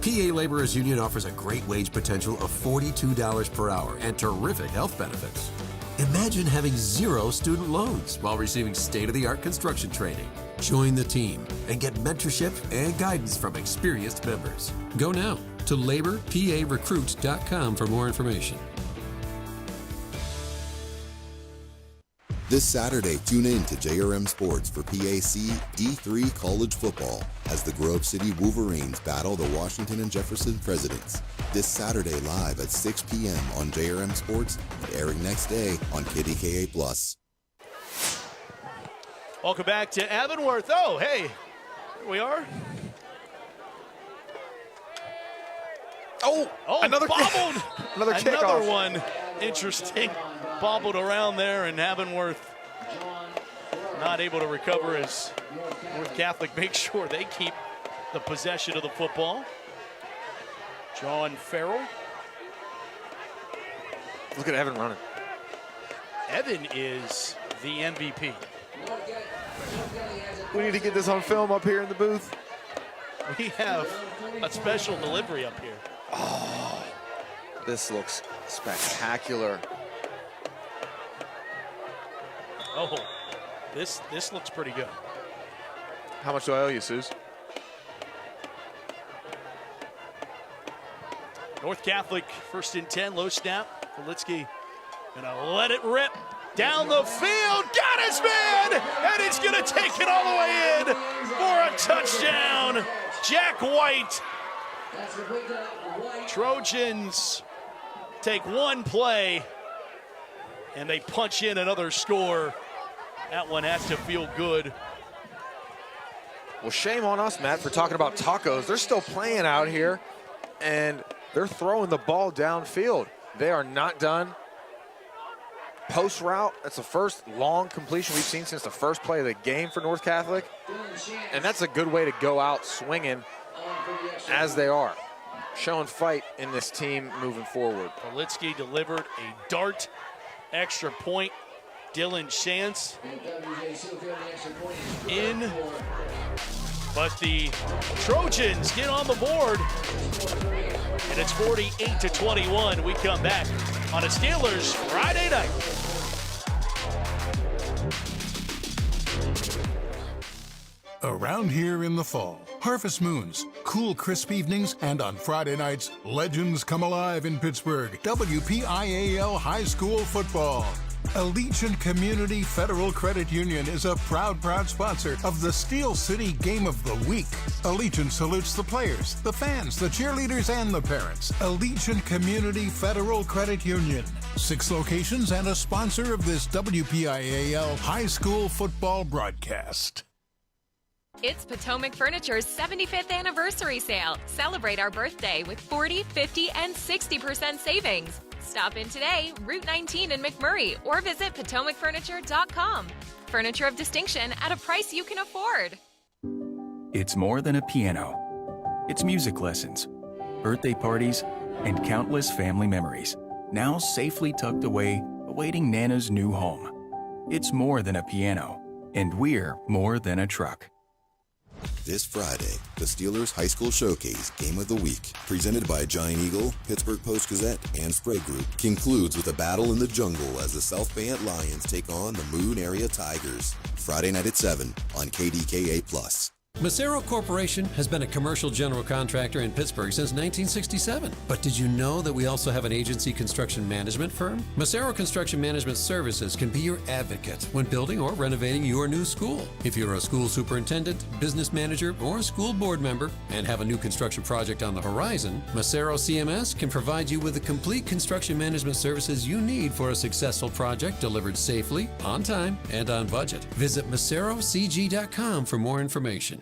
PA Laborers Union offers a great wage potential of $42 per hour and terrific health benefits. Imagine having 0 student loans while receiving state-of-the-art construction training. Join the team and get mentorship and guidance from experienced members. Go now to laborparecruit.com for more information. This Saturday, tune in to JRM Sports for PAC D3 college football as the Grove City Wolverines battle the Washington and Jefferson Presidents. This Saturday live at 6 p.m. on JRM Sports and airing next day on KDKA+. Welcome back to Avonworth. Oh, hey, here we are. Oh, another bobbled. Another kickoff. Another one. Interesting. Bobbled around there, and Avonworth not able to recover as North Catholic makes sure they keep the possession of the football. John Farrell. Look at Evan running. Evan is the MVP. We need to get this on film up here in the booth. We have a special delivery up here. Oh, this looks spectacular. Oh, this looks pretty good. How much do I owe you, Suze? North Catholic, 1st and 10, low snap. Politsky gonna let it rip down the field. Got his man, and he's gonna take it all the way in for a touchdown. Jack White. Trojans take one play, and they punch in another score. That one has to feel good. Well, shame on us, Matt, for talking about tacos. They're still playing out here, and they're throwing the ball downfield. They are not done. post route. That's the first long completion we've seen since the first play of the game for North Catholic. And that's a good way to go out swinging as they are. Showing fight in this team moving forward. Politsky delivered a dart, extra point. Dylan Shantz in, but the Trojans get on the board, and it's 48-21. We come back on a Steelers Friday night. Around here in the fall, harvest moons, cool, crisp evenings, and on Friday nights, legends come alive in Pittsburgh. WPIAL High School Football. Allegiant Community Federal Credit Union is a proud sponsor of the Steel City Game of the Week. Allegiant salutes the players, the fans, the cheerleaders, and the parents. Allegiant Community Federal Credit Union. 6 locations and a sponsor of this WPIAL High School Football broadcast. It's Potomac Furniture's 75th anniversary sale. Celebrate our birthday with 40, 50, and 60% savings. Stop in today, Route 19 in McMurray, or visit PotomacFurniture.com. Furniture of distinction at a price you can afford. It's more than a piano. It's music lessons, birthday parties, and countless family memories. Now safely tucked away, awaiting Nana's new home. It's more than a piano, and we're more than a truck. This Friday, the Steelers High School Showcase Game of the Week, presented by Giant Eagle, Pittsburgh Post-Gazette, and Sprague Group, concludes with a battle in the jungle as the South Fayette Lions take on the Moon Area Tigers. Friday night at 7 on KDKA+. Macero Corporation has been a commercial general contractor in Pittsburgh since 1967. But did you know that we also have an agency construction management firm? Macero Construction Management Services can be your advocate when building or renovating your new school. If you're a school superintendent, business manager, or school board member and have a new construction project on the horizon, Macero CMS can provide you with the complete construction management services you need for a successful project delivered safely, on time, and on budget. Visit MaceroCG.com for more information.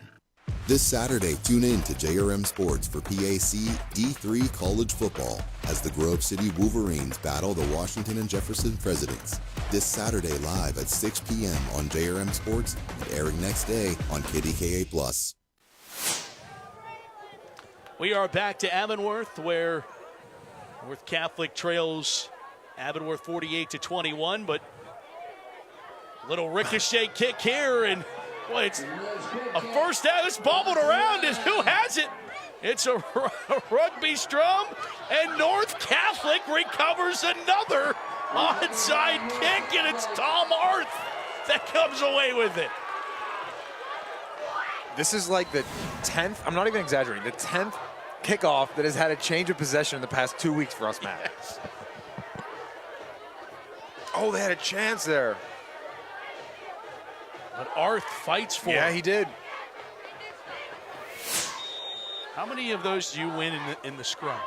This Saturday, tune in to JRM Sports for PAC D3 college football as the Grove City Wolverines battle the Washington and Jefferson Presidents. This Saturday live at 6 p.m. on JRM Sports and airing next day on KDKA+. We are back to Avonworth, where North Catholic trails Avonworth 48-21, but a little ricochet kick here, and well, it's a first down. It's bobbled around, and who has it? It's a rugby strum, and North Catholic recovers another onside kick, and it's Tom Arth that comes away with it. This is like the 10th, I'm not even exaggerating, the 10th kickoff that has had a change of possession in the past 2 weeks for us, Matt. Yes. Oh, they had a chance there. But Arth fights for it. Yeah, he did. How many of those do you win in the scrum?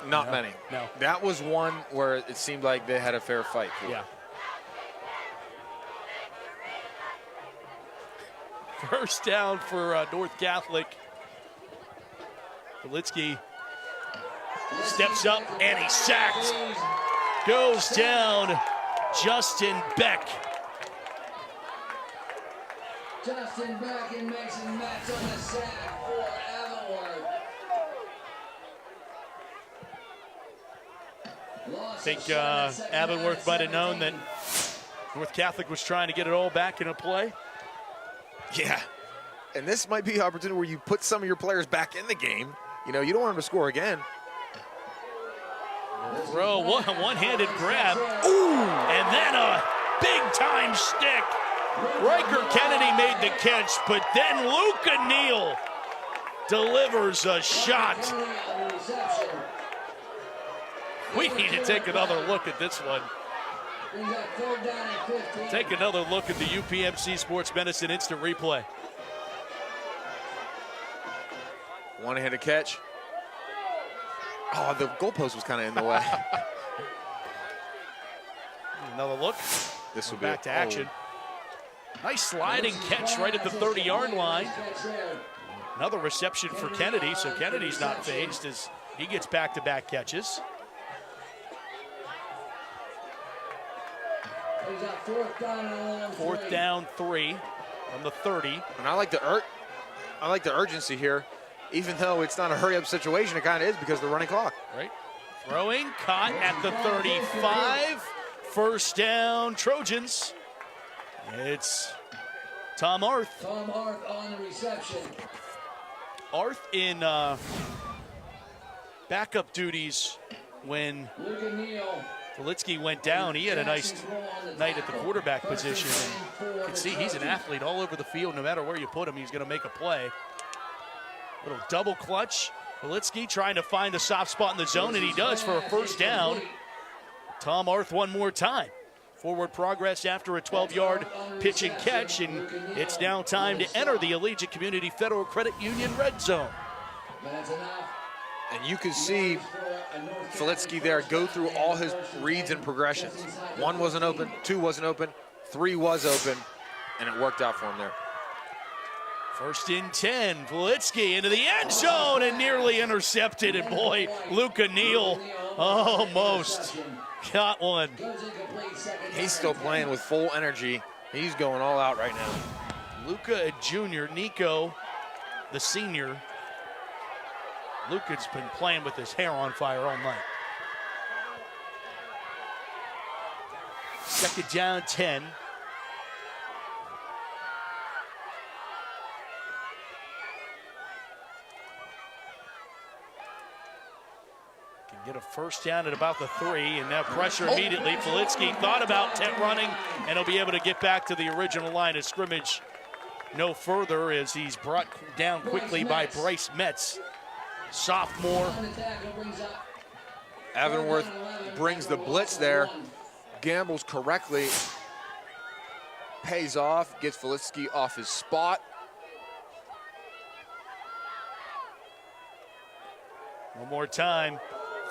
Not many. No. That was one where it seemed like they had a fair fight for. Yeah. First down for North Catholic. Politsky steps up and he's sacked. Goes down Justin Beck. Justin Beck and Mason Metz on the sack for Avonworth. I think Avonworth might have known that North Catholic was trying to get it all back into play. Yeah, and this might be an opportunity where you put some of your players back in the game. You know, you don't want them to score again. Throw, one-handed grab. Ooh! And then a big-time stick. Riker Kennedy made the catch, but then Luca Neal delivers a shot. We need to take another look at this one. Take another look at the UPMC Sports Medicine Instant Replay. One-handed catch. Oh, the goalpost was kind of in the way. Another look. This will be back to action. Nice sliding catch right at the 30-yard line. Another reception for Kennedy, so Kennedy's not phased as he gets back-to-back catches. Brings up 4th down and a long 4th three. down 3 from the 30. And I like the urgency here, even though it's not a hurry-up situation. It kind of is because of the running clock. Right. Throwing, caught at the 35. 1st down, Trojans. It's Tom Arth. Tom Arth on the reception. Arth in backup duties when Luka Neal. Volitsky went down. He had a nice night at the quarterback position. And you can see he's an athlete all over the field. No matter where you put him, he's going to make a play. Little double clutch. Volitsky trying to find the soft spot in the zone, and he does for a 1st down. Tom Arth one more time. Forward progress after a 12-yard pitch and catch, and it's now time to enter the Allegiant Community Federal Credit Union red zone. And you can see Volitsky there go through all his reads and progressions. 1 wasn't open, 2 wasn't open, 3 was open, and it worked out for him there. 1st and 10, Volitsky into the end zone and nearly intercepted. And boy, Luka Neal almost got one. He's still playing with full energy. He's going all out right now. Luka, a junior, Nico, the senior. Luka's been playing with his hair on fire all night. 2nd down, 10. Get a 1st down at about the 3, and now pressure immediately. Volitsky thought about running, and he'll be able to get back to the original line of scrimmage no further as he's brought down quickly by Bryce Metz, sophomore. Avonworth brings the blitz there, gambles correctly, pays off, gets Volitsky off his spot. One more time.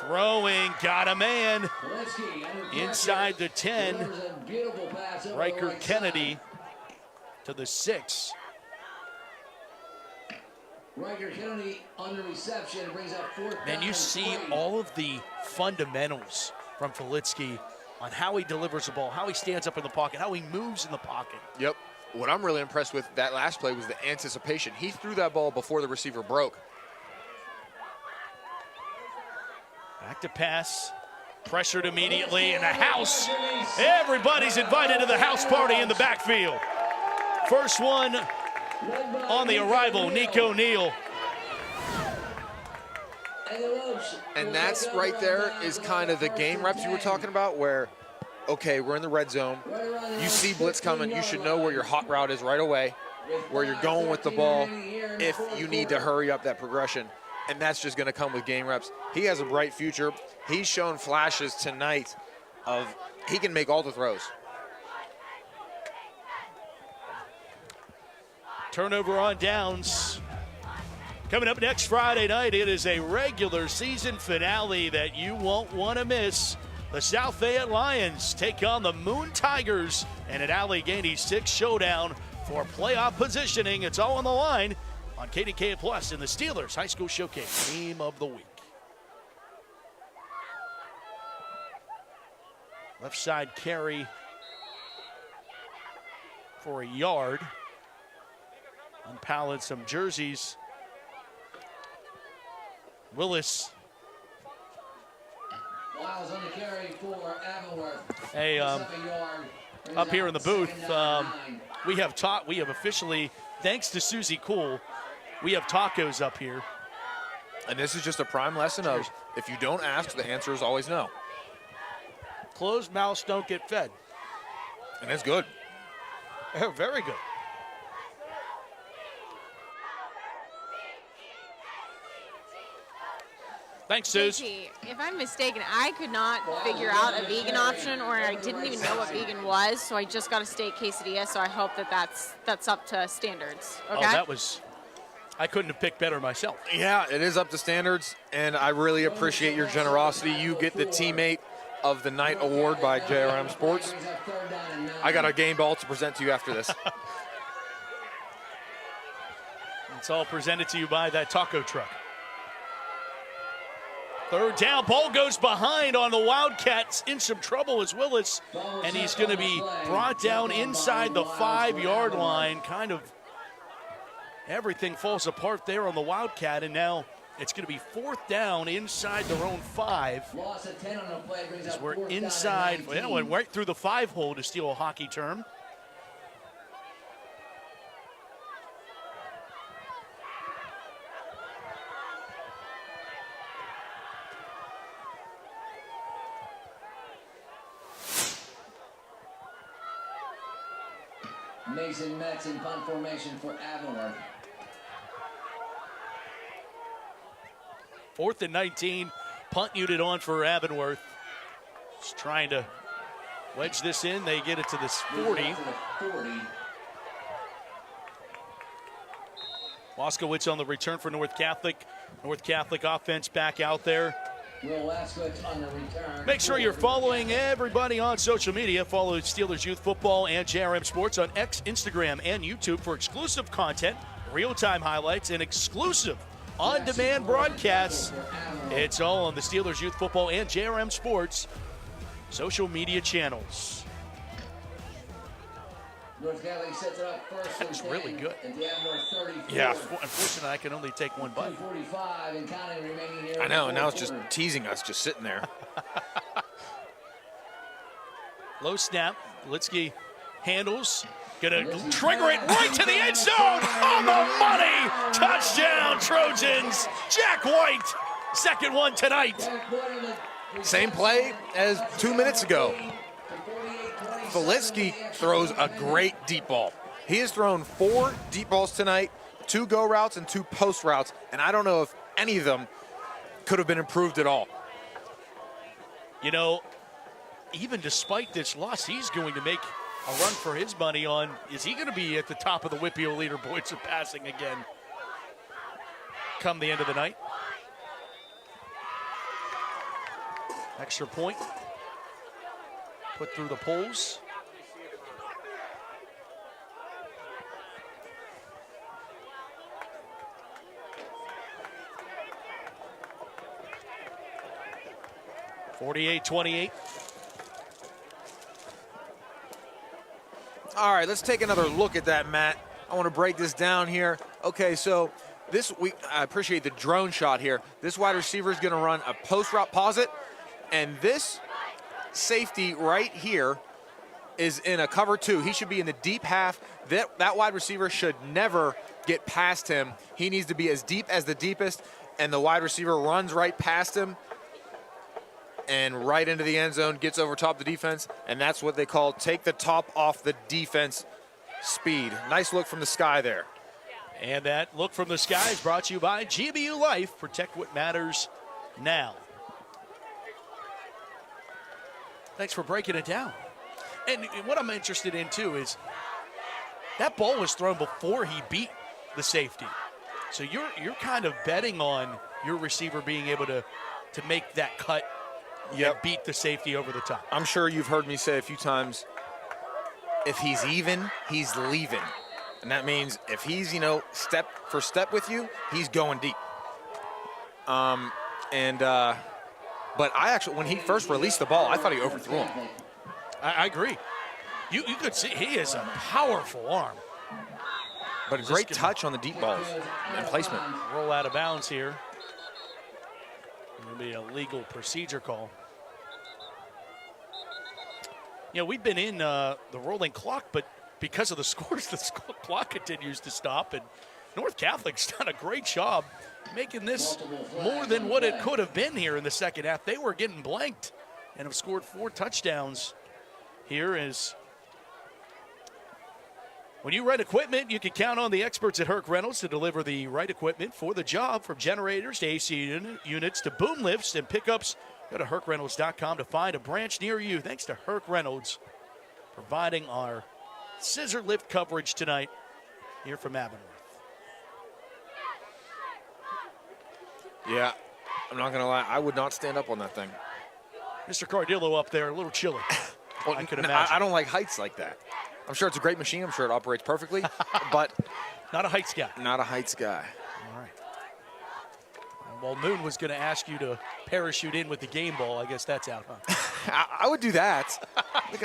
Throwing, got a man inside the 10. Riker Kennedy to the 6. Riker Kennedy on the reception brings up 4th down. Man, you see all of the fundamentals from Volitsky on how he delivers the ball, how he stands up in the pocket, how he moves in the pocket. Yep. What I'm really impressed with that last play was the anticipation. He threw that ball before the receiver broke. Back to pass, pressured immediately in the house. Everybody's invited to the house party in the backfield. First one on the arrival, Nico Neal. And that's right there is kind of the game reps you were talking about where, okay, we're in the red zone. You see blitz coming, you should know where your hot route is right away, where you're going with the ball if you need to hurry up that progression. And that's just going to come with game reps. He has a bright future. He's shown flashes tonight of he can make all the throws. Turnover on downs. Coming up next Friday night, it is a regular season finale that you won't want to miss. The South Fayette Lions take on the Moon Tigers in an Allegheny 6 showdown for playoff positioning. It's all on the line on KDK Plus in the Steelers High School Showcase Game of the Week. Left side carry for a yard. Unpallet some jerseys. Willis. Wiles on the carry for Avonworth. Hey, up here in the booth, we have officially, thanks to Susie Cool, we have tacos up here. And this is just a prime lesson of if you don't ask, the answer is always no. Closed mouths don't get fed. And it's good. Very good. Thanks, Suze. JT, if I'm mistaken, I could not figure out a vegan option, or I didn't even know what vegan was, so I just got a steak quesadilla, so I hope that that's up to standards. Okay? Oh, I couldn't have picked better myself. Yeah, it is up to standards, and I really appreciate your generosity. You get the Teammate of the Night award by JRM Sports. I got a game ball to present to you after this. It's all presented to you by that taco truck. Third down, ball goes behind on the Wildcats. In some trouble is Willis, and he's going to be brought down inside the 5-yard line. Kind of everything falls apart there on the Wildcat, and now it's going to be 4th down inside their own 5. Loss of 10 on the play brings As up we're 4th down and inside, 19. it went right through the 5-hole to steal a hockey term. Mason Metz in punt formation for Avonworth. 4th and 19, punt unit on for Avonworth. Just trying to wedge this in. They get it to this 40. Moskowitz on the return for North Catholic. North Catholic offense back out there. Will Laskowitz on the return. Make sure you're following everybody on social media. Follow Steelers Youth Football and JRM Sports on X, Instagram, and YouTube for exclusive content, real-time highlights, and exclusive on-demand broadcasts. It's all on the Steelers Youth Football and JRM Sports social media channels. North Catholic sets it up first. That's really good. At the Avonworth 34. Yeah, unfortunately, I can only take one bite. 2:45 and counting remaining here. I know, and now it's just teasing us, just sitting there. Low snap. Litsky handles. Gonna trigger it right to the end zone. On the money. Touchdown, Trojans. Jack White. Second one tonight. Same play as 2 minutes ago. Volitsky throws a great deep ball. He has thrown 4 deep balls tonight, 2 go routes and 2 post routes, and I don't know if any of them could have been improved at all. You know, even despite this loss, he's going to make a run for his money on, is he going to be at the top of the Whippio leaderboards of passing again come the end of the night? Extra point. Put through the poles. (48-28). All right, let's take another look at that, Matt. I want to break this down here. Okay, so this week, I appreciate the drone shot here. This wide receiver is going to run a post route posit, and this safety right here is in a cover 2. He should be in the deep half. That wide receiver should never get past him. He needs to be as deep as the deepest, and the wide receiver runs right past him and right into the end zone, gets over top of the defense, and that's what they call take the top off the defense speed. Nice look from the sky there. And that look from the sky is brought to you by GBU Life. Protect what matters now. Thanks for breaking it down. And what I'm interested in, too, is that ball was thrown before he beat the safety. So you're kind of betting on your receiver being able to make that cut and beat the safety over the top. I'm sure you've heard me say a few times, if he's even, he's leaving. And that means if he's, step for step with you, he's going deep. But I actually, when he first released the ball, I thought he overthrew him. I agree. You could see he is a powerful arm. But a great touch on the deep balls and placement. Roll out of bounds here. It'll be a legal procedure call. We've been in the rolling clock, but because of the scores, the clock continues to stop. And North Catholic's done a great job making this more than what it could have been here in the second half. They were getting blanked and have scored 4 touchdowns. Here is, when you rent equipment, you can count on the experts at Herc Rentals to deliver the right equipment for the job, from generators to AC units to boom lifts and pickups. Go to HercRentals.com to find a branch near you. Thanks to Herc Reynolds, providing our scissor lift coverage tonight here from Avonworth. Yeah, I'm not going to lie. I would not stand up on that thing. Mr. Cardillo up there, a little chilly. Well, I could imagine. I don't like heights like that. I'm sure it's a great machine. I'm sure it operates perfectly, but not a heights guy. Not a heights guy. All right. Well, Moon was going to ask you to parachute in with the game ball. I guess that's out, huh? I would do that.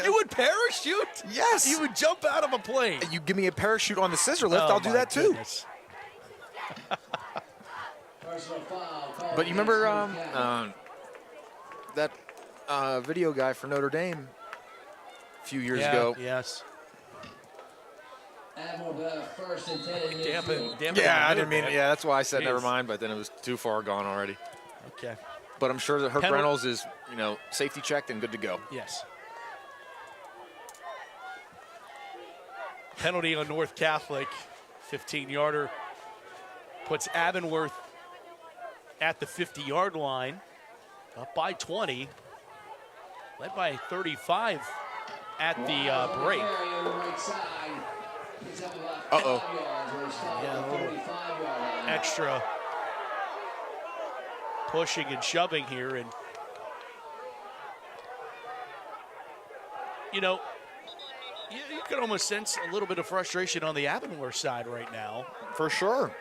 You would parachute? Yes. You would jump out of a plane. You give me a parachute on the scissor lift, I'll do that too. But you remember that video guy for Notre Dame a few years ago? Yes. First and 10 Yeah, I didn't mean it. man. Yeah, that's why I said Jeez. never mind, but then it was too far gone already. Okay. But I'm sure that Herc Reynolds is, safety checked and good to go. Yes. Penalty on North Catholic, 15-yarder, puts Avonworth at the 50-yard line, up by 20, led by 35 at the break. Uh-oh. Yeah, a little extra pushing and shoving here, and you can almost sense a little bit of frustration on the Avonworth side right now. For sure.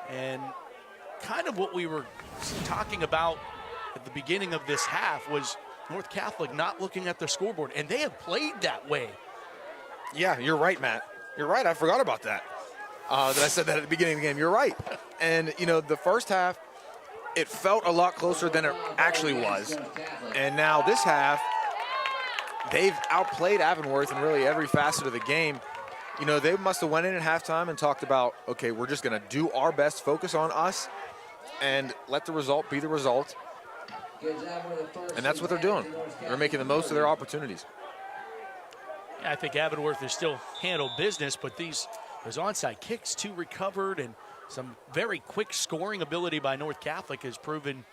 And kind of what we were talking about at the beginning of this half was North Catholic not looking at the scoreboard, and they have played that way. Yeah, you're right, Matt. You're right. I forgot about that. That I said that at the beginning of the game. You're right. And, the first half, it felt a lot closer than it actually was. And now this half, they've outplayed Avonworth in really every facet of the game. They must have went in at halftime and talked about, okay, we're just going to do our best, focus on us, and let the result be the result. And that's what they're doing. They're making the most of their opportunities. Yeah, I think Avonworth has still handled business, but those onside kicks, 2 recovered, and some very quick scoring ability by North Catholic has proven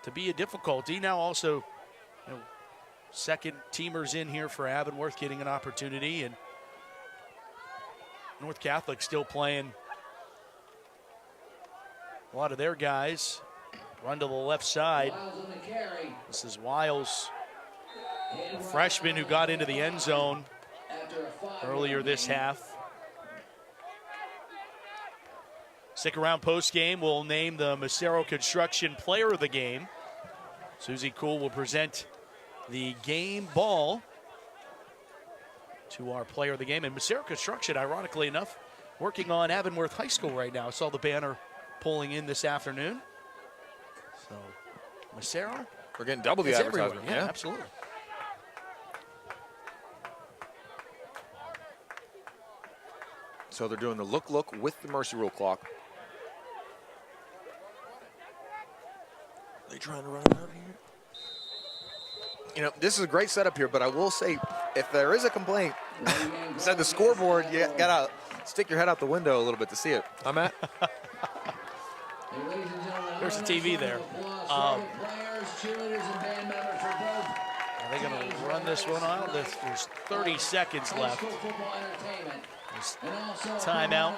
to be a difficulty. Now also, second teamers in here for Avonworth getting an opportunity, and North Catholic still playing a lot of their guys. Run to the left side. This is Wiles, a freshman who got into the end zone earlier this half. Stick around post game. We'll name the Macero Construction Player of the Game. Susie Cool will present the game ball to our Player of the Game. And Macero Construction, ironically enough, working on Avonworth High School right now. I saw the banner pulling in this afternoon. So, Macero. We're getting double the advertisement. Yeah, absolutely. So they're doing the look with the mercy rule clock. They trying to run it out here? This is a great setup here, but I will say, if there is a complaint, instead of the scoreboard, you got to stick your head out the window a little bit to see it. Huh, Matt? There's the TV there. Are they going to run this one out? There's 30 seconds left. Timeout.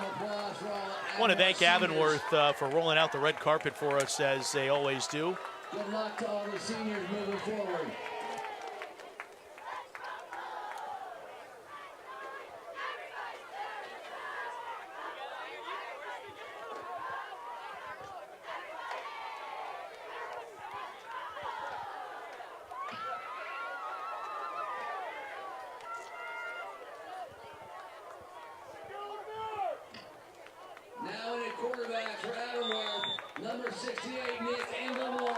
I want to thank Avonworth for rolling out the red carpet for us, as they always do. Good luck to all the seniors moving forward. Now in at quarterback for Avonworth, number 68, Nick Engelmore.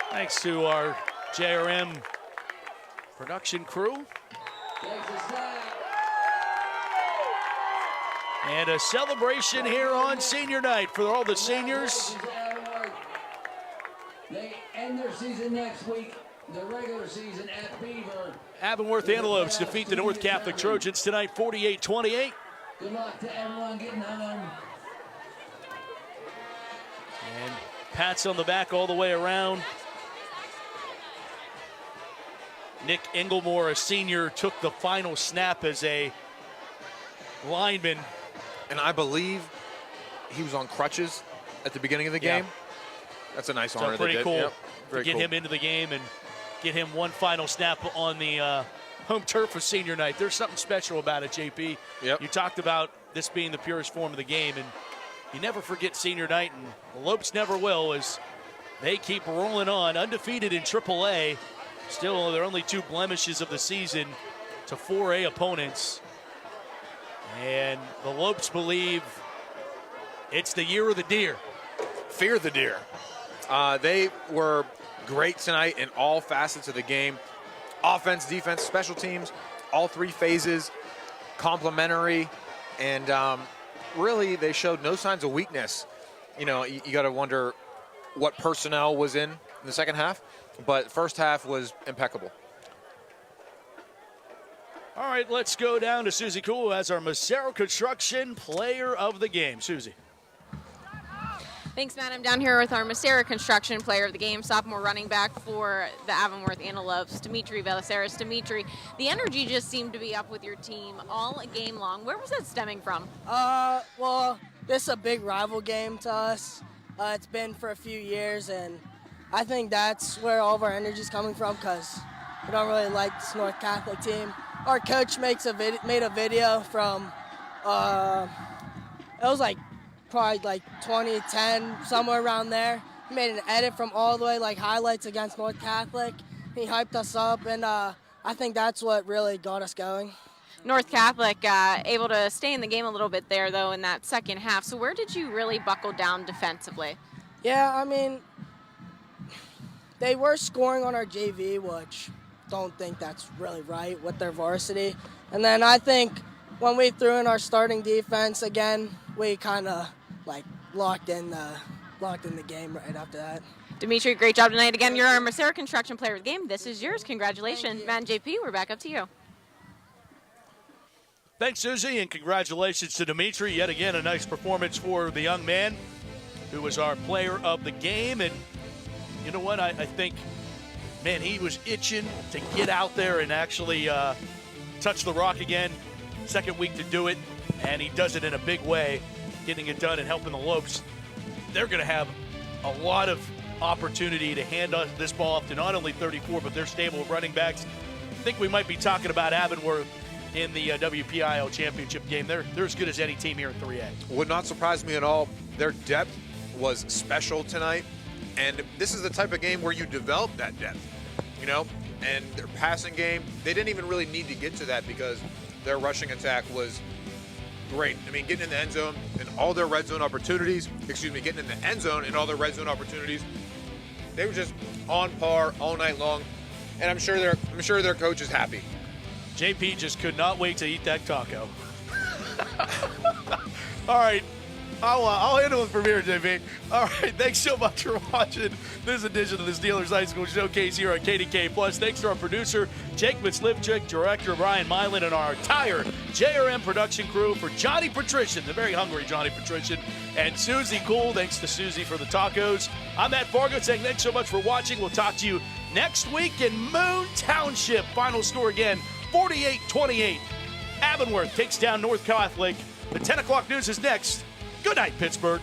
Thanks to our JRM production crew. And a celebration here on senior night for all the seniors. They end their season next week, the regular season at Beaver. Avonworth Antelopes defeat the North Catholic Trojans tonight, 48-28. Good luck to everyone getting home. And pats on the back all the way around. Nick Engelmore, a senior, took the final snap as a lineman. And I believe he was on crutches at the beginning of the game. That's a nice honor. Pretty cool Yep. to get him into the game and get him one final snap on the home turf of senior night. There's something special about it, JP. Yep. You talked about this being the purest form of the game, and you never forget senior night, and the Lopes never will as they keep rolling on, undefeated in AAA. Still, their only 2 blemishes of the season to 4A opponents. And the Lopes believe it's the year of the deer. Fear the deer. They were great tonight in all facets of the game. Offense, defense, special teams, all 3 phases, complementary, and really they showed no signs of weakness. You know, you got to wonder what personnel was in the second half, but first half was impeccable. All right, let's go down to Susie Cool as our Macero Construction Player of the Game. Susie. Thanks, Matt. I'm down here with our Macero Construction Player of the Game, sophomore running back for the Avonworth Antelopes, Dimitri Velaceres. Dimitri, the energy just seemed to be up with your team all game long. Where was that stemming from? Well, this is a big rival game to us. It's been for a few years, and I think that's where all of our energy is coming from because we don't really like this North Catholic team. Our coach made a video from, it was like probably like 2010, somewhere around there. He made an edit from all the way, like highlights against North Catholic. He hyped us up, and I think that's what really got us going. North Catholic able to stay in the game a little bit there, though, in that second half. So where did you really buckle down defensively? Yeah, I mean, they were scoring on our JV, which don't think that's really right with their varsity. And then I think when we threw in our starting defense again, we kind of like locked in the game right after that. Dimitri, great job tonight. Again, you're our Macero Construction Player of the Game. This is yours. Congratulations. Man, JP, we're back up to you. Thanks, Susie, and congratulations to Dimitri. Yet again, a nice performance for the young man who was our player of the game. And you know what? I think, man, he was itching to get out there and actually touch the rock again. Second week to do it, and he does it in a big way, getting it done and helping the Lopes. They're going to have a lot of opportunity to hand us this ball off to not only 34, but their stable of running backs. I think we might be talking about Avonworth in the WPIL championship game. They're as good as any team here in 3A. Would not surprise me at all. Their depth was special tonight, and this is the type of game where you develop that depth, you know, and their passing game, they didn't even really need to get to that because their rushing attack was great. I mean, getting in the end zone and all their red zone opportunities, getting in the end zone and all their red zone opportunities, they were just on par all night long, and I'm sure their coach is happy. JP just could not wait to eat that taco. All right, I'll handle it from here, JP. All right, thanks so much for watching this edition of the Steelers High School Showcase here on KDK Plus. Thanks to our producer, Jake Mitzlipchik, director Brian Milan, and our entire JRM production crew. For Johnny Patrician, the very hungry Johnny Patrician, and Susie Cool. Thanks to Susie for the tacos. I'm Matt Fargo saying thanks so much for watching. We'll talk to you next week in Moon Township. Final score again, 48-28. Avonworth takes down North Catholic. The 10 o'clock news is next. Good night, Pittsburgh.